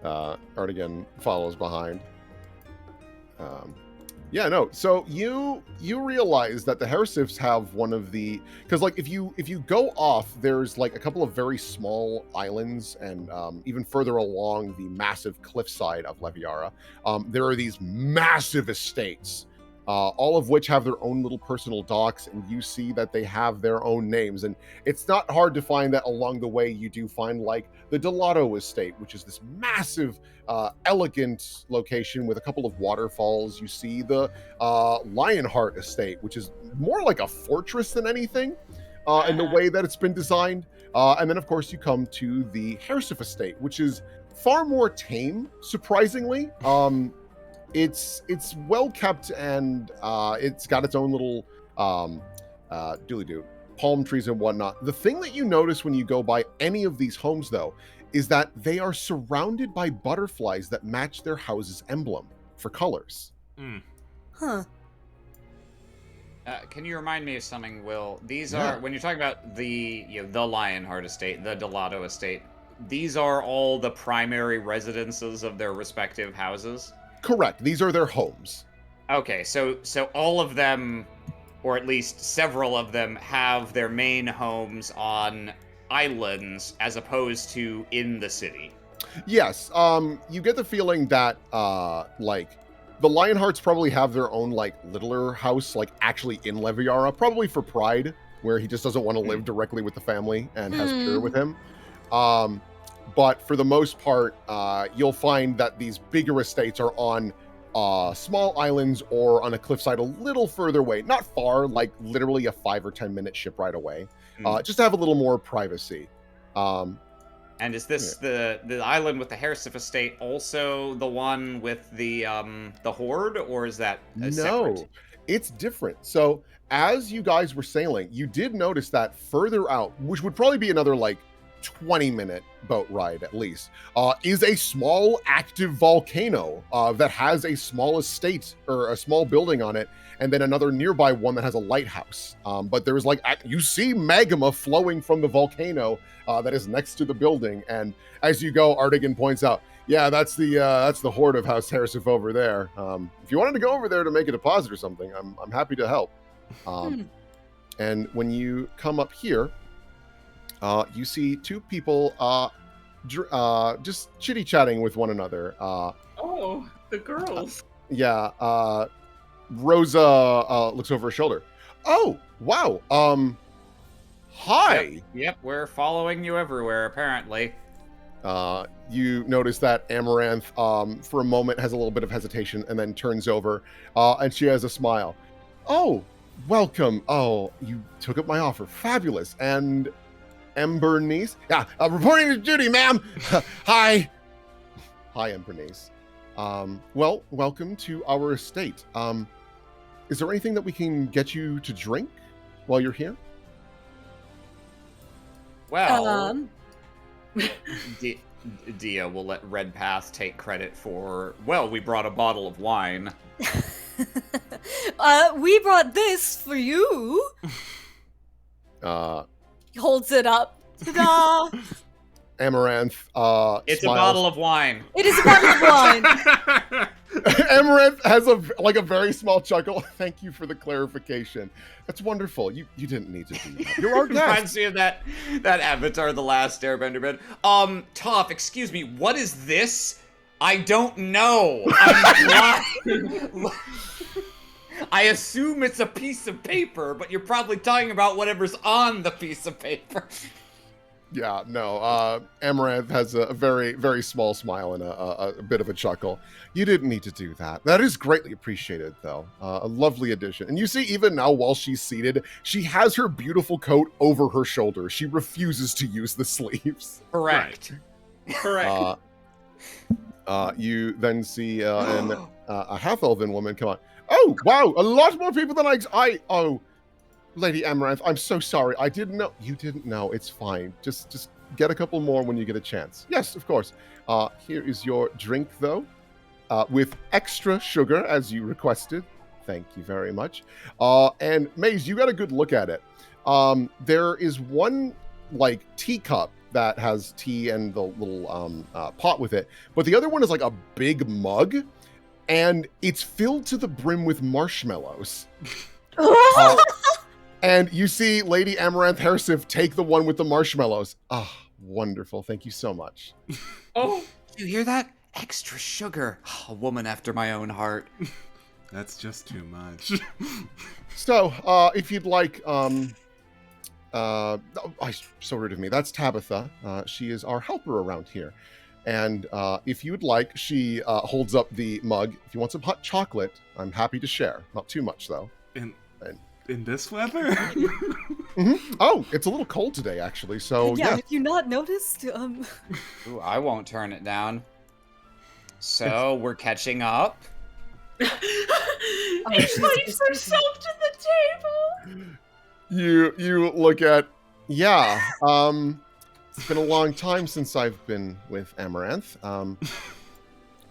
Artigan follows behind. Yeah, no. So you realize that the Hersifs have one of the, because like if you go off, there's like a couple of very small islands, and even further along the massive cliffside of Leviara, there are these massive estates, all of which have their own little personal docks, and you see that they have their own names. And it's not hard to find that along the way. You do find like the Delato estate, which is this massive, elegant location with a couple of waterfalls. You see the Lionheart estate, which is more like a fortress than anything in the way that it's been designed. And then, of course, you come to the Hersif estate, which is far more tame, surprisingly. It's well kept, and it's got its own little dooley-doo, palm trees and whatnot. The thing that you notice when you go by any of these homes, though, is that they are surrounded by butterflies that match their house's emblem for colors. Huh. Can you remind me of something, Will? These are, when you're talking about the the Lionheart estate, the Delato estate, these are all the primary residences of their respective houses? Correct. These are their homes. Okay, so all of them, or at least several of them, have their main homes on islands as opposed to in the city. Yes. You get the feeling that like the Lionhearts probably have their own like littler house, like actually in Leviara, probably for pride, where he just doesn't want to live directly with the family and has Pyrrha with him. But for the most part, you'll find that these bigger estates are on small islands or on a cliffside a little further away. Not far, like literally a 5 or 10 minute ship ride away, just to have a little more privacy. And is this the island with the Hersif estate also the one with the Horde, or is that separate? It's different. So as you guys were sailing, you did notice that further out, which would probably be another like 20-minute boat ride at least, is a small active volcano that has a small estate or a small building on it, and then another nearby one that has a lighthouse. But there's like, you see magma flowing from the volcano that is next to the building, and as you go, Artigan points out, yeah, that's the Horde of House Hersif over there. If you wanted to go over there to make a deposit or something, I'm happy to help. And when you come up here, you see two people just chitty-chatting with one another. Oh, the girls. Rosa looks over her shoulder. Oh, wow. Hi. Yep, we're following you everywhere, apparently. You notice that Amaranth, for a moment, has a little bit of hesitation and then turns over, and she has a smile. Oh, welcome. Oh, you took up my offer. Fabulous. And Embernice? Yeah, reporting to duty, ma'am. Hi. Hi, Embernice. Well, welcome to our estate. Is there anything that we can get you to drink while you're here? Well, Dia will let Redpath take credit for, well, we brought a bottle of wine. We brought this for you. He holds it up. Ta-da! Amaranth It's smiles. a bottle of wine. It is a bottle of wine. Amaranth has a very small chuckle. Thank you for the clarification. That's wonderful. You didn't need to do that. You're our guest. Reminds me of that Avatar: The Last Airbender bit. Toph, excuse me, what is this? I don't know. I assume it's a piece of paper, but you're probably talking about whatever's on the piece of paper. Yeah, no. Amaranth has a very, very small smile and a bit of a chuckle. You didn't need to do that. That is greatly appreciated, though. A lovely addition. And you see, even now, while she's seated, she has her beautiful coat over her shoulder. She refuses to use the sleeves. Correct. Correct. You then see a half-elven woman come on. Oh, wow, a lot more people than oh, Lady Amaranth, I'm so sorry. I didn't know. You didn't know. It's fine. Just get a couple more when you get a chance. Yes, of course. Here is your drink, though, with extra sugar, as you requested. Thank you very much. And Maze, you got a good look at it. There is one, like, teacup that has tea and the little pot with it, but the other one is like a big mug, and it's filled to the brim with marshmallows. And you see Lady Amaranth Harsif take the one with the marshmallows. Ah, wonderful. Thank you so much. Oh, You hear that? Extra sugar. A woman after my own heart. That's just too much. So, if you'd like, so rude of me. That's Tabitha. She is our helper around here. And if you'd like, she holds up the mug. If you want some hot chocolate, I'm happy to share. Not too much, though. In this weather? Oh, it's a little cold today, actually. So yeah, yeah. have you not noticed? Ooh, I won't turn it down. So, we're catching up. invites herself to the table. You look at, yeah. It's been a long time since I've been with Amaranth. We're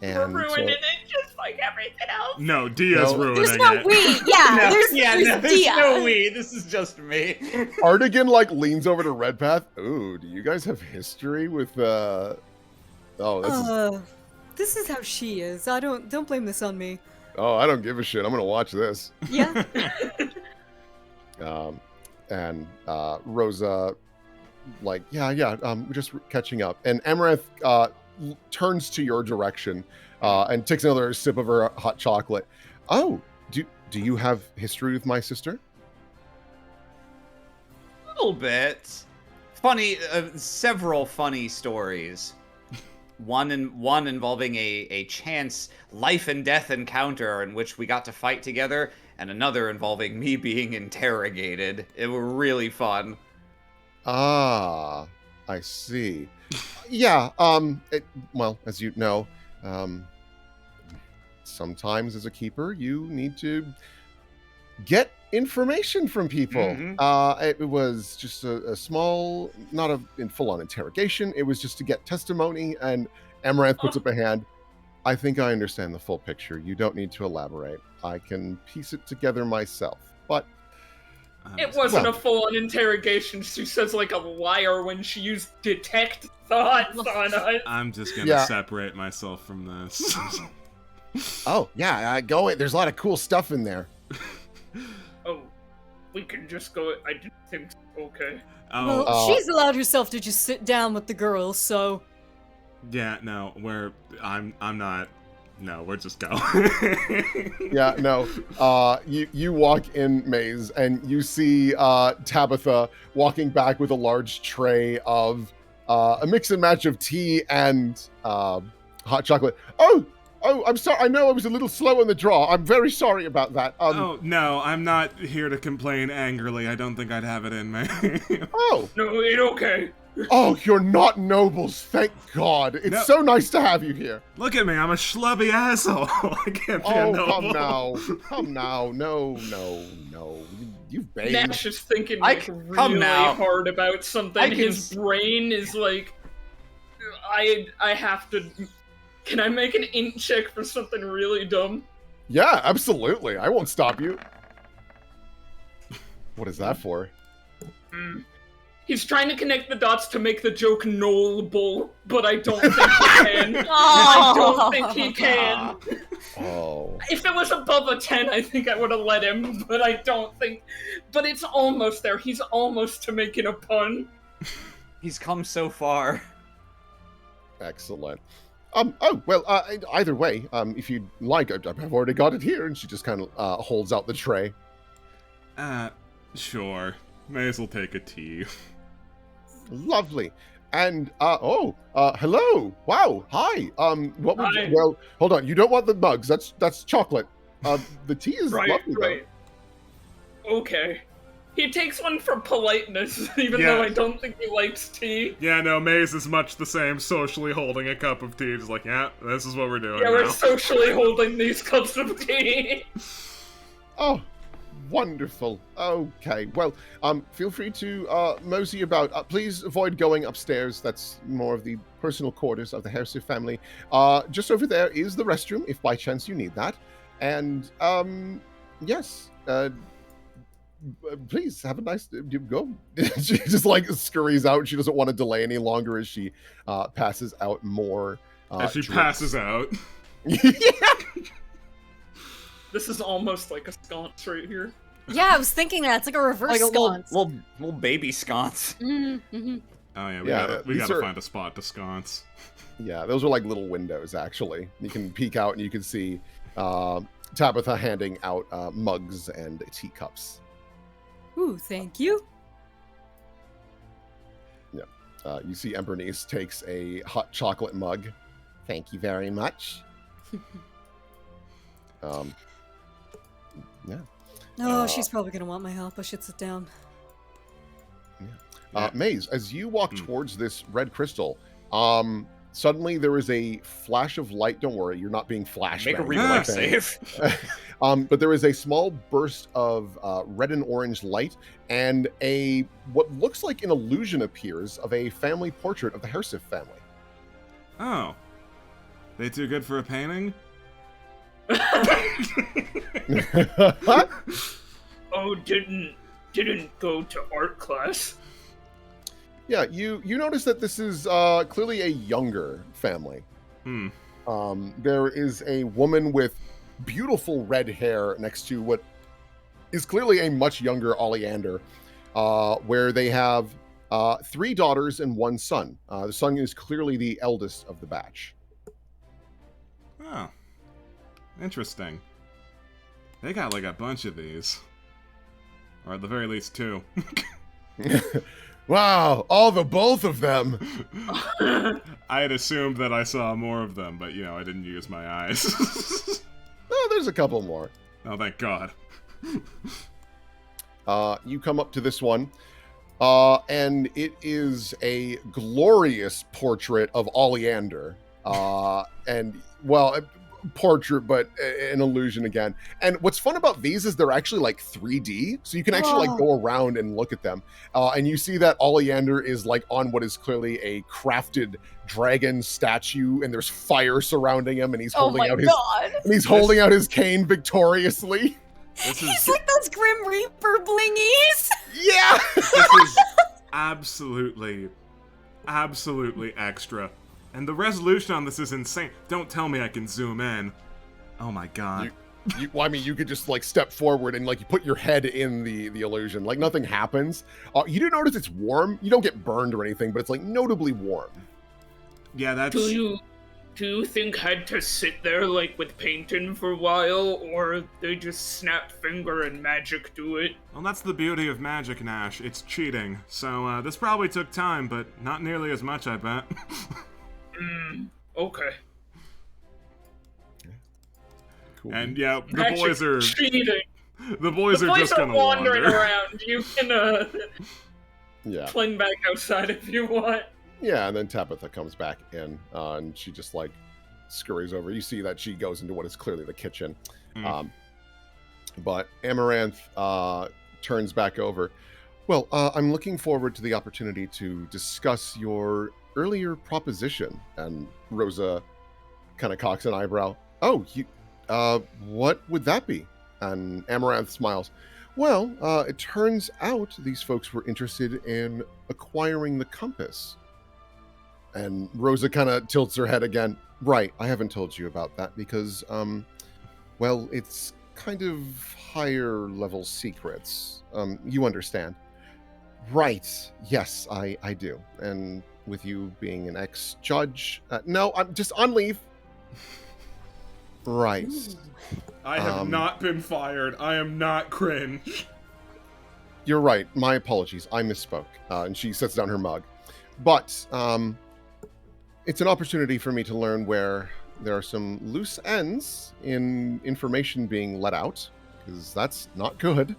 And ruining it just like everything else. No, Dia's No. ruining There's no it. we. Yeah, there's there's Dia. no we. This is just me. Artigan like leans over to Redpath. Ooh, do you guys have history with oh, This is how she is. Don't blame this on me. oh, I don't give a shit. I'm gonna watch this. Yeah. And Rosa, like, yeah, we're just catching up. And Amaranth turns to your direction and takes another sip of her hot chocolate. Oh, do you have history with my sister? A little bit. Funny, several funny stories. One involving a chance life and death encounter in which we got to fight together, and another involving me being interrogated. It were really fun. Ah, I see. Yeah, well, as you know, sometimes as a keeper, you need to get information from people. Mhm. It was just a small, not a full-on interrogation. It was just to get testimony, and Amaranth puts up a hand. I think I understand the full picture. You don't need to elaborate. I can piece it together myself. But It wasn't a full-on interrogation. She says like a liar when she used detect thoughts on us. I'm just gonna Yeah. separate myself from this. oh yeah, go in. There's a lot of cool stuff in there. Oh, we can just go. I didn't think. Okay. Oh, Well, she's allowed herself to just sit down with the girls, so yeah, no, I'm not. No, we're just going. Yeah, no. You walk in, Maze, and you see Tabitha walking back with a large tray of a mix and match of tea and hot chocolate. Oh, I'm sorry. I know I was a little slow on the draw. I'm very sorry about that. Oh, no, I'm not here to complain angrily. I don't think I'd have it in me. Oh, No, it's okay. oh, you're not nobles. Thank God. It's No. so nice to have you here. Look at me, I'm a schlubby asshole. I can't be a Oh, noble. come now. No. You've bathed. Nash is thinking I like c- really come now. hard about something. I can His s- brain is like, I have to. Can I make an int check for something really dumb? Yeah, absolutely. I won't stop you. What is that for? He's trying to connect the dots to make the joke knowable, but I don't think he can. I don't think he can. Oh. If it was above a 10, I think I would have let him, but I don't think. But it's almost there. He's almost to making a pun. He's come so far. Excellent. Either way, if you'd like, I've already got it here, and she just kind of holds out the tray. Sure. May as well take a tea. Lovely. And, hello. Wow. Hi. What would Hi. you, well, hold on. You don't want the mugs. That's chocolate. The tea is lovely, Right. Okay. He takes one for politeness, even though I don't think he likes tea. Yeah, no, Maze is much the same, socially holding a cup of tea, just like, yeah, this is what we're doing Yeah, now. we're socially holding these cups of tea. Oh, wonderful. Okay. Well, feel free to mosey about. Please avoid going upstairs. That's more of the personal quarters of the Hersey family. Just over there is the restroom, if by chance you need that. And, yes, please have a nice go. She just like scurries out. She doesn't want to delay any longer as she passes out more. As she drinks. passes out. This is almost like a sconce right here. Yeah, I was thinking that. It's like a reverse Like a sconce. little baby sconce. Mm-hmm. Oh yeah, we these gotta are- find a spot to sconce. Yeah, those are like little windows, actually. You can peek out and you can see Tabitha handing out mugs and teacups. Ooh, thank you. You see Embernice takes a hot chocolate mug. Thank you very much. Yeah. Oh, she's probably gonna want my help. I should sit down. Maze, as you walk towards this red crystal, suddenly there is a flash of light. Don't worry, you're not being flashed. Make a banged. reflex save. But there is a small burst of red and orange light, and what looks like an illusion appears of a family portrait of the Hersif family. Oh. They too good for a painting? Oh, didn't go to art class. Yeah, you notice that this is clearly a younger family. There is a woman with beautiful red hair next to what is clearly a much younger Oleander, where they have 3 daughters and 1 son. The son is clearly the eldest of the batch. Oh. Interesting. They got like a bunch of these. Or at the very least 2. Wow, both of them. I had assumed that I saw more of them, but I didn't use my eyes. Oh, there's a couple more. Oh, thank God. You come up to this one, and it is a glorious portrait of Oleander. Portrait, but an illusion again. And what's fun about these is they're actually like 3D, so you can actually like go around and look at them. And you see that Oleander is like on what is clearly a crafted dragon statue, and there's fire surrounding him, and he's holding holding out his cane victoriously. He's like those Grim Reaper blingies. Yeah. This is absolutely extra. And the resolution on this is insane. Don't tell me I can zoom in. Oh my God. You could just like step forward and like you put your head in the illusion. Like nothing happens. You do notice it's warm. You don't get burned or anything, but it's like notably warm. Yeah, that's... Do you think had to sit there like with painting for a while, or they just snap finger and magic do it? Well, that's the beauty of magic, Nash. It's cheating. So this probably took time, but not nearly as much, I bet. Okay. Cool. And yeah, the Magic boys are cheating. the boys are just gonna wandering wander. around. You can Yeah. cling back outside if you want. Yeah, and then Tabitha comes back in, and she just like scurries over. You see that she goes into what is clearly the kitchen. But Amaranth turns back over. Well, I'm looking forward to the opportunity to discuss your earlier proposition. And Rosa kind of cocks an eyebrow. Oh, you, what would that be? And Amaranth smiles. Well, it turns out these folks were interested in acquiring the compass. And Rosa kind of tilts her head again. Right, I haven't told you about that because, well, it's kind of higher level secrets. You understand. Right, yes, I do. And with you being an ex-judge... no, I'm just on leave. Right. I have not been fired. I am not cringe. You're right. My apologies. I misspoke. And she sets down her mug. But it's an opportunity for me to learn where there are some loose ends in information being let out, because that's not good.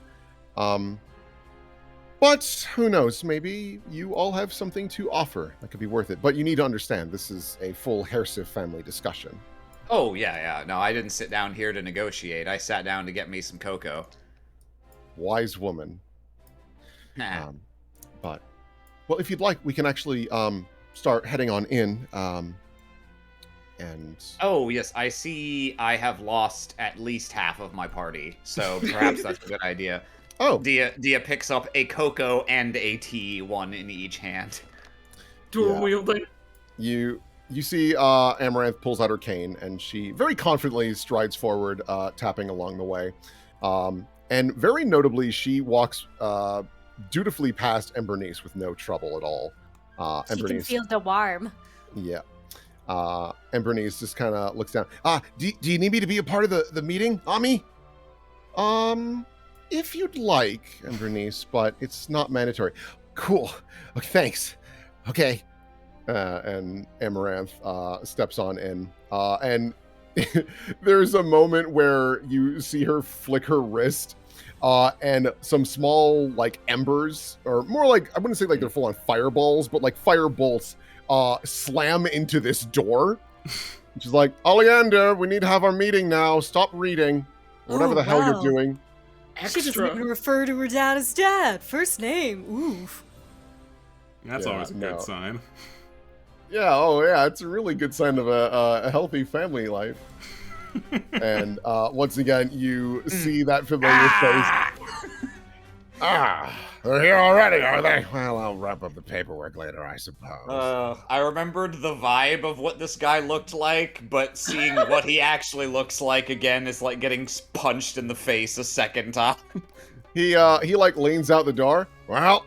But who knows? Maybe you all have something to offer that could be worth it. But you need to understand, this is a full Hersif family discussion. Oh, yeah. No, I didn't sit down here to negotiate. I sat down to get me some cocoa. Wise woman. Nah. But, well, if you'd like, we can actually start heading on in. And Oh, yes, I see I have lost at least half of my party, so perhaps that's a good idea. oh, Dia picks up a cocoa and a tea, one in each hand. Dual wielding. you see Amaranth pulls out her cane, and she very confidently strides forward, tapping along the way. And very notably, she walks dutifully past Embernice with no trouble at all. She can feel the warm. Yeah. Embernice just kind of looks down. Do you need me to be a part of the meeting, Ami? If you'd like, Embernice, but it's not mandatory. Cool. Okay, thanks. Okay. And Amaranth steps on in. And there's a moment where you see her flick her wrist, and some small, like, embers, or more like, I wouldn't say like they're full on fireballs, but like fire bolts, slam into this door. She's like, Oleander, we need to have our meeting now. Stop reading. Whatever the hell you're doing. She doesn't even refer to her dad as dad. First name. Oof. That's always a good sign. Yeah, it's a really good sign of a healthy family life. And once again, you see that familiar face. They're here already, are they? Well, I'll wrap up the paperwork later, I suppose. I remembered the vibe of what this guy looked like, but seeing what he actually looks like again is like getting punched in the face a second time. He like leans out the door. Well,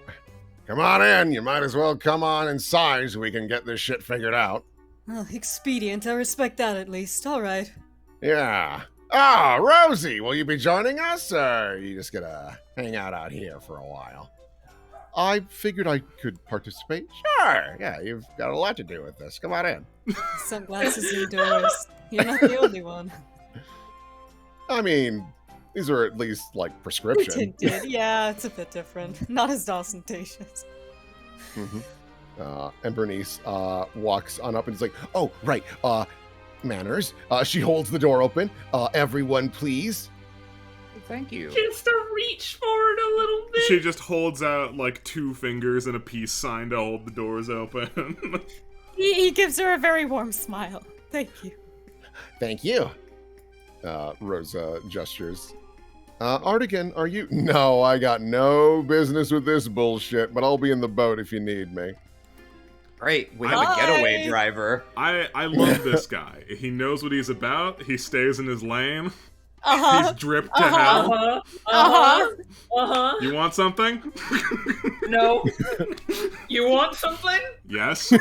come on in. You might as well come on inside so we can get this shit figured out. Oh, expedient. I respect that at least. All right. Yeah. Rosie, will you be joining us, or are you just gonna hang out here for a while? I figured I could participate. Sure. Yeah, you've got a lot to do with this. Come on in. Sunglasses indoors. You're not the only one. I mean, these are at least like prescription. Tinted. Yeah, it's a bit different. Not as ostentatious. And Bernice walks on up and is like, oh, right, manners. She holds the door open. Everyone, please. Thank you. Just to reach forward a little bit. She just holds out like 2 fingers and a peace sign to hold the doors open. He gives her a very warm smile. Thank you. Thank you. Rosa gestures. Artigan, are you? No, I got no business with this bullshit, but I'll be in the boat if you need me. Great, we have a getaway driver. I love this guy. He knows what he's about. He stays in his lane. He's dripped to hell. You want something? No. You want something? Yes. Do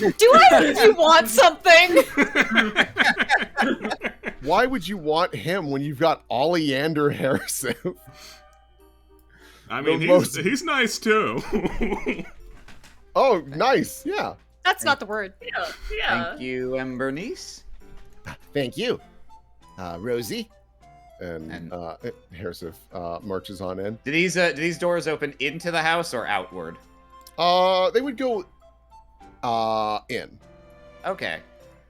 I think you want something? Why would you want him when you've got Oleander Harrison? I mean, he's nice too. Oh, nice. Yeah. That's not the word. Yeah. Thank you, Embernice. Thank you. Rosie. And Harrison marches on in. Do these doors open into the house or outward? They would go in. Okay.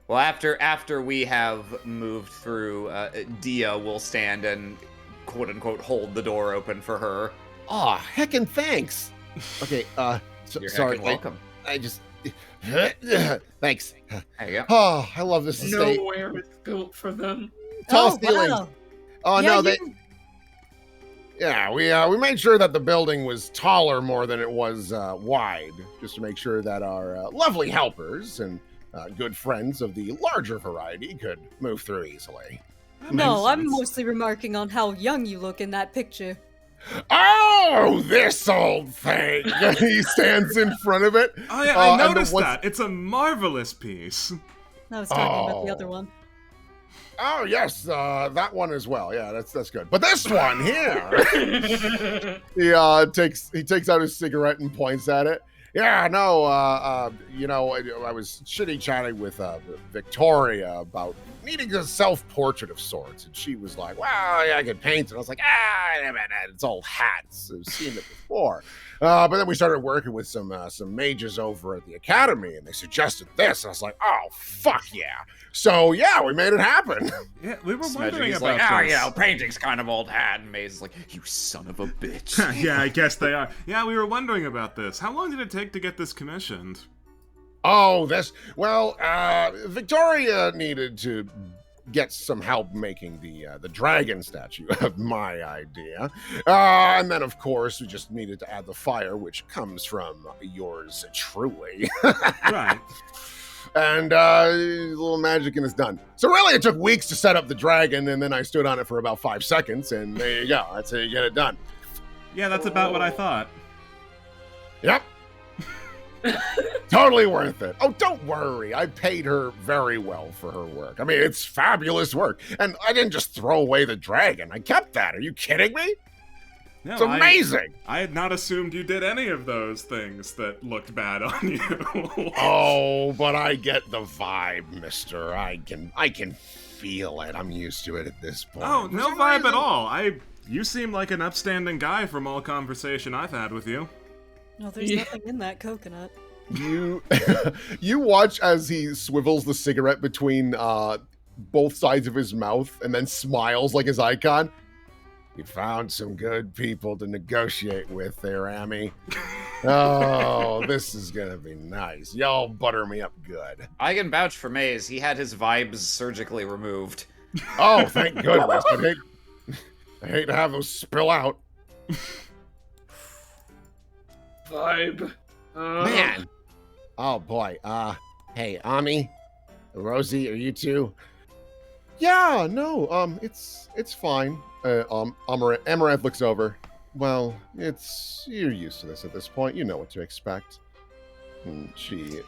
Well, after we have moved through, Dia will stand and quote unquote hold the door open for her. Aw, heckin' thanks. Okay, You're sorry. heckin' welcome. I just thanks. There you go. Oh, I love this estate. Nowhere is built for them. Tall ceilings. Wow. Oh Yeah, no, they. Yeah, we made sure that the building was taller more than it was wide, just to make sure that our lovely helpers and good friends of the larger variety could move through easily. That No, makes I'm sense. mostly remarking on how young you look in that picture. Oh, this old thing! He stands in front of it. Oh yeah, I and the noticed ones- that. It's a marvelous piece. I was talking about the other Oh. one. Oh yes, that one as well. Yeah, that's good. But this one here, he takes out his cigarette and points at it. Yeah, no, I was chitty-chatting with Victoria about needing a self-portrait of sorts, and she was like, well, yeah, I could paint. And I was like, it's all hats. I've seen it before. But then we started working with some mages over at the academy, and they suggested this. And I was like, oh, fuck yeah. So, yeah, we made it happen. Yeah, we were wondering Smedging's about like, this. painting's kind of old hat. And Maze is like, you son of a bitch. Yeah, I guess they are. Yeah, we were wondering about this. How long did it take to get this commissioned? Oh, Victoria needed to get some help making the dragon statue of my idea. And then, of course, we just needed to add the fire, which comes from yours truly. Right. And a little magic and it's done. So really, it took weeks to set up the dragon, and then I stood on it for about 5 seconds, and there you go. That's how you get it done. Yeah, that's about what I thought. Yep. Totally worth it. Oh, don't worry. I paid her very well for her work. I mean, it's fabulous work. And I didn't just throw away the dragon. I kept that. Are you kidding me? No, It's amazing. I had not assumed you did any of those things that looked bad on you. Oh, but I get the vibe, mister. I can feel it. I'm used to it at this point. Oh, For no some vibe reason- at all. You seem like an upstanding guy from all conversation I've had with you. No, there's Yeah. nothing in that coconut. You you watch as he swivels the cigarette between both sides of his mouth and then smiles like his icon. You found some good people to negotiate with there, Amy. Oh, this is gonna be nice. Y'all butter me up good. I can vouch for Maze. He had his vibes surgically removed. Oh, thank goodness. I hate to have those spill out. Vibe. Man. Oh boy. Hey, Ami, Rosie, are you two? Yeah, no, it's fine. Amaranth looks over. Well, you're used to this at this point. You know what to expect. And she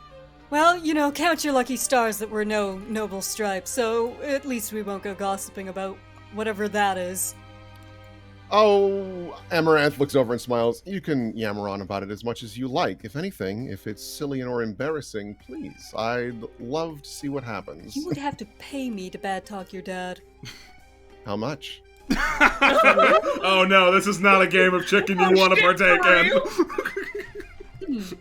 Well, count your lucky stars that we're no noble stripes, so at least we won't go gossiping about whatever that is. Oh, Amaranth looks over and smiles. You can yammer on about it as much as you like. If anything, if it's silly or embarrassing, please. I'd love to see what happens. You would have to pay me to bad talk your dad. How much? Oh no, this is not a game of chicken you want to partake in.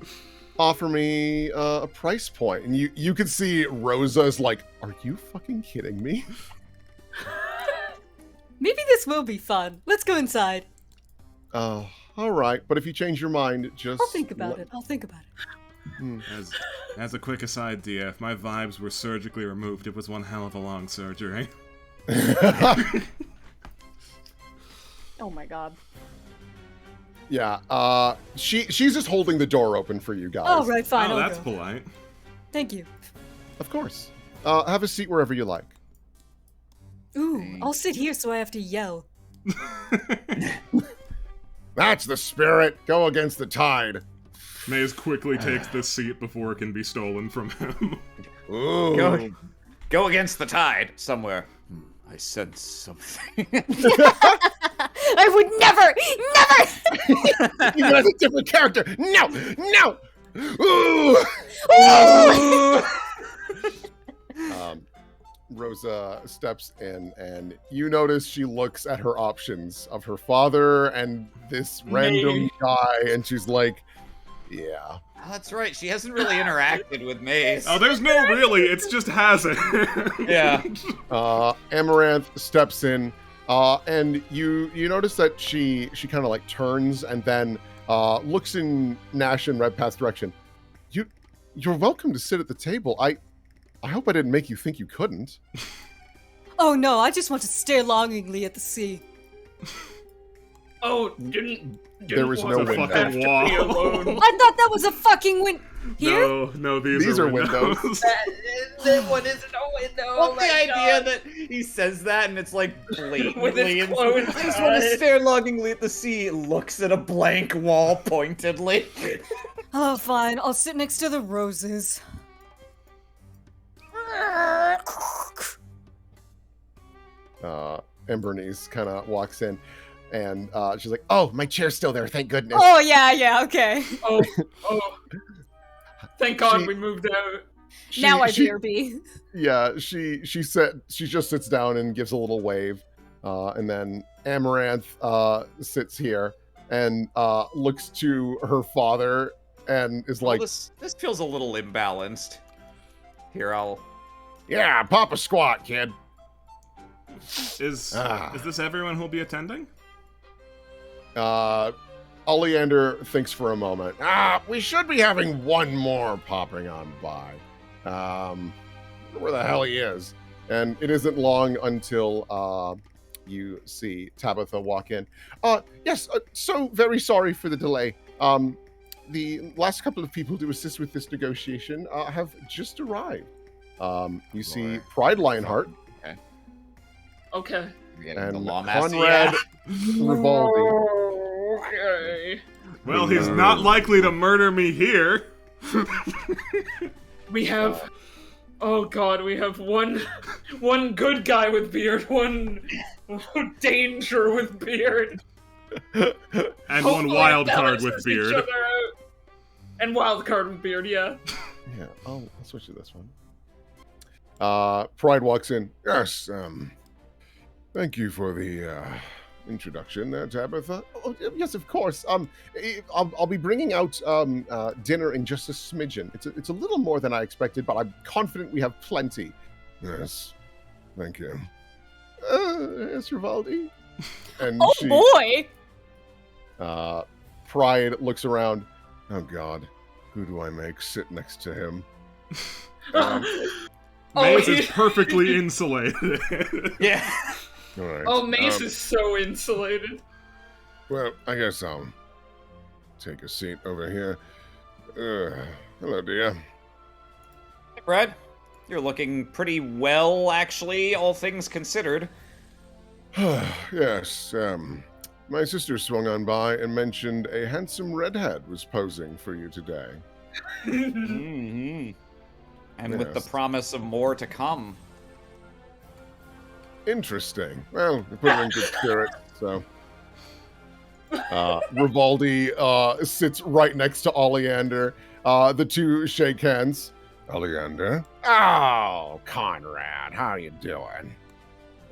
Offer me a price point. And you can see Rosa's like, are you fucking kidding me? Maybe this will be fun. Let's go inside. All right. But if you change your mind, just... I'll think about it. As a quick aside, Dia, if my vibes were surgically removed, it was one hell of a long surgery. Oh my god. Yeah, she's just holding the door open for you guys. Oh, right, fine. Oh, I'll that's go. polite. Thank you. Of course. Have a seat wherever you like. Ooh, I'll sit here so I have to yell. That's the spirit. Go against the tide. Maze quickly takes this seat before it can be stolen from him. Ooh. Go against the tide somewhere. I sense something. I would never! You got a different character. No. Ooh. Rosa steps in, and you notice she looks at her options of her father and this random guy, and she's like, yeah. Oh, that's right. She hasn't really interacted with Maze. Oh, there's no really, it's just has it. Yeah. Amaranth steps in, and you notice that she kind of like turns and then looks in Nash and Redpath's direction. You're welcome to sit at the table. I hope I didn't make you think you couldn't. Oh no, I just want to stare longingly at the sea. Oh, didn't There was want no to window. have to be alone. I thought that was a fucking Here? No, these are windows. That one isn't a window. Well, the idea that he says that and it's like blatantly. With his closed I just want to eyes. stare longingly at the sea, looks at a blank wall pointedly. Oh, fine. I'll sit next to the roses. And Bernice kind of walks in, and she's like, "Oh, my chair's still there. Thank goodness." Oh, yeah, okay. Oh. Thank God She- we moved out. Now I she- dare be. Yeah, she just sits down and gives a little wave, and then Amaranth sits here and looks to her father and is like, this feels a little imbalanced. Here, Yeah, pop a squat, kid. Is this everyone who'll be attending? Oleander thinks for a moment. We should be having one more popping on by. Where the hell he is? And it isn't long until you see Tabitha walk in. Yes, so very sorry for the delay. The last couple of people to assist with this negotiation have just arrived. You see Pride Lionheart Okay. and the lawmaster. Conrad Rivaldi. Okay. Well, he's not likely to murder me here. We have. Oh God, we have one good guy with beard, one danger with beard, And one Hopefully wild it card balances with each beard. other out. And wild card with beard, yeah. Yeah, I'll switch to this one. Pride walks in. Yes, thank you for the introduction there, Tabitha. Oh, yes, of course. I'll be bringing out dinner in just a smidgen. It's a little more than I expected, but I'm confident we have plenty. Yes, thank you. Yes, Rivaldi. And Oh, boy! Pride looks around. Oh God, who do I make sit next to him? Maze he- is perfectly insulated. Yeah. All right. Oh, Mace is so insulated. Well, I guess I'll take a seat over here. Hello, dear. Hey, Brad. You're looking pretty well, actually, all things considered. Yes, my sister swung on by and mentioned a handsome redhead was posing for you today. Mm-hmm. And with the Yes. promise of more to come. Interesting. Well, we put her in good spirits, so. Rivaldi sits right next to Oleander. The two shake hands. Oleander, Oh, Conrad, how you doing?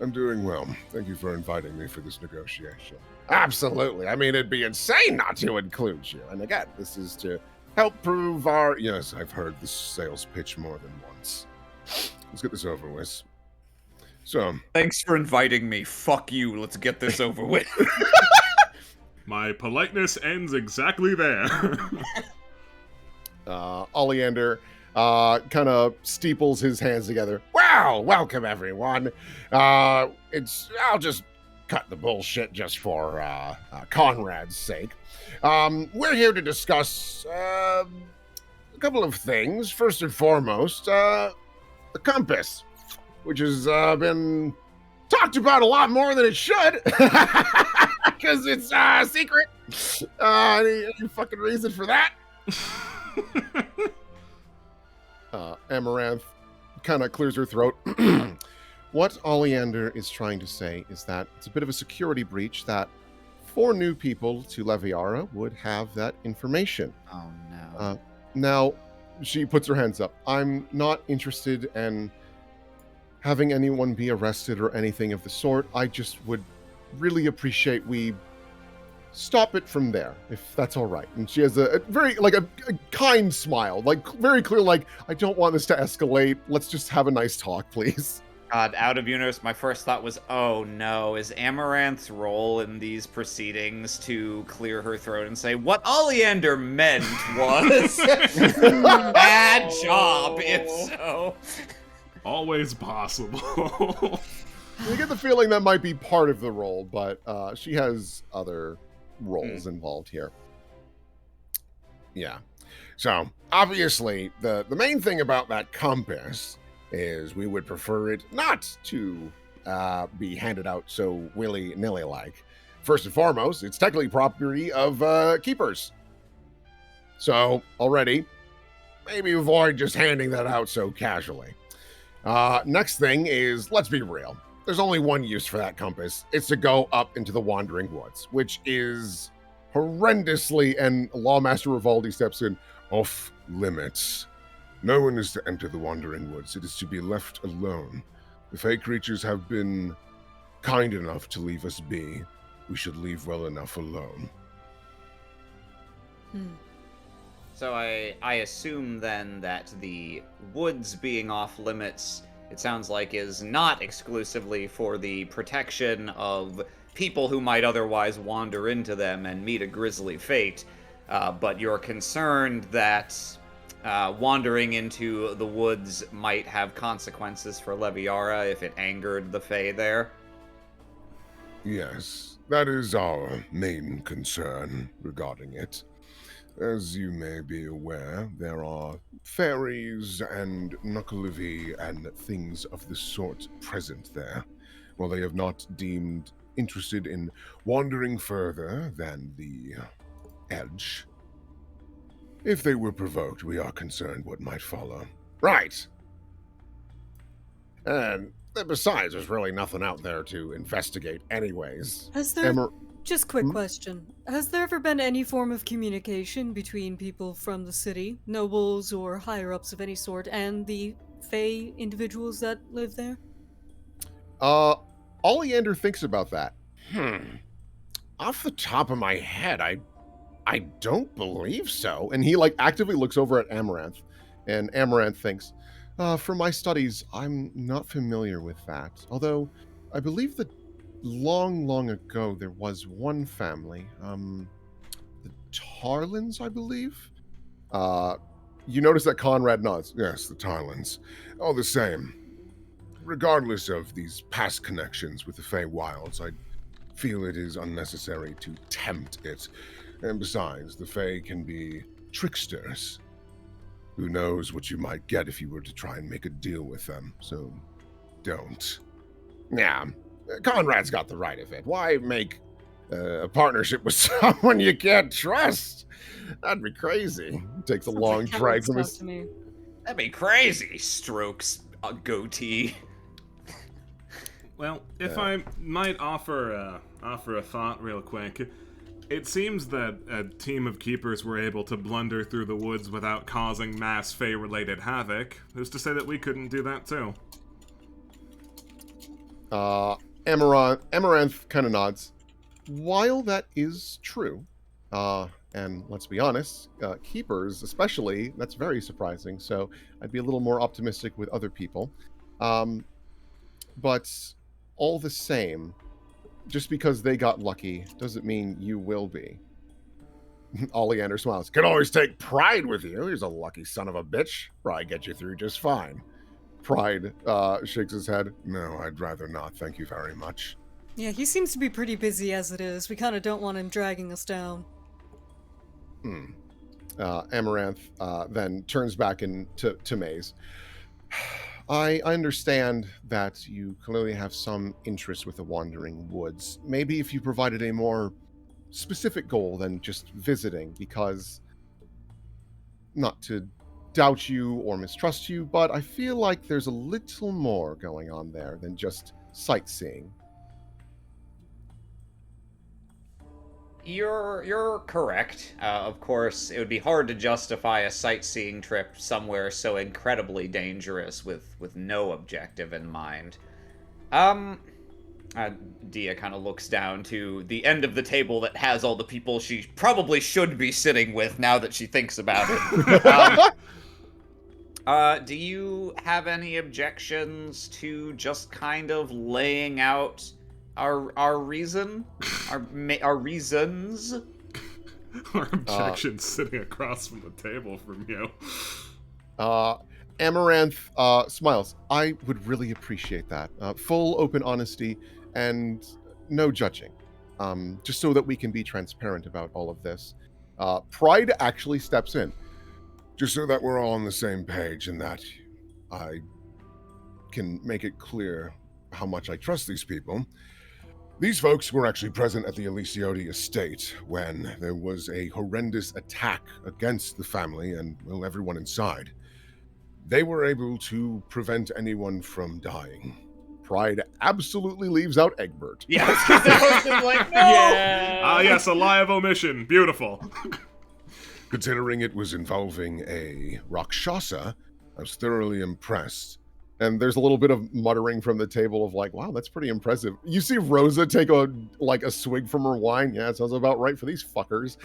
I'm doing well. Thank you for inviting me for this negotiation. Absolutely. I mean, it'd be insane not to include you. And again, this is to help prove our. Yes, I've heard this sales pitch more than once. Let's get this over with. So, Thanks for inviting me. Fuck you. Let's get this over with. My politeness ends exactly there. Oleander kind of steeples his hands together. Well, welcome everyone. I'll just cut the bullshit just for Conrad's sake. We're here to discuss a couple of things. First and foremost, the compass, which has been talked about a lot more than it should, because it's secret. Any fucking reason for that? Amaranth kind of clears her throat. What Oleander is trying to say is that it's a bit of a security breach that 4 new people to Leviara would have that information. Oh, no. Now, she puts her hands up. I'm not interested in having anyone be arrested or anything of the sort. I just would really appreciate we stop it from there, if that's all right. And she has a very, like, a kind smile, like, very clear, like, I don't want this to escalate. Let's just have a nice talk, please. God, out of universe, my first thought was, oh no, is Amaranth's role in these proceedings to clear her throat and say, what Oleander meant was bad job, if so. Always possible. You get the feeling that might be part of the role, but she has other roles involved here. Yeah. So, obviously, the main thing about that compass is we would prefer it not to be handed out so willy-nilly like. First and foremost, it's technically property of keepers. So, already, maybe avoid just handing that out so casually. Next thing is, let's be real. There's only one use for that compass. It's to go up into the Wandering Woods, which is horrendously, and Lawmaster Rivaldi steps in, off limits. No one is to enter the Wandering Woods. It is to be left alone. The Fey creatures have been kind enough to leave us be. We should leave well enough alone. So I assume then that the woods being off limits, it sounds like, is not exclusively for the protection of people who might otherwise wander into them and meet a grisly fate, but you're concerned that wandering into the woods might have consequences for Leviara if it angered the Fae there? Yes, that is our main concern regarding it. As you may be aware, there are fairies and Nukkalivi and things of the sort present there. While they have not deemed interested in wandering further than the edge, if they were provoked, we are concerned what might follow. Right. And besides, there's really nothing out there to investigate anyways. Has there... Just quick question. Has there ever been any form of communication between people from the city, nobles or higher-ups of any sort, and the Fey individuals that live there? Oleander thinks about that. Off the top of my head, I don't believe so. And he actively looks over at Amaranth, and Amaranth thinks, from my studies, I'm not familiar with that. Although, I believe that long ago, there was one family, the Tarlins, I believe. You notice that Conrad nods. Yes, the Tarlins. All the same, regardless of these past connections with the Fey Wilds, I feel it is unnecessary to tempt it. And besides, the Fey can be tricksters. Who knows what you might get if you were to try and make a deal with them, so don't. Yeah. Conrad's got the right of it. Why make a partnership with someone you can't trust? That'd be crazy. Takes a long drag from his... That'd be crazy. Strokes a goatee. Well, if I might offer a thought real quick, it seems that a team of keepers were able to blunder through the woods without causing mass Fey-related havoc. Who's to say that we couldn't do that too? Amaranth kind of nods. While that is true, and let's be honest, keepers especially, that's very surprising, so I'd be a little more optimistic with other people. But all the same, just because they got lucky doesn't mean you will be. Oleander smiles. Can always take pride with you. He's a lucky son of a bitch. Probably get you through just fine. Pride shakes his head. No, I'd rather not, thank you very much. Yeah, he seems to be pretty busy as it is. We kind of don't want him dragging us down. Amaranth then turns back to Maze. I understand that you clearly have some interest with the Wandering Woods. Maybe if you provided a more specific goal than just visiting, because not to doubt you or mistrust you, but I feel like there's a little more going on there than just sightseeing. You're correct. Of course, it would be hard to justify a sightseeing trip somewhere so incredibly dangerous with no objective in mind. Dia kind of looks down to the end of the table that has all the people she probably should be sitting with now that she thinks about it. Do you have any objections to just kind of laying out our reason? Our reasons? Our objections sitting across from the table from you. Amaranth smiles. I would really appreciate that. Full open honesty and no judging. Just so that we can be transparent about all of this. Pride actually steps in. Just so that we're all on the same page and that I can make it clear how much I trust these people. These folks were actually present at the Elisiodi estate when there was a horrendous attack against the family and, well, everyone inside. They were able to prevent anyone from dying. Pride absolutely leaves out Egbert. Yes, I was just like, no! Ah, yes, a lie of omission. Beautiful. Considering it was involving a Rakshasa, I was thoroughly impressed. And there's a little bit of muttering from the table of like, wow, that's pretty impressive. You see Rosa take a swig from her wine. Yeah, it sounds about right for these fuckers.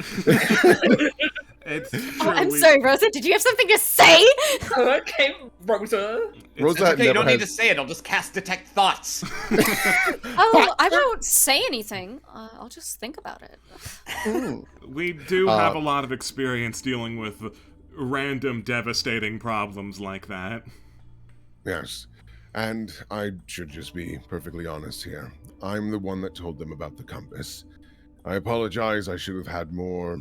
It's Oh, I'm truly- sorry, Rosa. Did you have something to say? Okay, Rosa. Rosa It's okay, you never don't need to has- say it. I'll just cast detect thoughts. Oh, I won't say anything. I'll just think about it. Mm. We do have a lot of experience dealing with random devastating problems like that. Yes, and I should just be perfectly honest here. I'm the one that told them about the compass. I apologize, I should have had more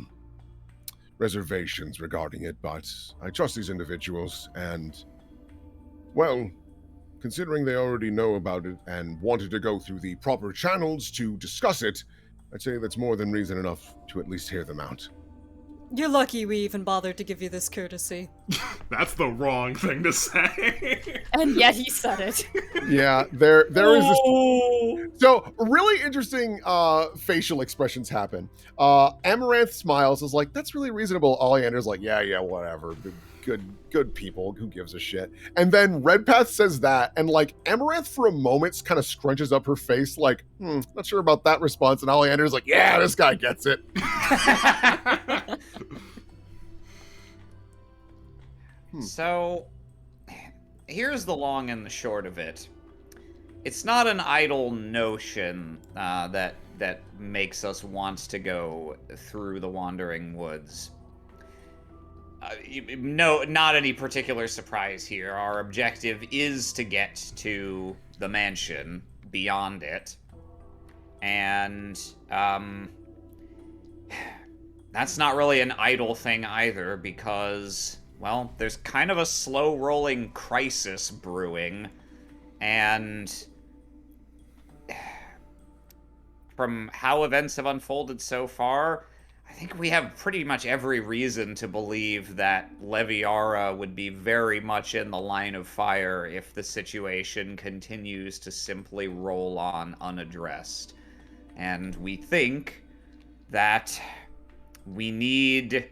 reservations regarding it, but I trust these individuals, and, well, considering they already know about it and wanted to go through the proper channels to discuss it, I'd say that's more than reason enough to at least hear them out. You're lucky we even bothered to give you this courtesy. That's the wrong thing to say. And yet he said it. Yeah, there is this. Oh. So really interesting facial expressions happen. Amaranth smiles, is like, that's really reasonable. Oleander's like, yeah, whatever. Good people. Who gives a shit? And then Redpath says that, and like Amaranth for a moment kind of scrunches up her face, like, not sure about that response. And Oleander's like, yeah, this guy gets it. So, here's the long and the short of it. It's not an idle notion that makes us want to go through the Wandering Woods. No, not any particular surprise here. Our objective is to get to the mansion, beyond it. And, that's not really an idle thing either, because, well, there's kind of a slow-rolling crisis brewing, and from how events have unfolded so far, I think we have pretty much every reason to believe that Leviara would be very much in the line of fire if the situation continues to simply roll on unaddressed. And we think that we need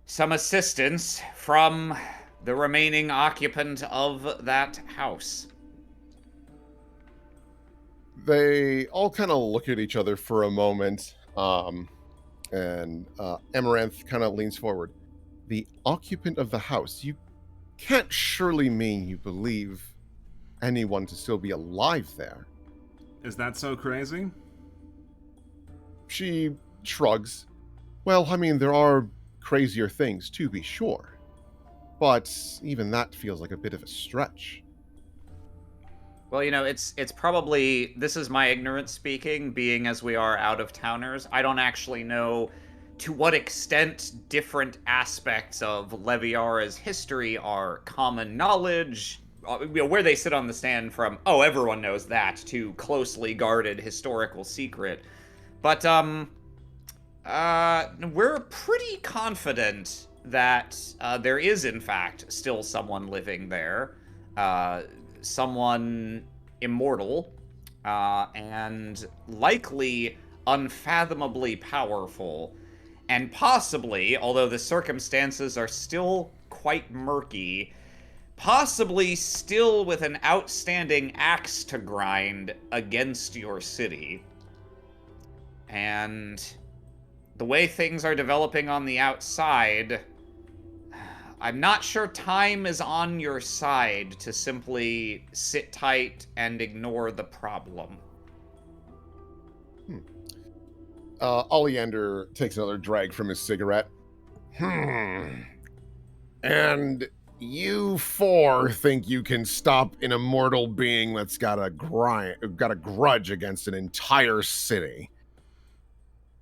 some assistance from the remaining occupant of that house. They all kind of look at each other for a moment, and Amaranth kind of leans forward. The occupant of the house, you can't surely mean you believe anyone to still be alive there. Is that so crazy? She shrugs. Well, I mean, there are crazier things, to be sure. But even that feels like a bit of a stretch. Well, it's probably, this is my ignorance speaking, being as we are out-of-towners. I don't actually know to what extent different aspects of Leviara's history are common knowledge, where they sit on the stand from, oh, everyone knows that, to closely guarded historical secret. But, we're pretty confident that there is, in fact, still someone living there. Someone immortal, and likely unfathomably powerful, and possibly, although the circumstances are still quite murky, possibly still with an outstanding axe to grind against your city. And the way things are developing on the outside, I'm not sure time is on your side to simply sit tight and ignore the problem. Oleander takes another drag from his cigarette. And You four think you can stop an immortal being that's got a grudge against an entire city.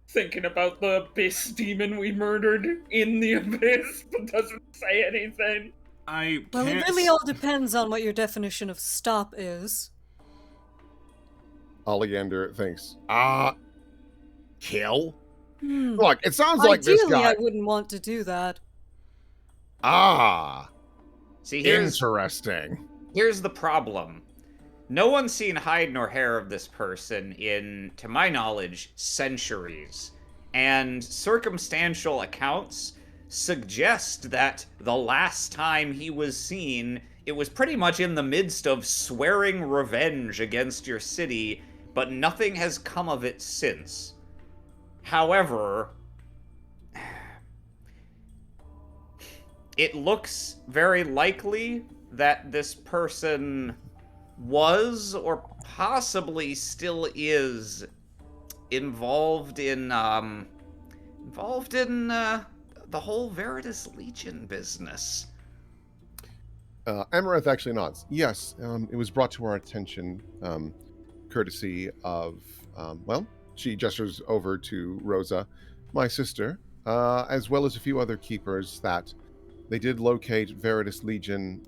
Thinking about the abyss demon we murdered in the abyss, but doesn't say anything. I Well, it can't really all depends on what your definition of stop is. Oleander thinks, kill? Hmm. Look, it sounds like this Ideally, guy. I wouldn't want to do that. See, here's the problem. No one's seen hide nor hair of this person in, to my knowledge, centuries. And circumstantial accounts suggest that the last time he was seen, it was pretty much in the midst of swearing revenge against your city, but nothing has come of it since. However, it looks very likely that this person was or possibly still is involved in the whole Veritas Legion business. Amaranth actually nods. Yes, it was brought to our attention, courtesy of, she gestures over to Rosa, my sister, as well as a few other keepers, that they did locate Veritas Legion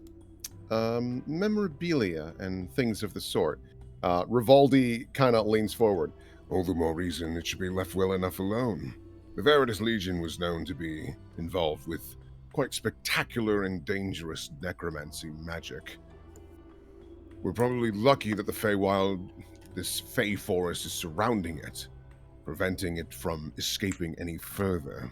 memorabilia and things of the sort. Rivaldi kind of leans forward. All the more reason it should be left well enough alone. The Veritas Legion was known to be involved with quite spectacular and dangerous necromancy magic. We're probably lucky that the Feywild, this Fey forest, is surrounding it, preventing it from escaping any further.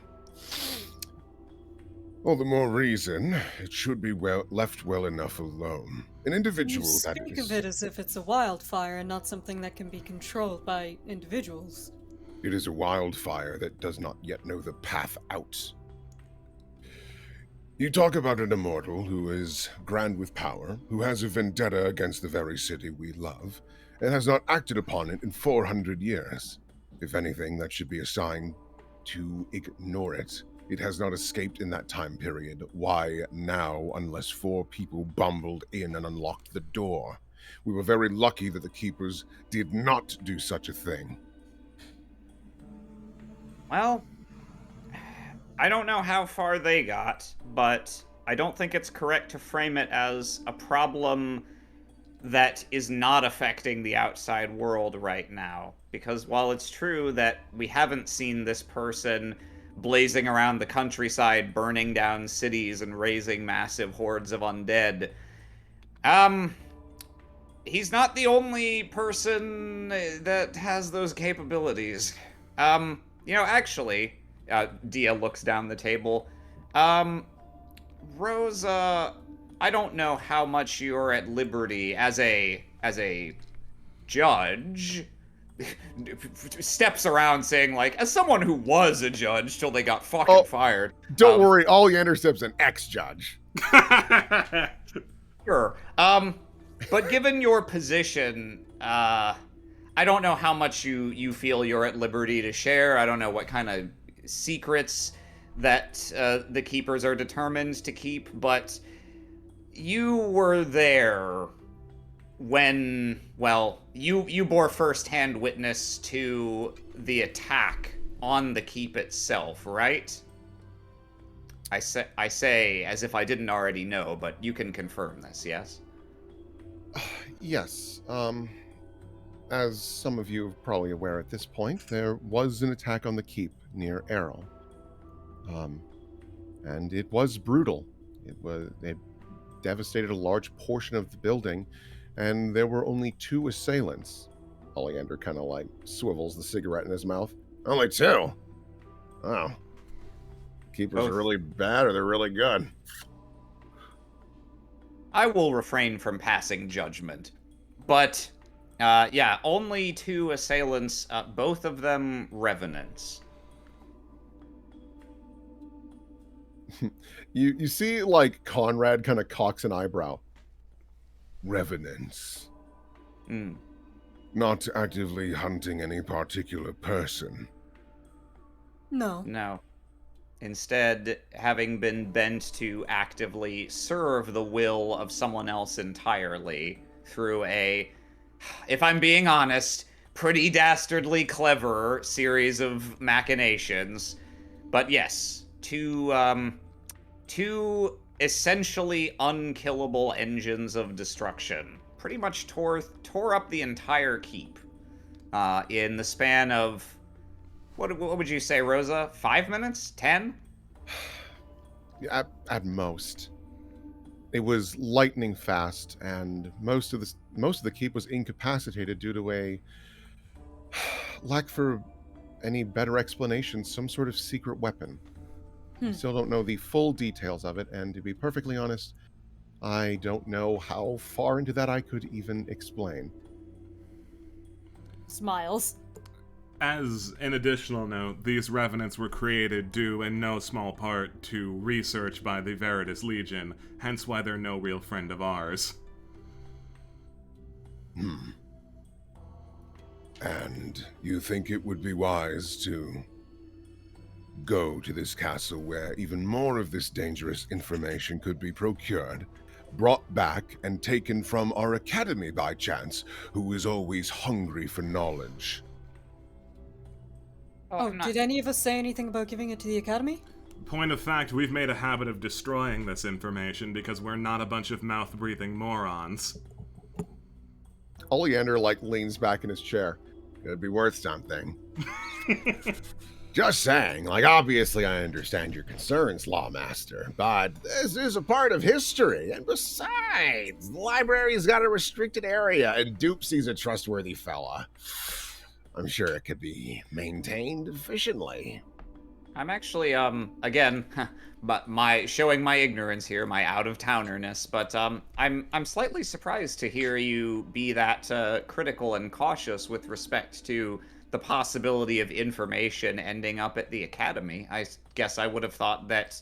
All the more reason it should be left well enough alone. An individual You that speak is... of it as if it's a wildfire and not something that can be controlled by individuals. It is a wildfire that does not yet know the path out. You talk about an immortal who is grand with power, who has a vendetta against the very city we love, and has not acted upon it in 400 years. If anything, that should be a sign to ignore it. It has not escaped in that time period. Why now, unless 4 people bumbled in and unlocked the door? We were very lucky that the Keepers did not do such a thing. Well, I don't know how far they got, but I don't think it's correct to frame it as a problem that is not affecting the outside world right now. Because while it's true that we haven't seen this person blazing around the countryside, burning down cities and raising massive hordes of undead, he's not the only person that has those capabilities. Actually, Dia looks down the table. Rosa, I don't know how much you're at liberty as a judge. Steps around saying, like, as someone who was a judge till they got fucking fired. Don't worry, Oleander Sip's an ex-judge. Sure. But given your position, I don't know how much you feel you're at liberty to share. I don't know what kind of secrets that the Keepers are determined to keep, but you were there when, well, you bore first-hand witness to the attack on the keep itself, right? I say as if I didn't already know, but you can confirm this, yes? Yes. As some of you are probably aware at this point, there was an attack on the keep near Errol. And it was brutal. It devastated a large portion of the building, and there were only 2 assailants. Oleander kind of like swivels the cigarette in his mouth. Only 2? Oh. Keepers Both. are really bad or they're really good? I will refrain from passing judgment. But, only 2 assailants, both of them revenants. You see, like, Conrad kind of cocks an eyebrow. Revenants. Hmm. Not actively hunting any particular person. No. No. instead having been bent to actively serve the will of someone else entirely through a, if I'm being honest, pretty dastardly clever series of machinations. But yes, two essentially unkillable engines of destruction pretty much tore up the entire keep in the span of what would you say, Rosa? 5 minutes? 10? At most. It was lightning fast, and most of the keep was incapacitated due to a lack for any better explanation, some sort of secret weapon. I still don't know the full details of it, and to be perfectly honest, I don't know how far into that I could even explain. Smiles. As an additional note, these revenants were created due in no small part to research by the Veritas Legion, hence why they're no real friend of ours. And you think it would be wise to go to this castle where even more of this dangerous information could be procured, brought back, and taken from our academy by chance, who is always hungry for knowledge? Oh, did any of us say anything about giving it to the Academy? Point of fact, we've made a habit of destroying this information because we're not a bunch of mouth-breathing morons. Oleander, leans back in his chair. It'd be worth something. Just saying, obviously I understand your concerns, Lawmaster, but this is a part of history, and besides, the library's got a restricted area, and Doopsy's a trustworthy fella. I'm sure it could be maintained efficiently. I'm actually, again, but showing my ignorance here, my out-of-townerness, but, I'm slightly surprised to hear you be that, critical and cautious with respect to the possibility of information ending up at the Academy. I guess I would have thought that,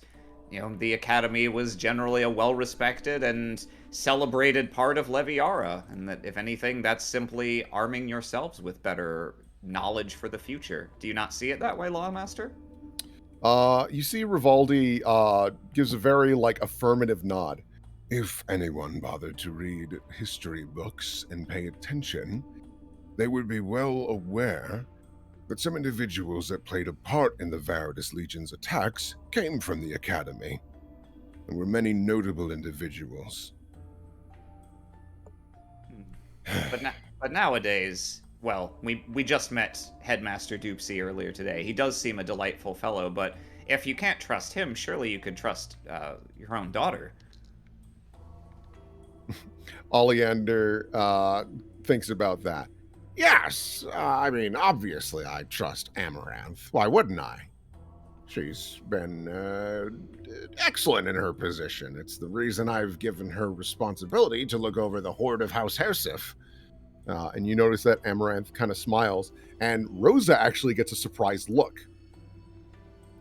the Academy was generally a well-respected and celebrated part of Leviara, and that, if anything, that's simply arming yourselves with better knowledge for the future. Do you not see it that way, Lawmaster? You see Rivaldi gives a very, affirmative nod. If anyone bothered to read history books and pay attention, they would be well aware that some individuals that played a part in the Veritas Legion's attacks came from the Academy. There were many notable individuals. But nowadays, well, we just met Headmaster Doopsy earlier today. He does seem a delightful fellow, but if you can't trust him, surely you could trust your own daughter. Oleander thinks about that. Yes, obviously I trust Amaranth. Why wouldn't I? She's been excellent in her position. It's the reason I've given her responsibility to look over the Horde of House Hersif. And you notice that Amaranth kind of smiles, and Rosa actually gets a surprised look.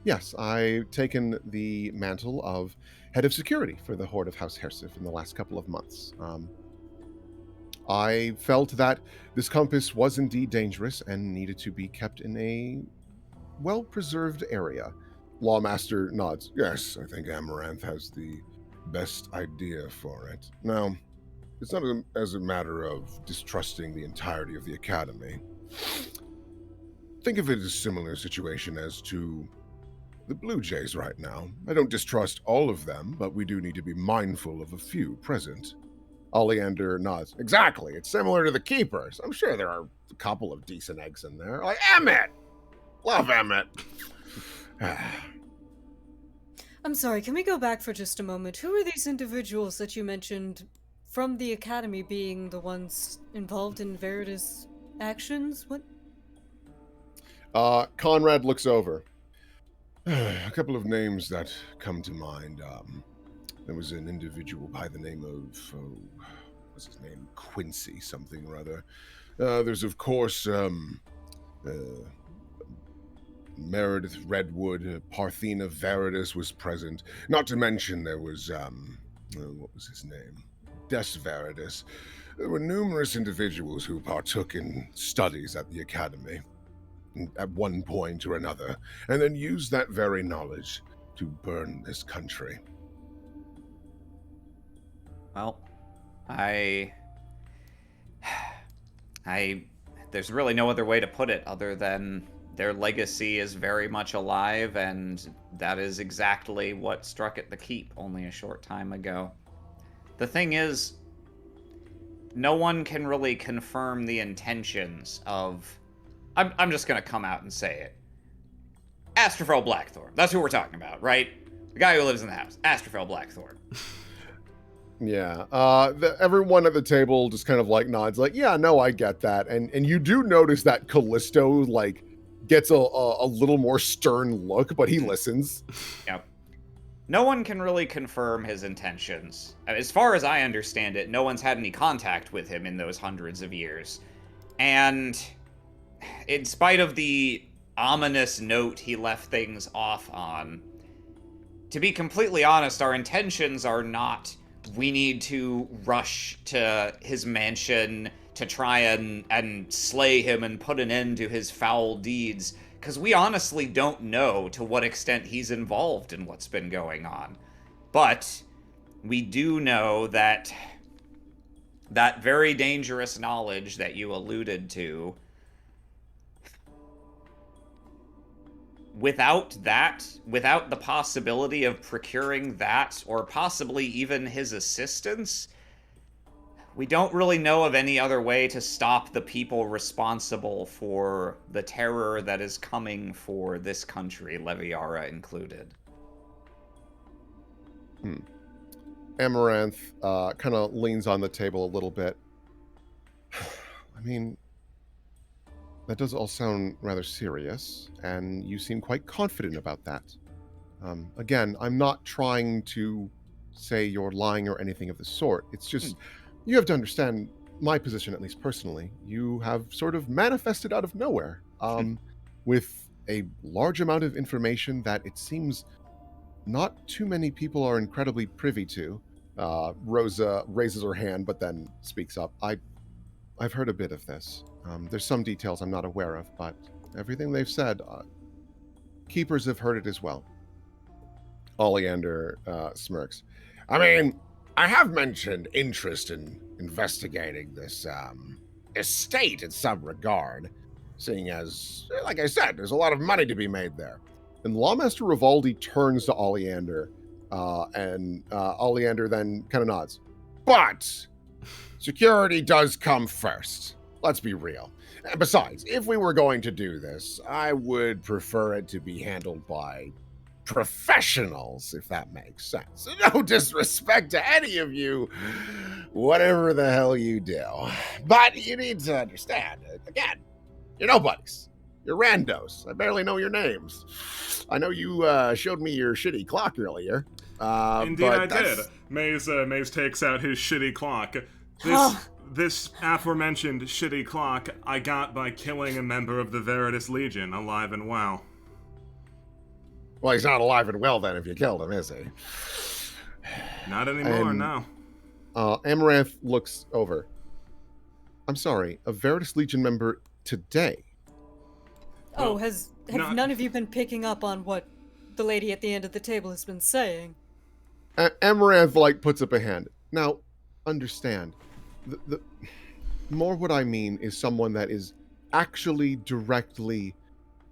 Yes, I've taken the mantle of head of security for the Horde of House Hersif in the last couple of months. I felt that this compass was indeed dangerous and needed to be kept in a well-preserved area. Lawmaster nods. Yes, I think Amaranth has the best idea for it. Now, it's not as a matter of distrusting the entirety of the Academy. Think of it as a similar situation as to the Blue Jays right now. I don't distrust all of them, but we do need to be mindful of a few present. Oleander nods. Exactly. It's similar to the Keepers. I'm sure there are a couple of decent eggs in there. Like Emmett! Love Emmett. I'm sorry, can we go back for just a moment? Who are these individuals that you mentioned from the Academy being the ones involved in Veritas actions? What? Conrad looks over. A couple of names that come to mind. There was an individual by the name of, what's his name? Quincy something or other. There's, of course, Meredith Redwood, Parthena Veritas was present. Not to mention there was, what was his name? Des Veritas. There were numerous individuals who partook in studies at the Academy. at one point or another, and then use that very knowledge to burn this country. Well, there's really no other way to put it other than their legacy is very much alive, and that is exactly what struck at the keep only a short time ago. The thing is, no one can really confirm the intentions of... I'm just gonna come out and say it. Astrophel Blackthorn. That's who we're talking about, right? The guy who lives in the house. Astrophel Blackthorn. Yeah. Everyone at the table just kind of like nods, like, yeah, no, I get that. And you do notice that Callisto like gets a little more stern look, but he listens. Yep. No one can really confirm his intentions. As far as I understand it, no one's had any contact with him in those hundreds of years. And in spite of the ominous note he left things off on, to be completely honest, our intentions are not, we need to rush to his mansion to try and slay him and put an end to his foul deeds, because we honestly don't know to what extent he's involved in what's been going on. But we do know that that very dangerous knowledge that you alluded to, without the possibility of procuring that, or possibly even his assistance, we don't really know of any other way to stop the people responsible for the terror that is coming for this country, Leviara included. Amaranth kind of leans on the table a little bit. I mean, that does all sound rather serious, and you seem quite confident about that. Again, I'm not trying to say you're lying or anything of the sort. It's just, you have to understand my position, at least personally. You have sort of manifested out of nowhere with a large amount of information that it seems not too many people are incredibly privy to. Rosa raises her hand, but then speaks up. I've heard a bit of this. There's some details I'm not aware of, but everything they've said, keepers have heard it as well. Oleander smirks. I mean, I have mentioned interest in investigating this estate in some regard, seeing as, like I said, there's a lot of money to be made there. And Lawmaster Rivaldi turns to Oleander, and Oleander then kind of nods. But security does come first. Let's be real. And besides, if we were going to do this, I would prefer it to be handled by professionals, if that makes sense. No disrespect to any of you, whatever the hell you do. But you need to understand, again, you're nobodies. You're randos. I barely know your names. I know you showed me your shitty clock earlier. Indeed, I did. Maze takes out his shitty clock. This aforementioned shitty clock I got by killing a member of the Veritas Legion, alive and well. Well, he's not alive and well then if you killed him, is he? Not anymore, no. Amaranth looks over. I'm sorry, a Veritas Legion member today? Oh, have none of you been picking up on what the lady at the end of the table has been saying? Amaranth, puts up a hand. Now, understand, the more what I mean is someone that is actually directly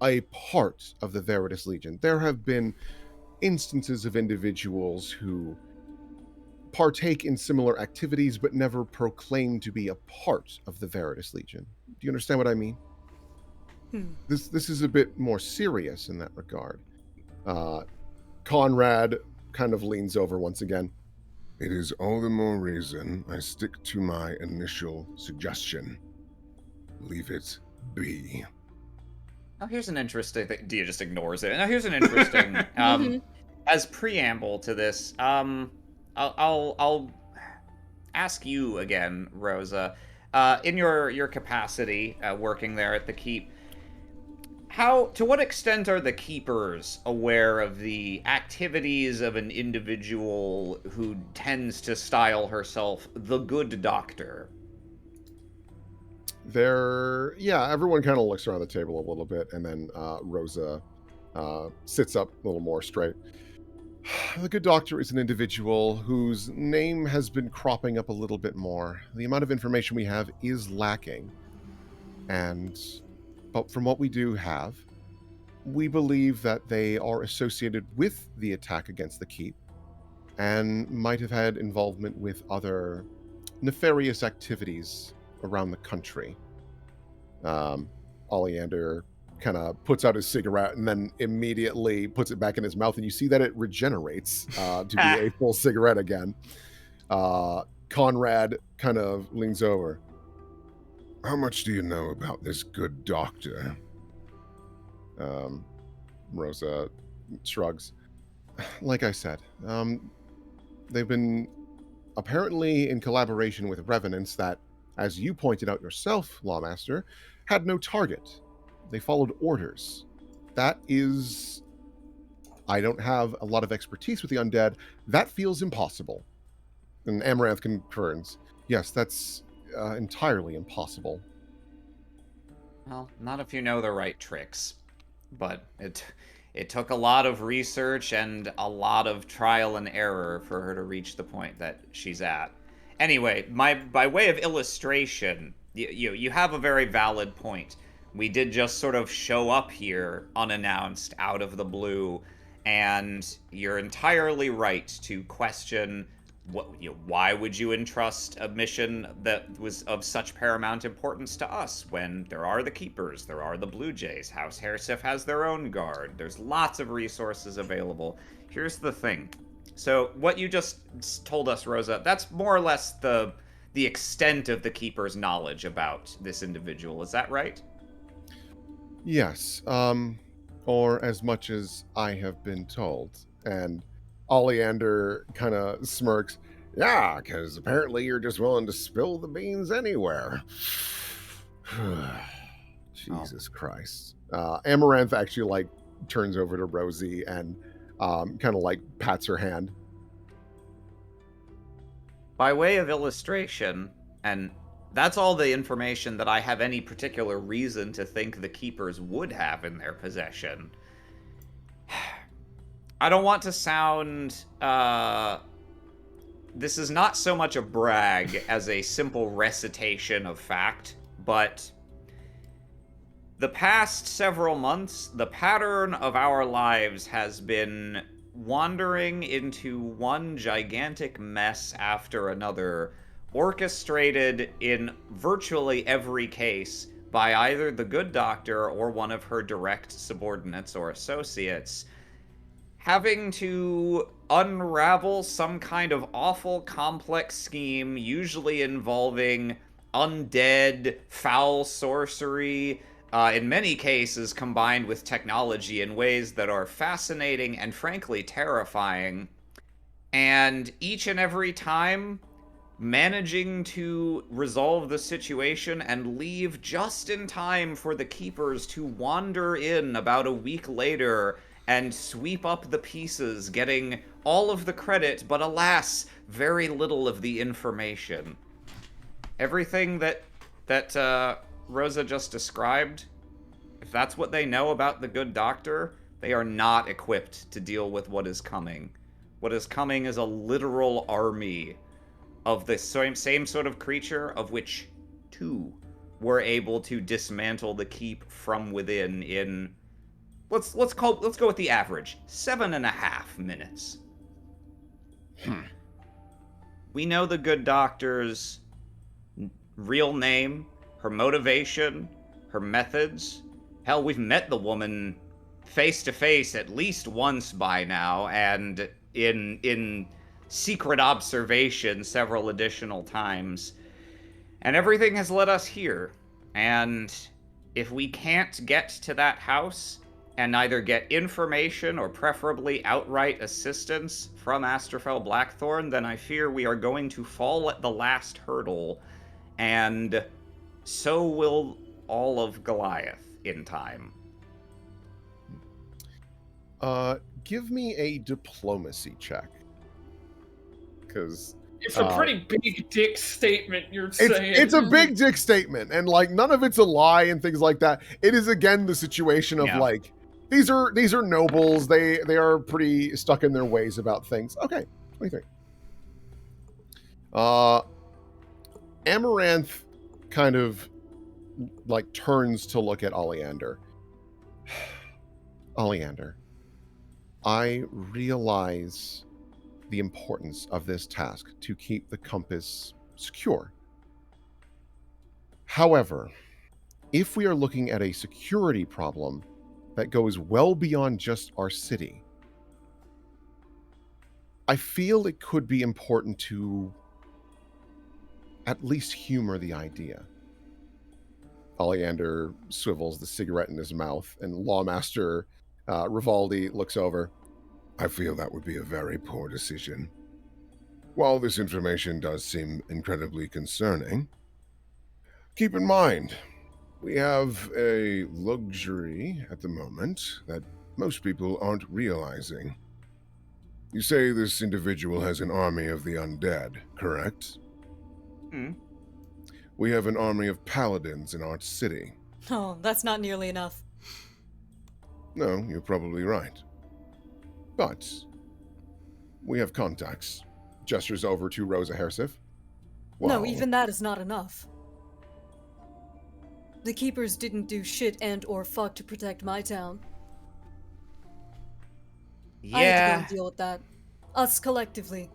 a part of the Veritas Legion. There have been instances of individuals who partake in similar activities but never proclaim to be a part of the Veritas Legion. Do you understand what I mean? This is a bit more serious in that regard. Conrad kind of leans over once again. It is all the more reason I stick to my initial suggestion. Leave it be. Now here's an interesting thing. Dia just ignores it. Now here's an interesting as preamble to this. I'll ask you again, Rosa, in your capacity working there at the keep. To what extent are the keepers aware of the activities of an individual who tends to style herself the Good Doctor? Everyone kind of looks around the table a little bit, and then Rosa sits up a little more straight. The good doctor is an individual whose name has been cropping up a little bit more. The amount of information we have is lacking, but from what we do have, we believe that they are associated with the attack against the keep and might have had involvement with other nefarious activities around the country. Oleander kind of puts out his cigarette and then immediately puts it back in his mouth, and you see that it regenerates to be a full cigarette again. Conrad kind of leans over. How much do you know about this good doctor? Rosa shrugs. Like I said, they've been apparently in collaboration with revenants that, as you pointed out yourself, Lawmaster, had no target. They followed orders. That is... I don't have a lot of expertise with the undead. That feels impossible. And Amaranth confirms. Yes, that's entirely impossible. Well, not if you know the right tricks. But it took a lot of research and a lot of trial and error for her to reach the point that she's at. Anyway, by way of illustration, you have a very valid point. We did just sort of show up here unannounced, out of the blue, and you're entirely right to question why would you entrust a mission that was of such paramount importance to us when there are the Keepers, there are the Blue Jays, House Haresif has their own guard, there's lots of resources available. Here's the thing. So what you just told us, Rosa, that's more or less the extent of the Keeper's knowledge about this individual. Is that right? Yes, or as much as I have been told. And Oleander kind of smirks. Yeah, because apparently you're just willing to spill the beans anywhere. Jesus Christ. Amaranth actually turns over to Rosie and kind of pats her hand. By way of illustration, and that's all the information that I have any particular reason to think the Keepers would have in their possession. I don't want to sound, this is not so much a brag as a simple recitation of fact, but the past several months, the pattern of our lives has been wandering into one gigantic mess after another, orchestrated in virtually every case by either the good doctor or one of her direct subordinates or associates, having to unravel some kind of awful complex scheme, usually involving undead, foul sorcery, in many cases combined with technology in ways that are fascinating and frankly terrifying. And each and every time, managing to resolve the situation and leave just in time for the Keepers to wander in about a week later and sweep up the pieces, getting all of the credit, but alas, very little of the information. Everything that Rosa just described, if that's what they know about the good doctor, they are not equipped to deal with what is coming. What is coming is a literal army of the same sort of creature, of which 2 were able to dismantle the keep from within in let's go with the average 7.5 minutes. We know the good doctor's real name, her motivation, her methods. Hell, we've met the woman face to face at least once by now, and in secret observation several additional times. And everything has led us here. And if we can't get to that house and either get information or preferably outright assistance from Astrofel Blackthorn, then I fear we are going to fall at the last hurdle, and so will all of Goliath in time. Give me a diplomacy check. Because It's a pretty big dick statement you're It's saying. it's a big dick statement, and like none of it's a lie and things like that. It is again the situation of Yeah. like these are nobles. They are pretty stuck in their ways about things. Okay, 23. Amaranth kind of like turns to look at Oleander. Oleander, I realize the importance of this task to keep the compass secure. However, if we are looking at a security problem that goes well beyond just our city, I feel it could be important to at least humor the idea. Oleander swivels the cigarette in his mouth, and Lawmaster Rivaldi looks over. I feel that would be a very poor decision. While this information does seem incredibly concerning, keep in mind, we have a luxury at the moment that most people aren't realizing. You say this individual has an army of the undead, correct? We have an army of paladins in our city. Oh, that's not nearly enough. No, you're probably right. But we have contacts. Gestures over to Rosa Hersif. No, Well, even that is not enough. The Keepers didn't do shit and or fuck to protect my town. I had to go and deal with that. Us collectively.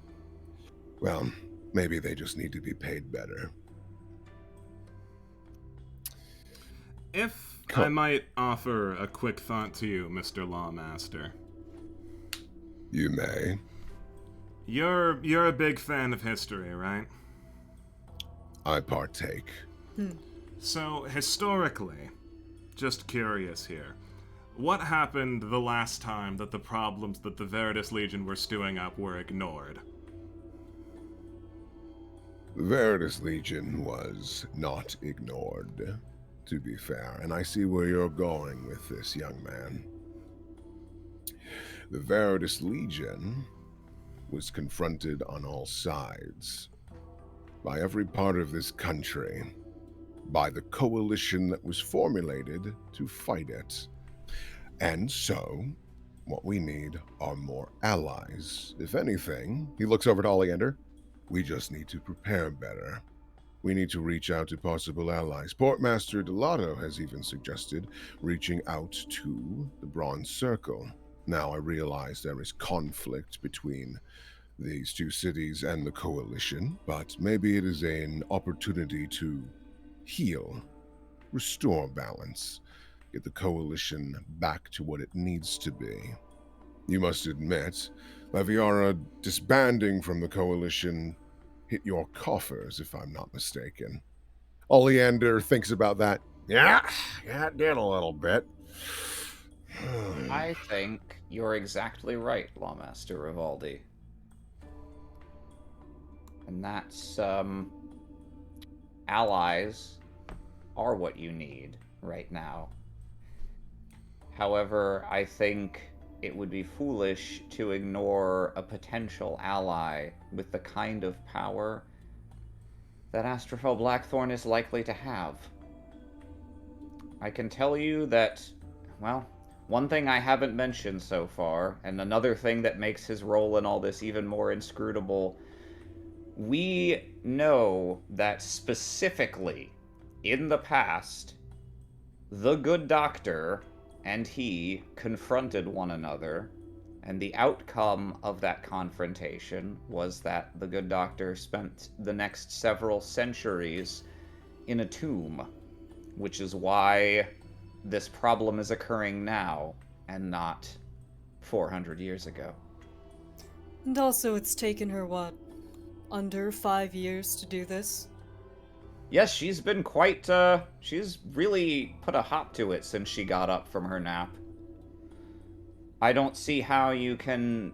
Well, maybe they just need to be paid better. If I might offer a quick thought to you, Mr. Lawmaster. You may. You're a big fan of history, right? I partake. So, historically, just curious here, what happened the last time that the problems that the Veritas Legion were stewing up were ignored? The Veritas Legion was not ignored, to be fair, and I see where you're going with this, young man. The Veritas Legion was confronted on all sides, by every part of this country, by the coalition that was formulated to fight it. And so, what we need are more allies. If anything, He looks over to Oleander. we just need to prepare better. We need to reach out to possible allies. Portmaster Delato has even suggested reaching out to the Bronze Circle. Now I realize there is conflict between these two cities and the coalition, but maybe it is an opportunity to heal, restore balance, get the coalition back to what it needs to be. You must admit, Leviara disbanding from the coalition hit your coffers, if I'm not mistaken. Oleander thinks about that. Yeah, it did a little bit. I think you're exactly right, Lawmaster Rivaldi. And that's, allies are what you need right now. However, I think it would be foolish to ignore a potential ally with the kind of power that Astrofel Blackthorn is likely to have. I can tell you that, well, one thing I haven't mentioned so far, and another thing that makes his role in all this even more inscrutable, we know that specifically, in the past, the Good Doctor and he confronted one another, and the outcome of that confrontation was that the Good Doctor spent the next several centuries in a tomb, which is why this problem is occurring now and not 400 years ago. And also, it's taken her, what, under 5 years to do this? Yes, she's been quite, she's really put a hop to it since she got up from her nap. I don't see how you can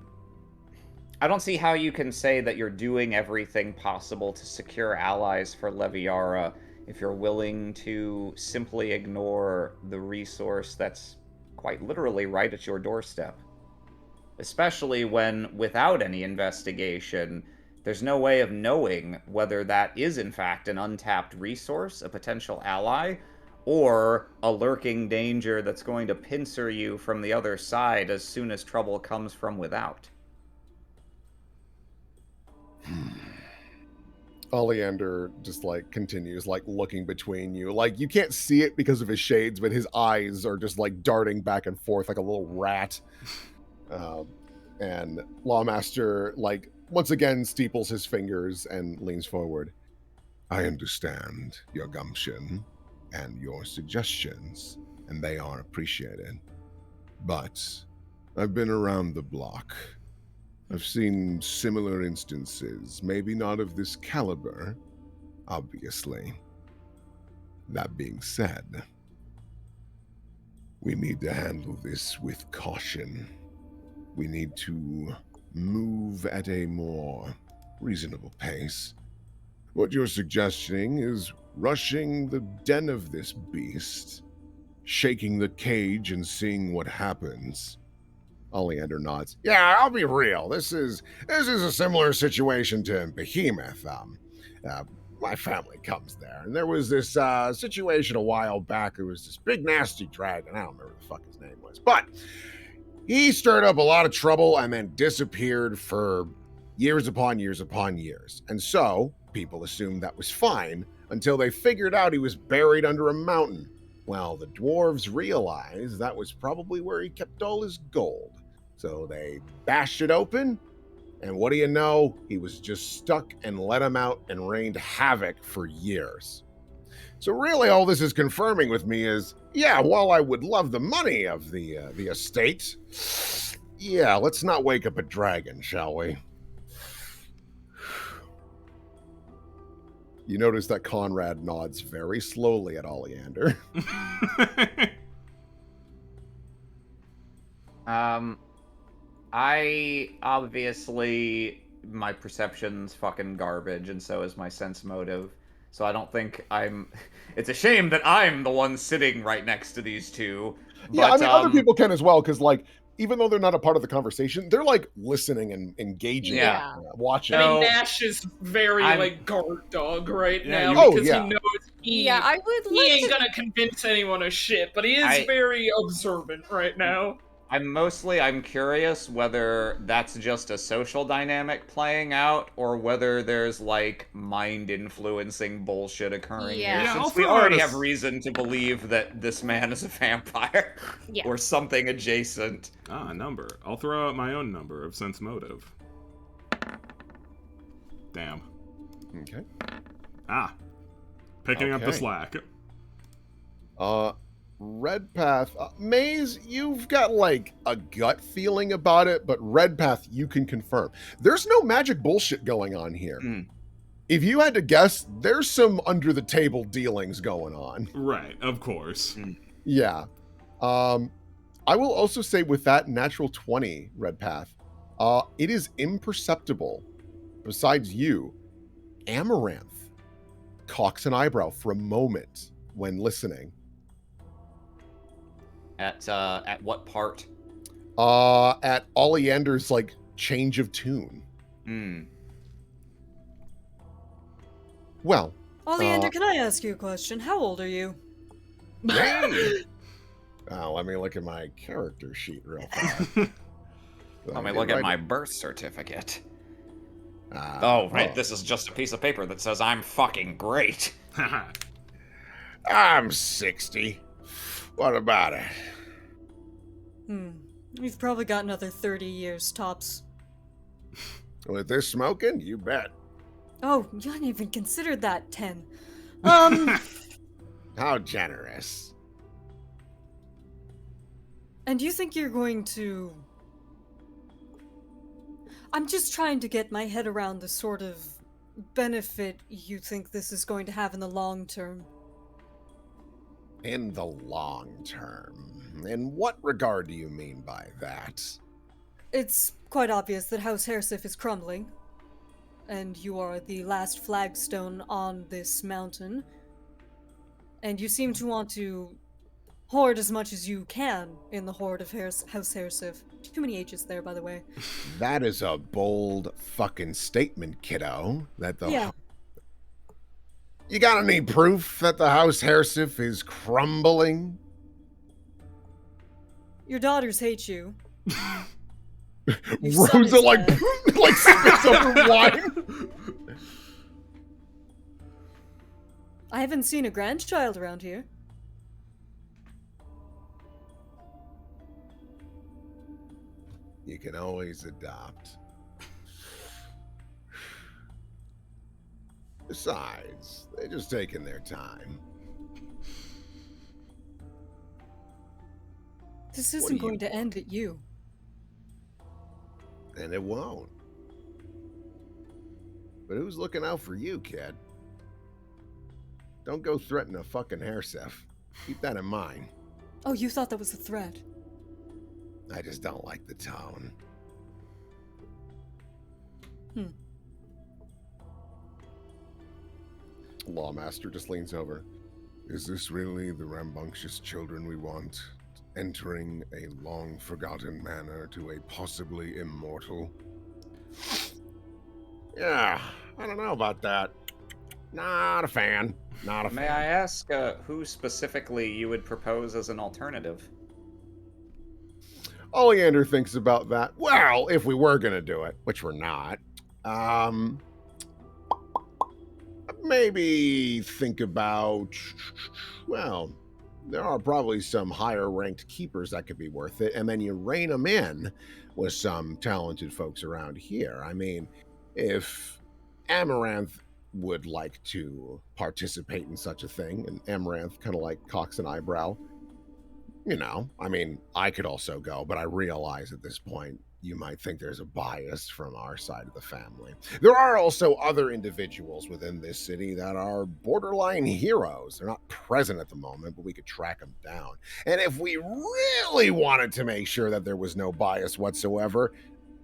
say that you're doing everything possible to secure allies for Leviara if you're willing to simply ignore the resource that's quite literally right at your doorstep. Especially when, without any investigation, there's no way of knowing whether that is in fact an untapped resource, a potential ally, or a lurking danger that's going to pincer you from the other side as soon as trouble comes from without. Oleander just like continues like looking between you. Like you can't see it because of his shades, but his eyes are just like darting back and forth like a little rat. And Lawmaster like once again steeples his fingers and leans forward. I understand your gumption and your suggestions, and they are appreciated. But I've been around the block. I've seen similar instances, maybe not of this caliber, obviously. That being said, we need to handle this with caution. We need to move at a more reasonable pace. What you're suggesting is rushing the den of this beast, shaking the cage and seeing what happens. Oleander nods. Yeah, I'll be real. This is a similar situation to Behemoth. My family comes there, and there was this situation a while back. There was this big nasty dragon. I don't remember what the fuck his name was, but he stirred up a lot of trouble and then disappeared for years upon years upon years. And so people assumed that was fine until they figured out he was buried under a mountain. Well, the dwarves realized that was probably where he kept all his gold. So they bashed it open, and what do you know? He was just stuck and let him out and rained havoc for years. So really all this is confirming with me is, yeah, while I would love the money of the estate, yeah, let's not wake up a dragon, shall we? You notice that Conrad nods very slowly at Oleander. I obviously, my perception's fucking garbage, and so is my sense motive. So I don't think I'm. It's a shame that I'm the one sitting right next to these two. Yeah, But, I mean, other people can as well, because like, even though they're not a part of the conversation, they're like listening and engaging, Yeah. watching. I mean, So- Nash is very like guard dog right Yeah, now you- because yeah. he knows Yeah, I would he like ain't to. gonna convince anyone of shit, but he is very observant right now. I'm curious whether that's just a social dynamic playing out, or whether there's like mind influencing bullshit occurring Yeah. here. Yeah, I'll Since we throw out already a have s- reason to believe that this man is a vampire Yeah. or something adjacent. A number. I'll throw out my own number of sense motive. Damn. Okay. Picking up the Okay. slack. Redpath, Maze, you've got like a gut feeling about it, but Redpath, you can confirm. There's no magic bullshit going on here. Mm. If you had to guess, there's some under the table dealings going on. Right, of course. Yeah. I will also say with that natural 20, Redpath, it is imperceptible. Besides you, Amaranth cocks an eyebrow for a moment when listening. At what part? At Oleander's like change of tune. Well, Oleander, can I ask you a question? How old are you? let me look at my character sheet real fast. Let me look at my birth certificate. Ah, Oh, right, this is just a piece of paper that says I'm fucking great. I'm 60. What about it? You've probably got another 30 years, tops. With this smoking, you bet. Oh, you hadn't even considered that, 10. How generous. And you think you're going to... I'm just trying to get my head around the sort of benefit you think this is going to have in the long term. In the long term. In what regard do you mean by that? It's quite obvious that House Hersif is crumbling, and you are the last flagstone on this mountain. And you seem to want to hoard as much as you can in the hoard of House Hersif. Too many H's there, by the way. That is a bold fucking statement, kiddo. That the Yeah. You got any proof that the House Hersif is crumbling? Your daughters hate you. Your son Rosa is like dead. like spits up her wine. I haven't seen a grandchild around here. You can always adopt. Besides, they're just taking their time. This What isn't do you going to end at you. And it won't. But who's looking out for you, kid? Don't go threaten a fucking Hersef. Keep that in mind. Oh, you thought that was a threat. I just don't like the tone. Lawmaster just leans over. Is this really the rambunctious children we want? Entering a long-forgotten manor to a possibly immortal? Yeah, I don't know about that. Not a fan. Not a fan. May I ask who specifically you would propose as an alternative? Oleander thinks about that. Well, if we were gonna do it, which we're not, maybe think about, well, there are probably some higher ranked keepers that could be worth it, and then you rein them in with some talented folks around here. I mean, if Amaranth would like to participate in such a thing, and Amaranth kind of like cocks an eyebrow, you know, I mean, I could also go, but I realize at this point you might think there's a bias from our side of the family. There are also other individuals within this city that are borderline heroes. They're not present at the moment, but we could track them down. And if we really wanted to make sure that there was no bias whatsoever,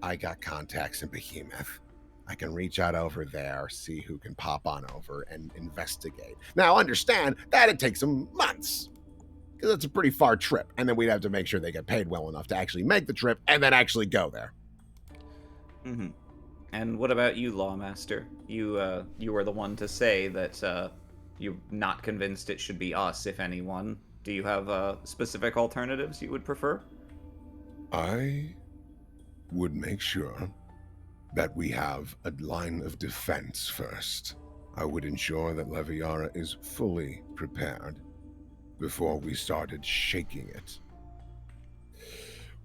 I got contacts in Behemoth. I can reach out over there, see who can pop on over and investigate. Now, understand that it takes them months, because it's a pretty far trip, and then we'd have to make sure they get paid well enough to actually make the trip and then actually go there. Mm-hmm. And what about you, Lawmaster? You were the one to say that you're not convinced it should be us, if anyone. Do you have specific alternatives you would prefer? I would make sure that we have a line of defense first. I would ensure that Leviara is fully prepared before we started shaking it.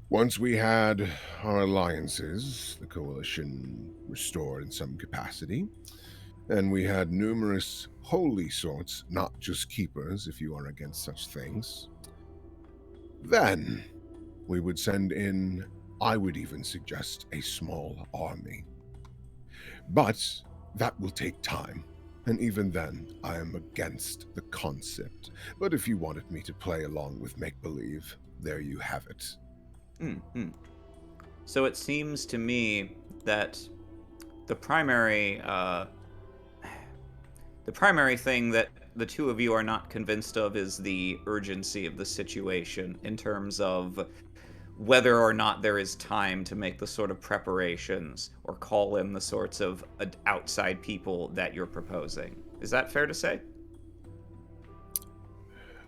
Once we had our alliances, the coalition restored in some capacity, and we had numerous holy sorts, not just keepers if you are against such things, then we would send in, I would even suggest, a small army. But that will take time. And even then, I am against the concept. But if you wanted me to play along with make-believe, there you have it. Mm-hmm. So it seems to me that the primary thing that the two of you are not convinced of is the urgency of the situation in terms of whether or not there is time to make the sort of preparations or call in the sorts of outside people that you're proposing. Is that fair to say?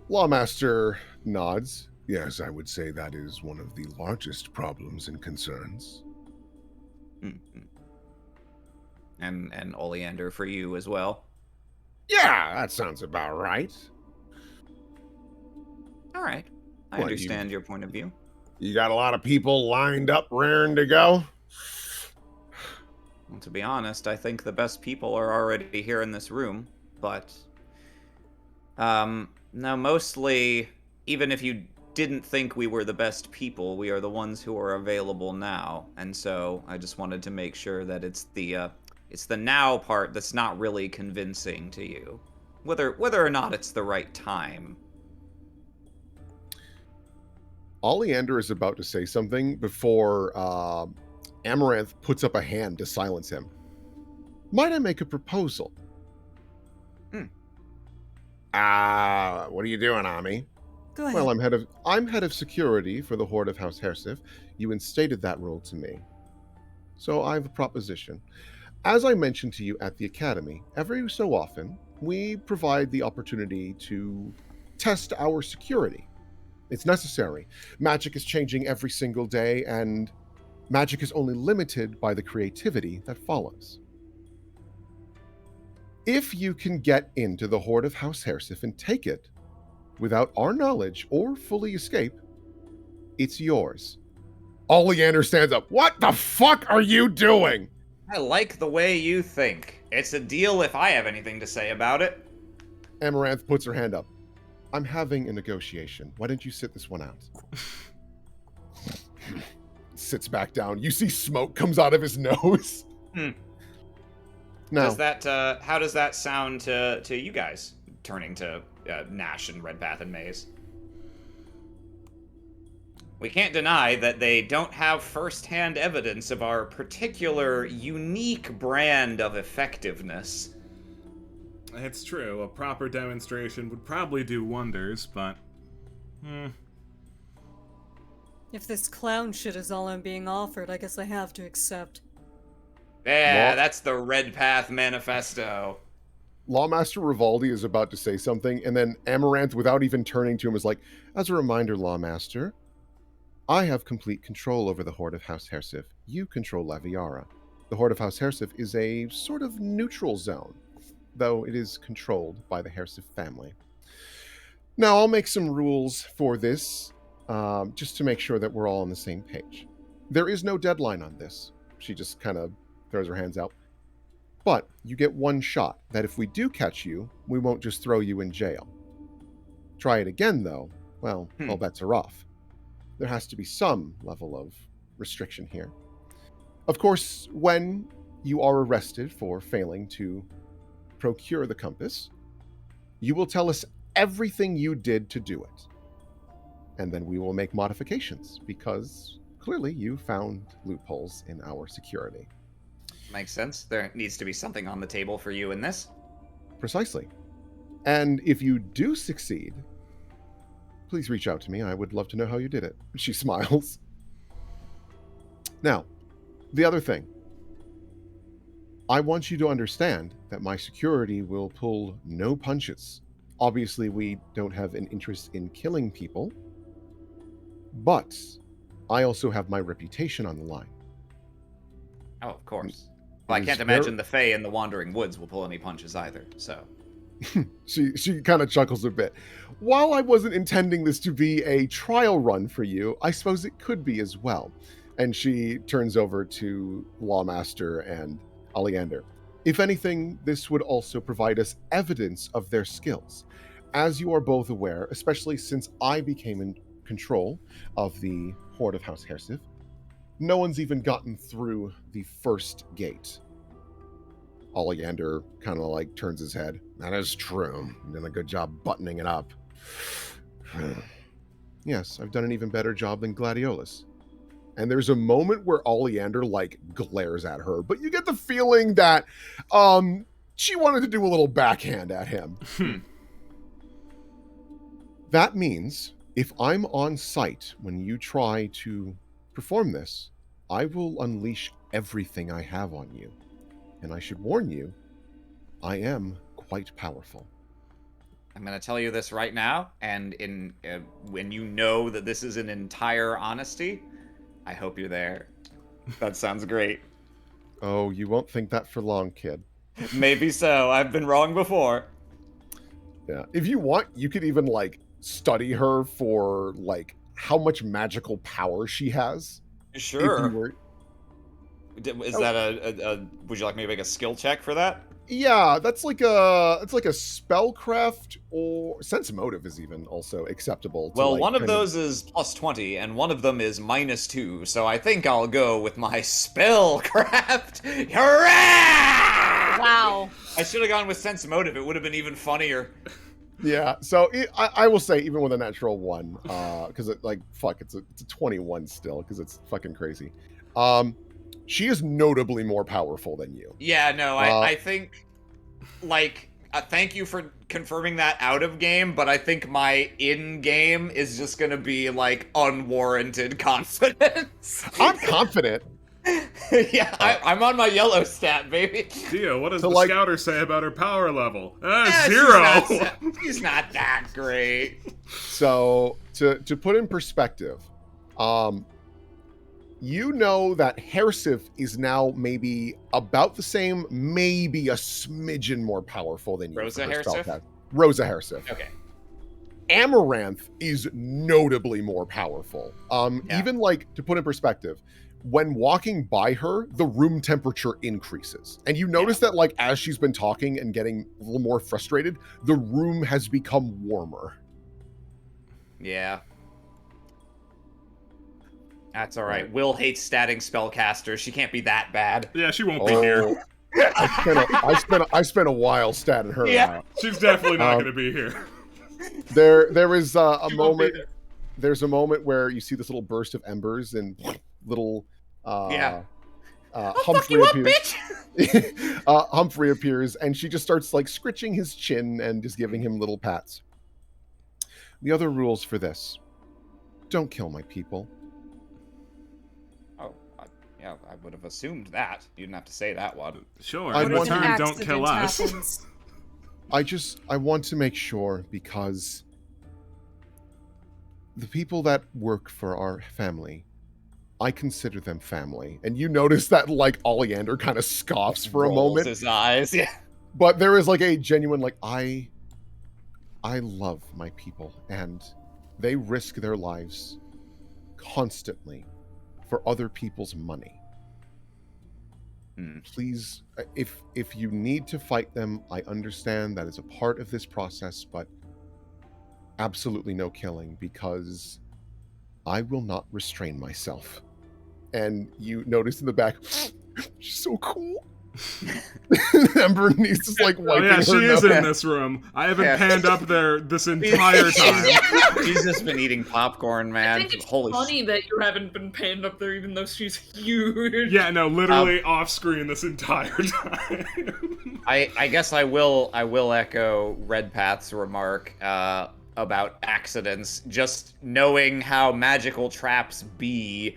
Lawmaster nods. Yes, I would say that is one of the largest problems and concerns. Mm-hmm. And Oleander for you as well? Yeah, that sounds about right. All right. I understand your point of view. You got a lot of people lined up, raring to go? Well, to be honest, I think the best people are already here in this room, but no, mostly, even if you didn't think we were the best people, we are the ones who are available now, and so I just wanted to make sure that it's the now part that's not really convincing to you, whether or not it's the right time. Oleander is about to say something before Amaranth puts up a hand to silence him. Might I make a proposal? What are you doing, Ami? Go ahead. Well, I'm head of security for the Horde of House Hersif. You instated that rule to me. So I have a proposition. As I mentioned to you at the Academy, every so often, we provide the opportunity to test our security. It's necessary. Magic is changing every single day, and magic is only limited by the creativity that follows. If you can get into the Horde of House Hersif and take it, without our knowledge or fully escape, it's yours. Oleander stands up. What the fuck are you doing? I like the way you think. It's a deal if I have anything to say about it. Amaranth puts her hand up. I'm having a negotiation. Why don't you sit this one out? Sits back down. You see smoke comes out of his nose. Now, How does that sound to you guys? Turning to Nash and Redpath and Maze. We can't deny that they don't have first-hand evidence of our particular unique brand of effectiveness. It's true. A proper demonstration would probably do wonders, but... If this clown shit is all I'm being offered, I guess I have to accept. Yeah, that's the Redpath Manifesto. Lawmaster Rivaldi is about to say something, and then Amaranth, without even turning to him, is like, as a reminder, Lawmaster, I have complete control over the Horde of House Hersif. You control Laviara. The Horde of House Hersif is a sort of neutral zone, though it is controlled by the Hersif family. Now, I'll make some rules for this, just to make sure that we're all on the same page. There is no deadline on this. She just kind of throws her hands out. But you get one shot, that if we do catch you, we won't just throw you in jail. Try it again, though, well, all bets are off. There has to be some level of restriction here. Of course, when you are arrested for failing to procure the compass, you will tell us everything you did to do it. And then we will make modifications, because clearly you found loopholes in our security. Makes sense. There needs to be something on the table for you in this. Precisely. And if you do succeed, please reach out to me. I would love to know how you did it. She smiles. Now, the other thing. I want you to understand that my security will pull no punches. Obviously, we don't have an interest in killing people, but I also have my reputation on the line. Oh, of course. Well, I can't imagine the Fae in the Wandering Woods will pull any punches either, so... She kind of chuckles a bit. While I wasn't intending this to be a trial run for you, I suppose it could be as well. And she turns over to Lawmaster and Oleander. If anything, this would also provide us evidence of their skills. As you are both aware, especially since I became in control of the Horde of House Hersif, no one's even gotten through the first gate. Oleander kind of like turns his head. That is true. You did a good job buttoning it up. Yes, I've done an even better job than Gladiolus. And there's a moment where Oleander like glares at her, but you get the feeling that she wanted to do a little backhand at him. That means if I'm on site when you try to perform this, I will unleash everything I have on you. And I should warn you, I am quite powerful. I'm going to tell you this right now, and when you know that this is an entire honesty, I hope you're there. That sounds great. Oh, you won't think that for long, kid. Maybe so. I've been wrong before. Yeah. If you want, you could even, like, study her for, like, how much magical power she has. Sure. Is that a would you like me to make a skill check for that? Yeah, it's like a spellcraft, or sense motive is even also acceptable. Well, one of those is plus 20, and one of them is -2, so I think I'll go with my spellcraft. Hurrah! Wow. I should have gone with sense motive. It would have been even funnier. Yeah, so I will say, even with a natural 1, because it's a 21 still, because it's fucking crazy. She is notably more powerful than you. Yeah, no, I think, like, thank you for confirming that out of game, but I think my in-game is just gonna be, like, unwarranted confidence. I'm confident. Yeah, I'm on my yellow stat, baby. Dio, what does So, the like- scouter say about her power level? Yeah, 0! She's not that great. So to put in perspective, you know that Hersif is now maybe about the same, maybe a smidgen more powerful than you. Rosa for her Hersif? spellcast. Rosa Hersif. Okay. Amaranth is notably more powerful. Yeah. Even like to put in perspective, when walking by her, the room temperature increases. And you notice that like as she's been talking and getting a little more frustrated, the room has become warmer. Yeah. That's all right. Will hates statting spellcasters. She can't be that bad. Yeah, she won't be here. I spent a while statting her Yeah. out. She's definitely not going to be here. There is a She won't be moment. there. There's a moment where you see this little burst of embers and little Yeah. Humphrey you up, appears. Humphrey appears and she just starts like scritching his chin and just giving him little pats. The other rules for this: don't kill my people. Oh, yeah, I would have assumed that. You didn't have to say that one. Sure, I in want- return, An don't kill accident us. happens. I want to make sure because the people that work for our family, I consider them family. And you notice that like Oleander kind of scoffs for a Rolls moment. his eyes. Yeah. But there is like a genuine like I love my people and they risk their lives constantly for other people's money. Please, if you need to fight them, I understand that is a part of this process, but absolutely no killing because I will not restrain myself. And you notice in the back, she's so cool. And Bernice is like Oh wiping yeah, her she is nose. in this room. I haven't Yeah. panned up there this entire time. She's just been eating popcorn, I man. think it's Holy funny that you haven't been panned up there, even though she's huge. Yeah, no, literally off screen this entire time. I guess I will echo Redpath's remark about accidents. Just knowing how magical traps be,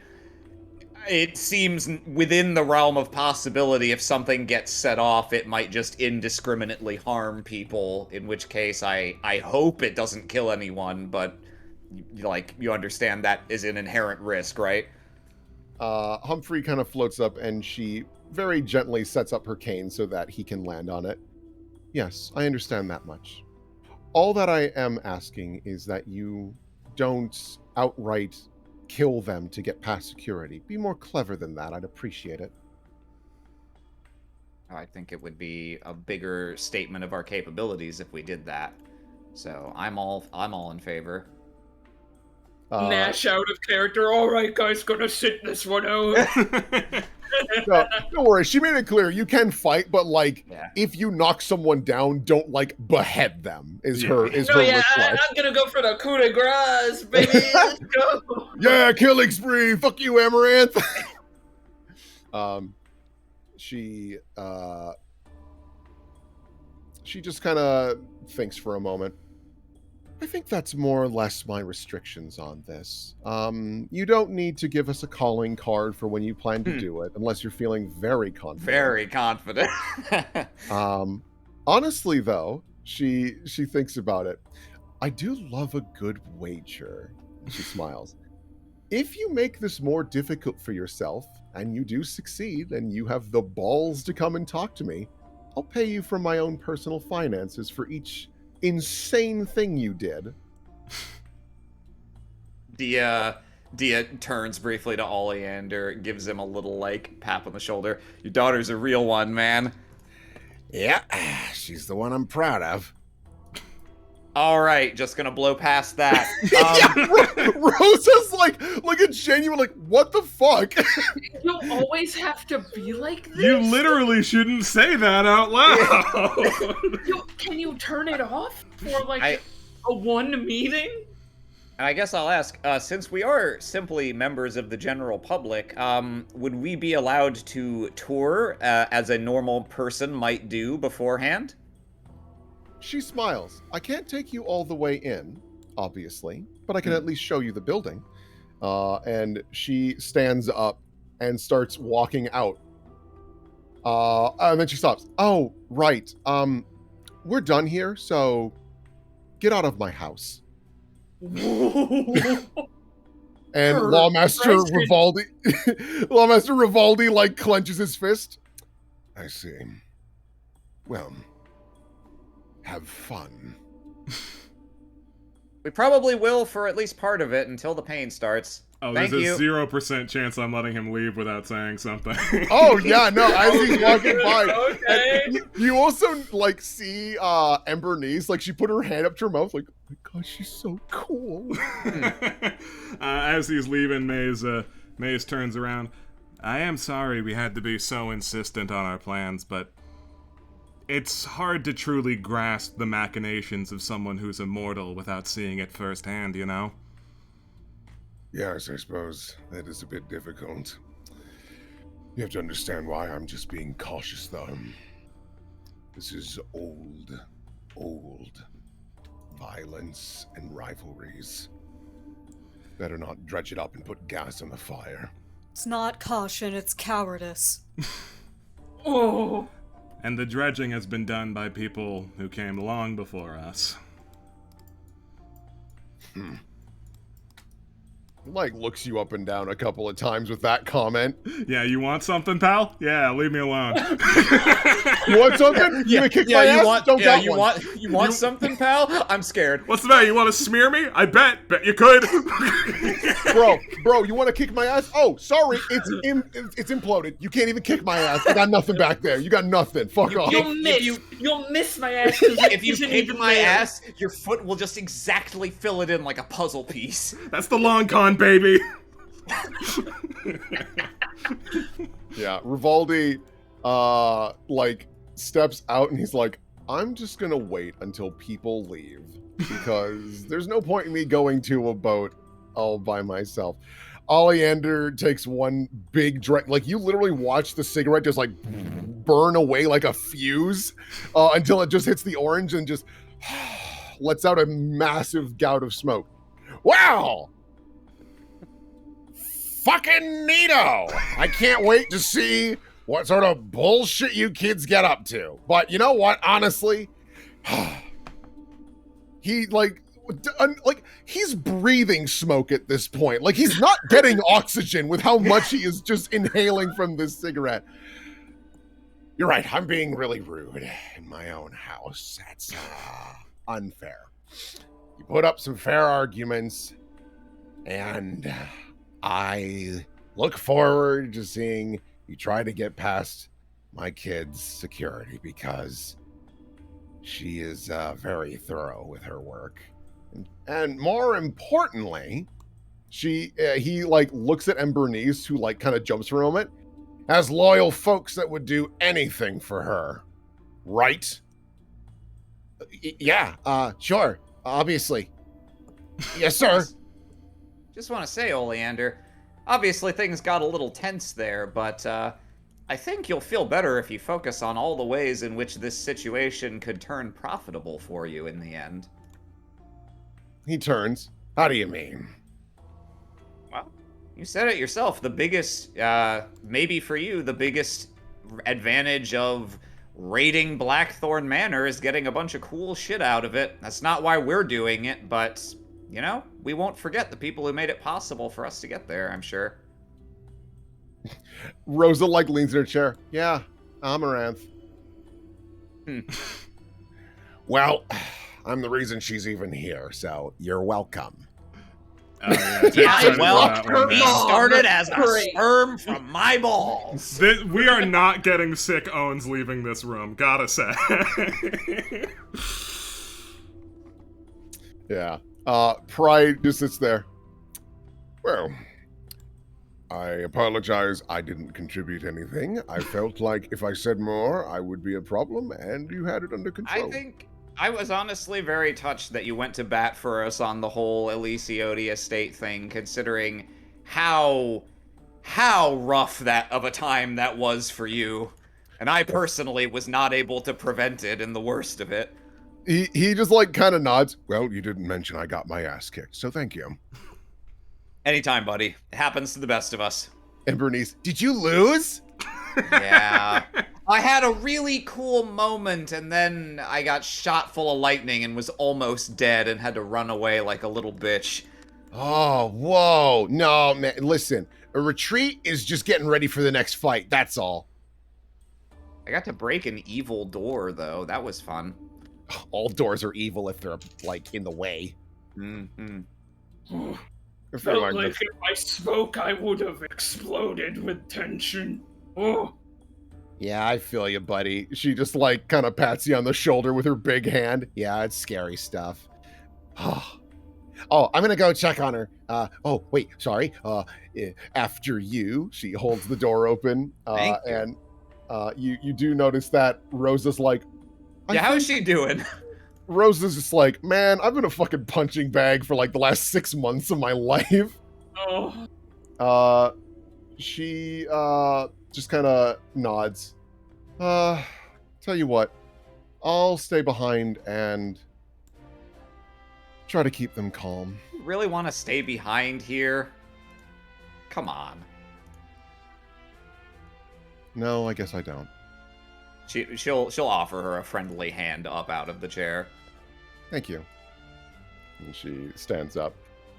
it seems within the realm of possibility if something gets set off, it might just indiscriminately harm people, in which case I hope it doesn't kill anyone, but like you understand that is an inherent risk, right? Humphrey kind of floats up and she very gently sets up her cane so that he can land on it. Yes, I understand that much. All that I am asking is that you don't outright kill them to get past security. Be more clever than that. I'd appreciate it. I think it would be a bigger statement of our capabilities if we did that. So I'm all in favor. Nash out of character. All right, guys, gonna sit this one out. No, don't worry. She made it clear you can fight, but like Yeah. if you knock someone down, don't like behead them. Is Yeah. her is No, her yeah, request. I'm gonna go for the coup de grace, baby. Let's go. Yeah, killing spree. Fuck you, Amaranth. She just kind of thinks for a moment. I think that's more or less my restrictions on this. You don't need to give us a calling card for when you plan to do it, unless you're feeling very confident. Very confident. Honestly, though, she thinks about it. I do love a good wager. She smiles. If you make this more difficult for yourself, and you do succeed, and you have the balls to come and talk to me, I'll pay you from my own personal finances for each insane thing you did. Dia turns briefly to Oleander, gives him a little, like, pat on the shoulder. Your daughter's a real one, man. Yeah, she's the one I'm proud of. All right, just gonna blow past that. Rosa's like a genuine, like, what the fuck? You always have to be like this. You literally shouldn't say that out loud. Can you turn it off for like I- a one meeting? And I guess I'll ask, since we are simply members of the general public, would we be allowed to tour as a normal person might do beforehand? She smiles. I can't take you all the way in, obviously, but I can at least show you the building. And she stands up and starts walking out. And then she stops. Oh, right. We're done here, so get out of my house. And Lawmaster Rivaldi, Lawmaster Rivaldi, like, clenches his fist. I see. Well, have fun. We probably will for at least part of it until the pain starts. Oh, Thank there's you. a 0% chance I'm letting him leave without saying something. Oh, yeah, no, as he's walking by. Okay. And you also, like, see Embernice, like, she put her hand up to her mouth, like, oh my god, she's so cool. As he's leaving, Maze turns around. I am sorry we had to be so insistent on our plans, but it's hard to truly grasp the machinations of someone who's immortal without seeing it firsthand, you know? Yes, I suppose that is a bit difficult. You have to understand why I'm just being cautious, though. This is old violence and rivalries. Better not dredge it up and put gas on the fire. It's not caution, it's cowardice. Oh. And the dredging has been done by people who came long before us. Like, looks you up and down a couple of times with that comment. Yeah, you want something, pal? Yeah, leave me alone. You want something? You gonna kick my ass? Don't got one. You want something, pal? I'm scared. What's the matter? You want to smear me? I bet you could. Bro, you want to kick my ass? Oh, sorry, it's imploded. You can't even kick my ass. I got nothing back there. You got nothing. Fuck off. You'll miss my ass. If you kick my ass, your foot will just exactly fill it in like a puzzle piece. That's the long con, baby. Yeah, Rivaldi, like, steps out and he's like, I'm just gonna wait until people leave because there's no point in me going to a boat all by myself. Oleander takes one big drag. Like, you literally watch the cigarette just, like, burn away like a fuse until it just hits the orange and just lets out a massive gout of smoke. Wow! Fucking neato! I can't wait to see what sort of bullshit you kids get up to. But you know what? Honestly, he, like, he's breathing smoke at this point. Like, he's not getting oxygen with how much he is just inhaling from this cigarette. You're right, I'm being really rude in my own house. That's unfair. You put up some fair arguments, and I look forward to seeing you try to get past my kid's security because she is very thorough with her work. And more importantly, he like looks at Embernice, who like kind of jumps for a moment, has loyal folks that would do anything for her, right? Yeah, sure, obviously. Yes, sir. Just want to say, Oleander, obviously things got a little tense there, but I think you'll feel better if you focus on all the ways in which this situation could turn profitable for you in the end. He turns. How do you mean? Well, you said it yourself. The biggest, maybe for you, the biggest advantage of raiding Blackthorn Manor is getting a bunch of cool shit out of it. That's not why we're doing it, but, you know, we won't forget the people who made it possible for us to get there, I'm sure. Rosa, like, leans in her chair. Yeah, Amaranth. Well, I'm the reason she's even here, so you're welcome. Yeah, well, he started as a sperm from my balls. We are not getting sick Owens leaving this room, gotta say. Yeah. Pride just sits there. Well, I apologize. I didn't contribute anything. I felt like if I said more, I would be a problem, and you had it under control. I think I was honestly very touched that you went to bat for us on the whole Elysiodi estate thing, considering how rough that of a time that was for you. And I personally was not able to prevent it in the worst of it. He just like kind of nods. Well, you didn't mention I got my ass kicked, so thank you. Anytime, buddy. It happens to the best of us. And Bernice, did you lose? Yeah. I had a really cool moment, and then I got shot full of lightning and was almost dead and had to run away like a little bitch. Oh, whoa. No, man. Listen, a retreat is just getting ready for the next fight. That's all. I got to break an evil door, though. That was fun. All doors are evil if they're, like, in the way. Mm-hmm. If they're Felt like like if I spoke, I would have exploded with tension. Oh. Yeah, I feel you, buddy. She just, like, kind of pats you on the shoulder with her big hand. Yeah, it's scary stuff. Oh, I'm gonna go check on her. Oh, wait, sorry. After you, she holds the door open. Thank you. And you do notice that Rosa's like, Yeah, how's she doing? Rosa's just like, man, I've been a fucking punching bag for like the last 6 months of my life. Oh. She just kind of nods. Tell you what, I'll stay behind and try to keep them calm. You really want to stay behind here? Come on. No, I guess I don't. She'll offer her a friendly hand up out of the chair. Thank you. And she stands up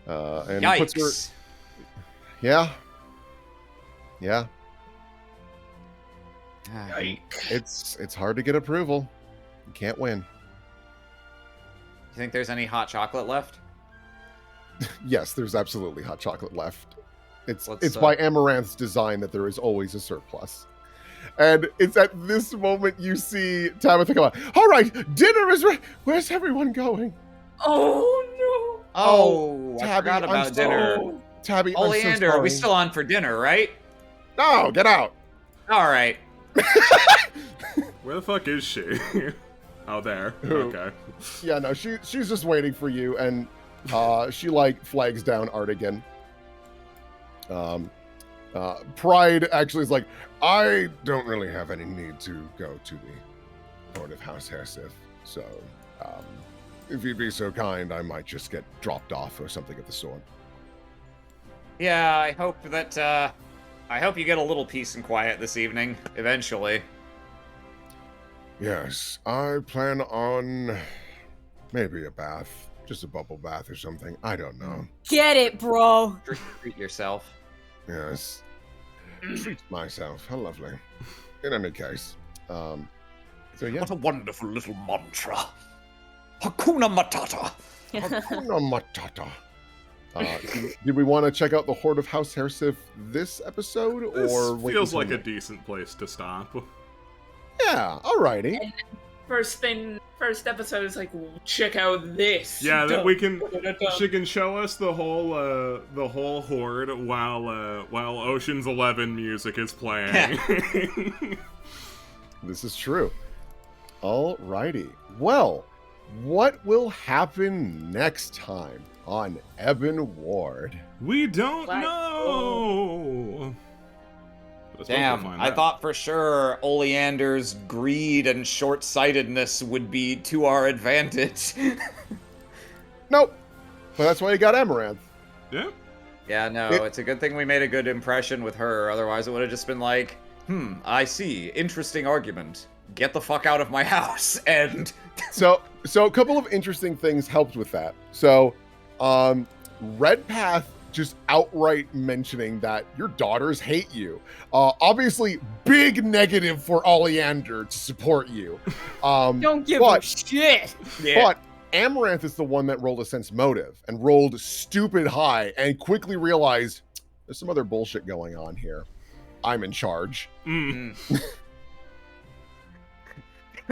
and Yikes. puts her. Yeah. Yeah. It's hard to get approval. You can't win. You think there's any hot chocolate left? Yes, there's absolutely hot chocolate left. It's Let's, by Amaranth's design that there is always a surplus. And it's at this moment you see Tabitha come out. All right, dinner is ready. Where's everyone going? Oh no. Oh, I Tabby, forgot about I'm dinner. Oh. Tabby, I'm so Oleander, sorry. are we still on for dinner, right? No, get out. All right. Where the fuck is she? Oh, there. Who? Okay. Yeah, no, she's just waiting for you, and she like flags down Artigan. Pride actually is like, I don't really have any need to go to the Court of House Hersif, so if you'd be so kind, I might just get dropped off or something at the sword. Yeah, I hope that, I hope you get a little peace and quiet this evening, eventually. Yes, I plan on maybe a bath, just a bubble bath or something. I don't know. Get it, bro. Treat yourself. Yes, treat myself. How lovely. In any case, so yeah. What a wonderful little mantra. Hakuna Matata. Hakuna Matata. Did we want to check out the Horde of House Hersif this episode, This or wait feels until like a next? decent place to stop. Yeah, alrighty. First episode is like, check out this. Yeah, that we can. Dun-dun-dun-dun. She can show us the whole horde while Ocean's 11 music is playing. This is true. Alrighty. Well, what will happen next time on Ebon Ward? We don't Black- know. But I suppose we'll Damn, find I out. thought for sure Oleander's greed and short-sightedness would be to our advantage. Nope. But that's why you got Amaranth. Yeah. Yeah, no, It- it's a good thing we made a good impression with her, otherwise it would have just been like, I see, interesting argument. Get the fuck out of my house, and... So a couple of interesting things helped with that. So, Redpath just outright mentioning that your daughters hate you. Obviously, big negative for Oleander to support you. Don't give but- a shit. But Amaranth is the one that rolled a sense motive and rolled stupid high and quickly realized there's some other bullshit going on here. I'm in charge.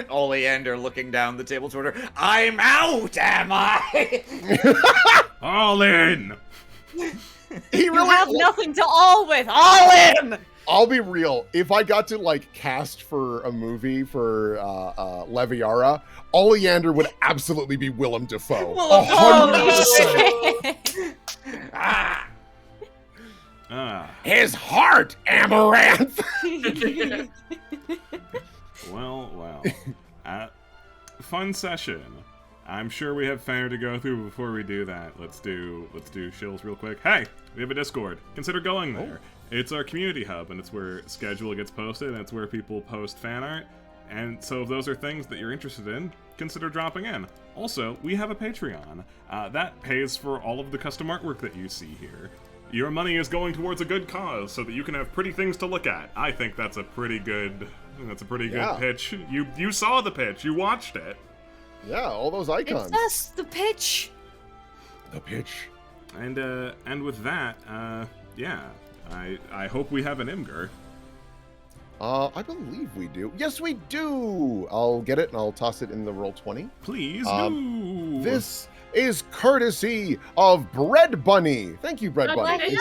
Oleander looking down the table toward her, I'm out, am I? All in. He You really have nothing to all with. All in. I'll be real. If I got to like cast for a movie for Leviara, Oleander would absolutely be Willem Dafoe. Willem 100%. Ah. His heart, Amaranth. Well. fun session. I'm sure we have Fenner to go through before we do that. Let's do shills real quick. Hey, we have a Discord. Consider going there. It's our community hub, and it's where schedule gets posted, and it's where people post fan art. And so if those are things that you're interested in, consider dropping in. Also, we have a Patreon. That pays for all of the custom artwork that you see here. Your money is going towards a good cause so that you can have pretty things to look at. I think that's a pretty good pitch. You saw the pitch. You watched it. Yeah, all those icons. It's us, the pitch. The pitch. And with that, yeah, I hope we have an Imgur. I believe we do. Yes, we do. I'll get it and I'll toss it in the roll 20. Please do. This is courtesy of Bread Bunny. Thank you, Bread Bunny.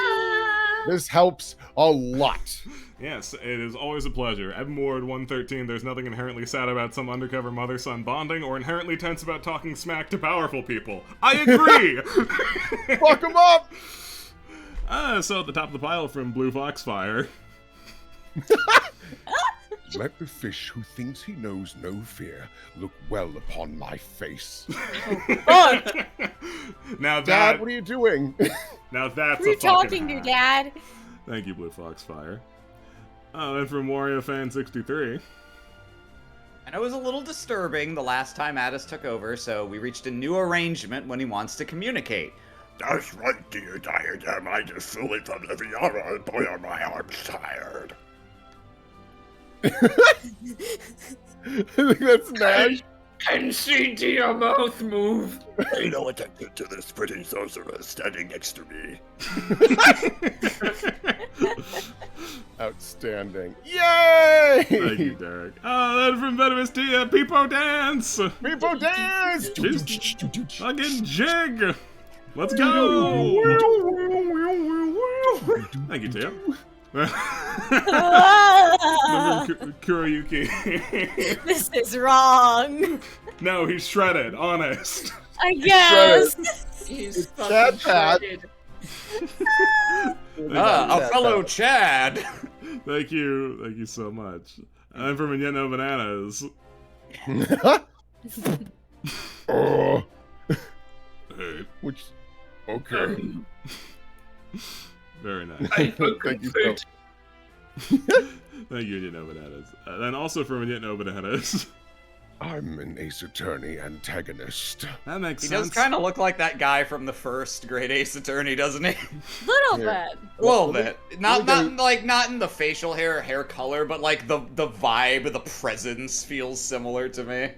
This helps a lot. Yes, it is always a pleasure. Ebon Ward 113, there's nothing inherently sad about some undercover mother-son bonding or inherently tense about talking smack to powerful people. I agree! Fuck him up! So at the top of the pile from Blue Foxfire. Let the fish who thinks he knows no fear look well upon my face. Now Dad, what are you doing? Now that's Who are you a fucking talking to, hack. Dad? Thank you, Blue Foxfire. And from Wario Fan 63. And it was a little disturbing the last time Addis took over, so we reached a new arrangement when he wants to communicate. That's right, dear diadem. I just flew in from the Viara, and boy are my arms tired. I think that's Nash. And see your mouth move. Pay no attention to this pretty sorceress standing next to me. Outstanding. Yay! Thank you, Derek. Then from Venomous Tia, Peepo Dance! People dance! Fucking jig! Let's go! Thank you, Tia. Kuroyuki. This is wrong. No, he's shredded, honest. I guess. He's Chad fucking Pat. shredded. A fellow Chad! Thank you so much. I'm from Yeno Bananas. Oh, Hey, which... Okay. very nice. I Thank you so Thank you, Yeno Bananas. Then also from Yeno Bananas. I'm an Ace Attorney antagonist. That makes He sense. does kind of look like that guy from the first Great Ace Attorney, doesn't he? Little Here. bit. A little Let me- bit. let me Not in the facial hair color, but like the vibe, the presence feels similar to me.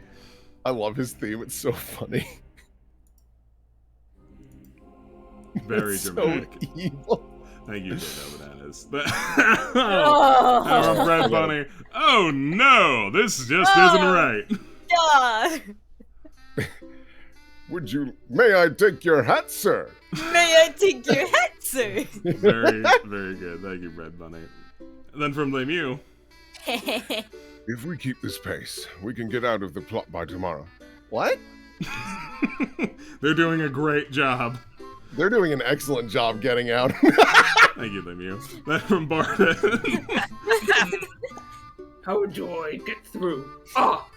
I love his theme. It's so funny. Very It's dramatic. So evil. Thank you, Yeno Bananas. Oh, Our Bread Bunny. Oh no, this just isn't right. God. May I take your hat, sir? May I take your hat, sir? Very, very good. Thank you, Bread Bunny. Then from Lemieux. If we keep this pace, we can get out of the plot by tomorrow. What? They're doing a great job. They're doing an excellent job getting out. Thank you, Lemieux. Then from Barton. How do I get through? Ah!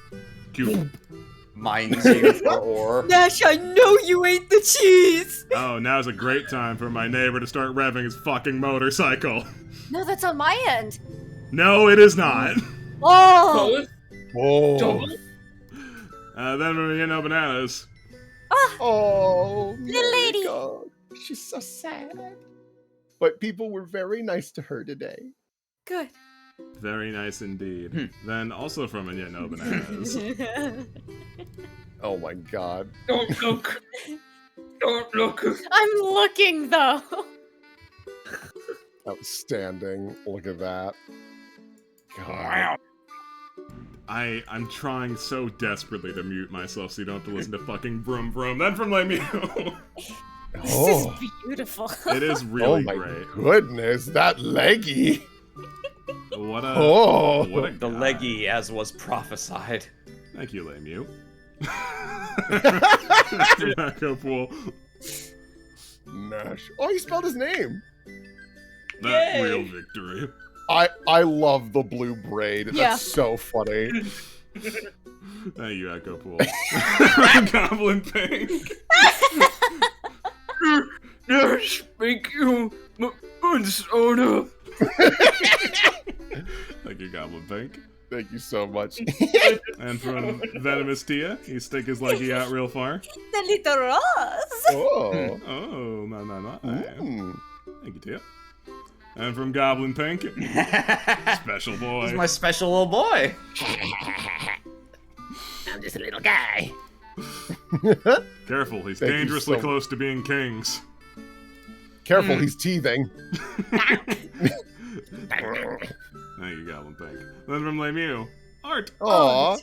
Cute. Mine's you for ore. Nash, I know you ate the cheese. Oh, now's a great time for my neighbor to start revving his fucking motorcycle. No, that's on my end. No, it is not. Oh. Both? Whoa. Double? Then from Yeno Bananas. Oh, Little lady. God. She's so sad. But people were very nice to her today. Good. Very nice indeed. Then also from Yeno Bananas. Oh my God. Don't look. Don't look. I'm looking though. Outstanding. Look at that. God. I'm trying so desperately to mute myself so you don't have to listen to fucking Vroom Vroom. Then from Lemieux. This Oh. is beautiful. It is Oh really my great. goodness, that leggy. What a Oh. what a The guy. leggy as was prophesied. Thank you, Lemieux. Tobacco pool. Nash. Oh, he spelled his name. That Yay. real victory. I love the blue braid. That's Yeah. so funny. Thank you, Echo Pool. Goblin Pink. Yes, thank you, Soda. Thank you, Goblin Pink. Thank you so much. And from Venomous Tia, he stick his leggy out real far. The little rose. Oh. Oh, my. Mm. Thank you, Tia. And from Goblin Pink, special boy. He's my special little boy. I'm just a little guy. Careful, he's Thank you dangerously so close to being kings. Careful, he's teething. Thank you, Goblin Pink. Then from Lemieux, art. Aw.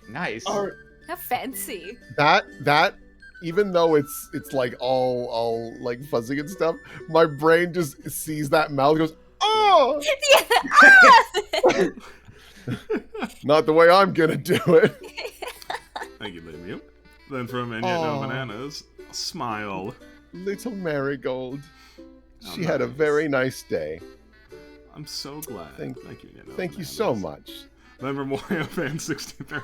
Nice. Art. How fancy. That even though it's like all like fuzzy and stuff, my brain just sees that mouth and goes, oh! Yeah. Not the way I'm gonna do it. Thank you, Lemieux. Then from And Yet No Aw. Bananas, smile. Little Marigold. Oh, She had a nice. very nice day. I'm so glad. Thank you, And Yet No Thank you Bananas. so much. Then from Wario Fan 63.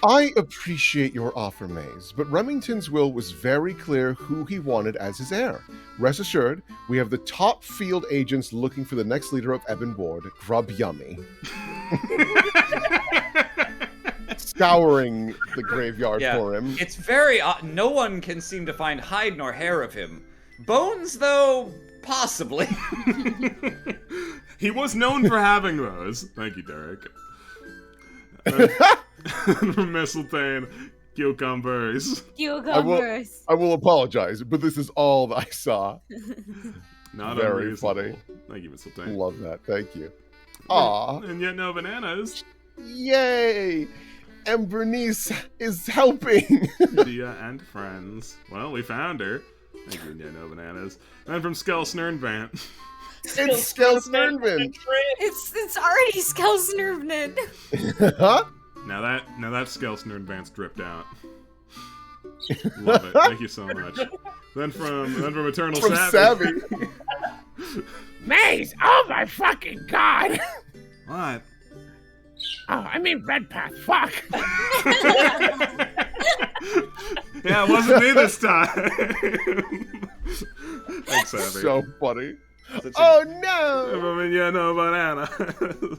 I appreciate your offer, Maze, but Remington's will was very clear who he wanted as his heir. Rest assured, we have the top field agents looking for the next leader of Ebon Ward, Grub Yummy. Scouring the graveyard Yeah. for him. It's very odd. No one can seem to find hide nor hair of him. Bones, though, possibly. He was known for having those. Thank you, Derek. And from Mistletoe, cucumbers. Cucumbers. I will apologize, but this is all that I saw. Not Very unreasonable. funny. Thank you, Mistletoe. Love that. Thank you. Aw. And Yet No Bananas. Yay! And Bernice is helping. Dia and friends. Well, we found her. Thank you, Yet No Bananas. And from Skell Snurnvant. It's Skelsnernvin. It's already Skelsnernvin. Huh? Now that Skell Snurnvant's dripped out. Love it. Thank you so much. Then from Eternal From Savvy. Maze! Oh my fucking god! What? Oh, I mean Redpath, fuck! Yeah, it wasn't me this time. Thanks, Savvy. So funny. Such a- Oh no! From Yet No Bananas.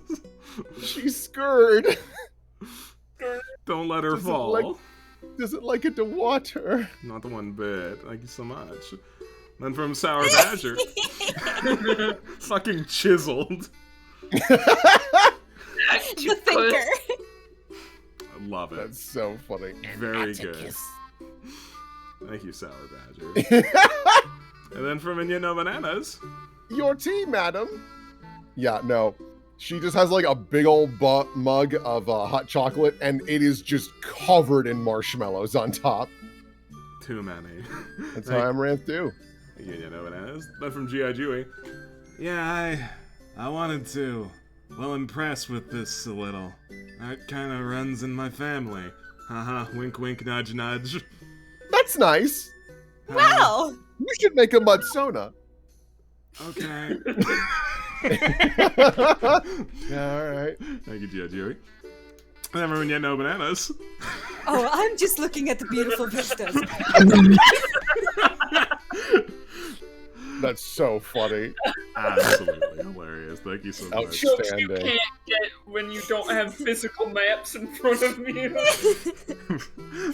She's scared. Don't let her Does it fall. like- Doesn't like it to water. Not the one bit. Thank you so much. Then from Sour Badger. Fucking chiseled. The thinker. I love it. That's so funny. Very good. Thank you, Sour Badger. And then from Yet No Bananas. Your tea, madam. Yeah, no. She just has like a big old mug of hot chocolate, and it is just covered in marshmallows on top. Too many. That's how I'm ran through. Thank you, Yet No Bananas. Then from G.I. Jewy. Yeah, I wanted to, well, impress with this a little. That kind of runs in my family. Haha, wink wink, nudge nudge. That's nice. Wow. You should make a mudsona. Okay. Yeah, all right. Thank you, G.I. Jewy. And then from Yet No Bananas. Oh, I'm just looking at the beautiful vistas. That's so funny. Absolutely hilarious. Thank you so much. Ouch. Jokes you Outstanding. can't get when you don't have physical maps in front of you.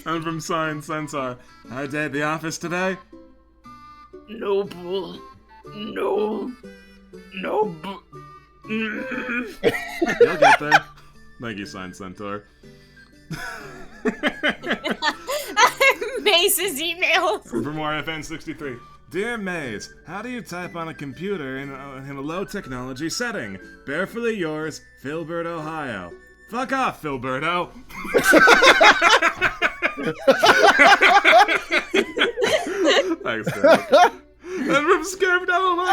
I'm from Science Sensor. Hard day at the office today? Noble. No. Noble. You'll get there. Thank you, Science Centaur. Mace's email. From RFN63. Dear Maze, how do you type on a computer in a low-technology setting? Barefully yours, Philbert, Ohio. Fuck off, Philberto! Thanks, Derek. And from Skirved, oh my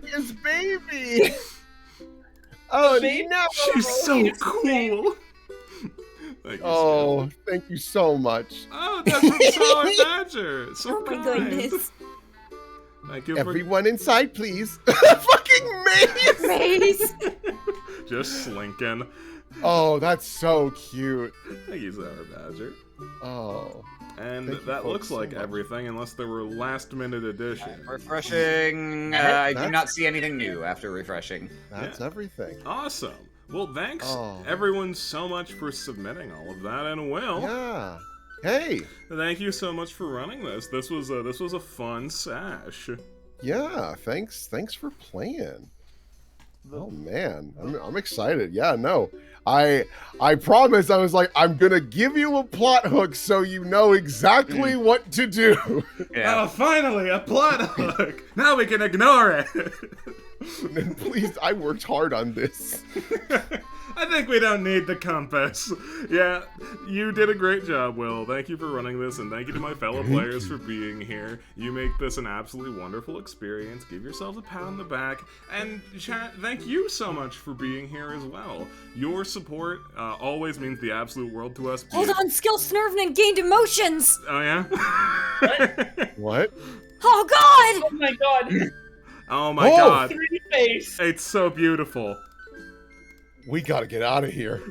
goodness! His baby. Oh no! She's so cool! Thank you, Oh, thank you so much. Oh, that's from Sour Badger. So Oh my kind. goodness. Thank you Everyone inside, please. Fucking Maze! Mace. Just slinking. Oh, that's so cute. Thank you, Sour Badger. Oh. And Thank you that folks looks so like much. everything, unless there were last-minute additions. Refreshing. I do not see anything new after refreshing. That's everything. Awesome. Well, thanks Oh. everyone so much for submitting all of that, and Will, Yeah. Hey. thank you so much for running this. This was a fun sash. Yeah. Thanks for playing. Oh man, I'm excited. Yeah, no. I promise. I was like, I'm gonna give you a plot hook so you know exactly what to do. Yeah. Oh, finally, a plot hook! Now we can ignore it! And please, I worked hard on this. I think we don't need the compass. Yeah, you did a great job, Will. Thank you for running this, and thank you to my fellow players for being here. You make this an absolutely wonderful experience. Give yourselves a pat on the back. And chat, thank you so much for being here as well. Your support always means the absolute world to us. Hold on, Skill Snurvin gained emotions! Oh, yeah? What? Oh god! Oh my god. Oh my Oh! god. 3D face. It's so beautiful. We gotta get out of here.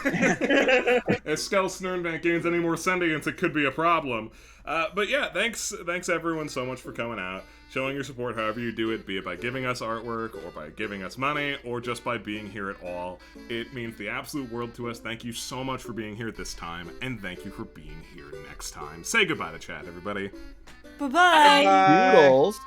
If Skell Snurnbank gains any more sentience, it could be a problem. But yeah, thanks everyone so much for coming out, showing your support however you do it, be it by giving us artwork, or by giving us money, or just by being here at all. It means the absolute world to us. Thank you so much for being here this time, and thank you for being here next time. Say goodbye to chat, everybody. Bye-bye. Noodles.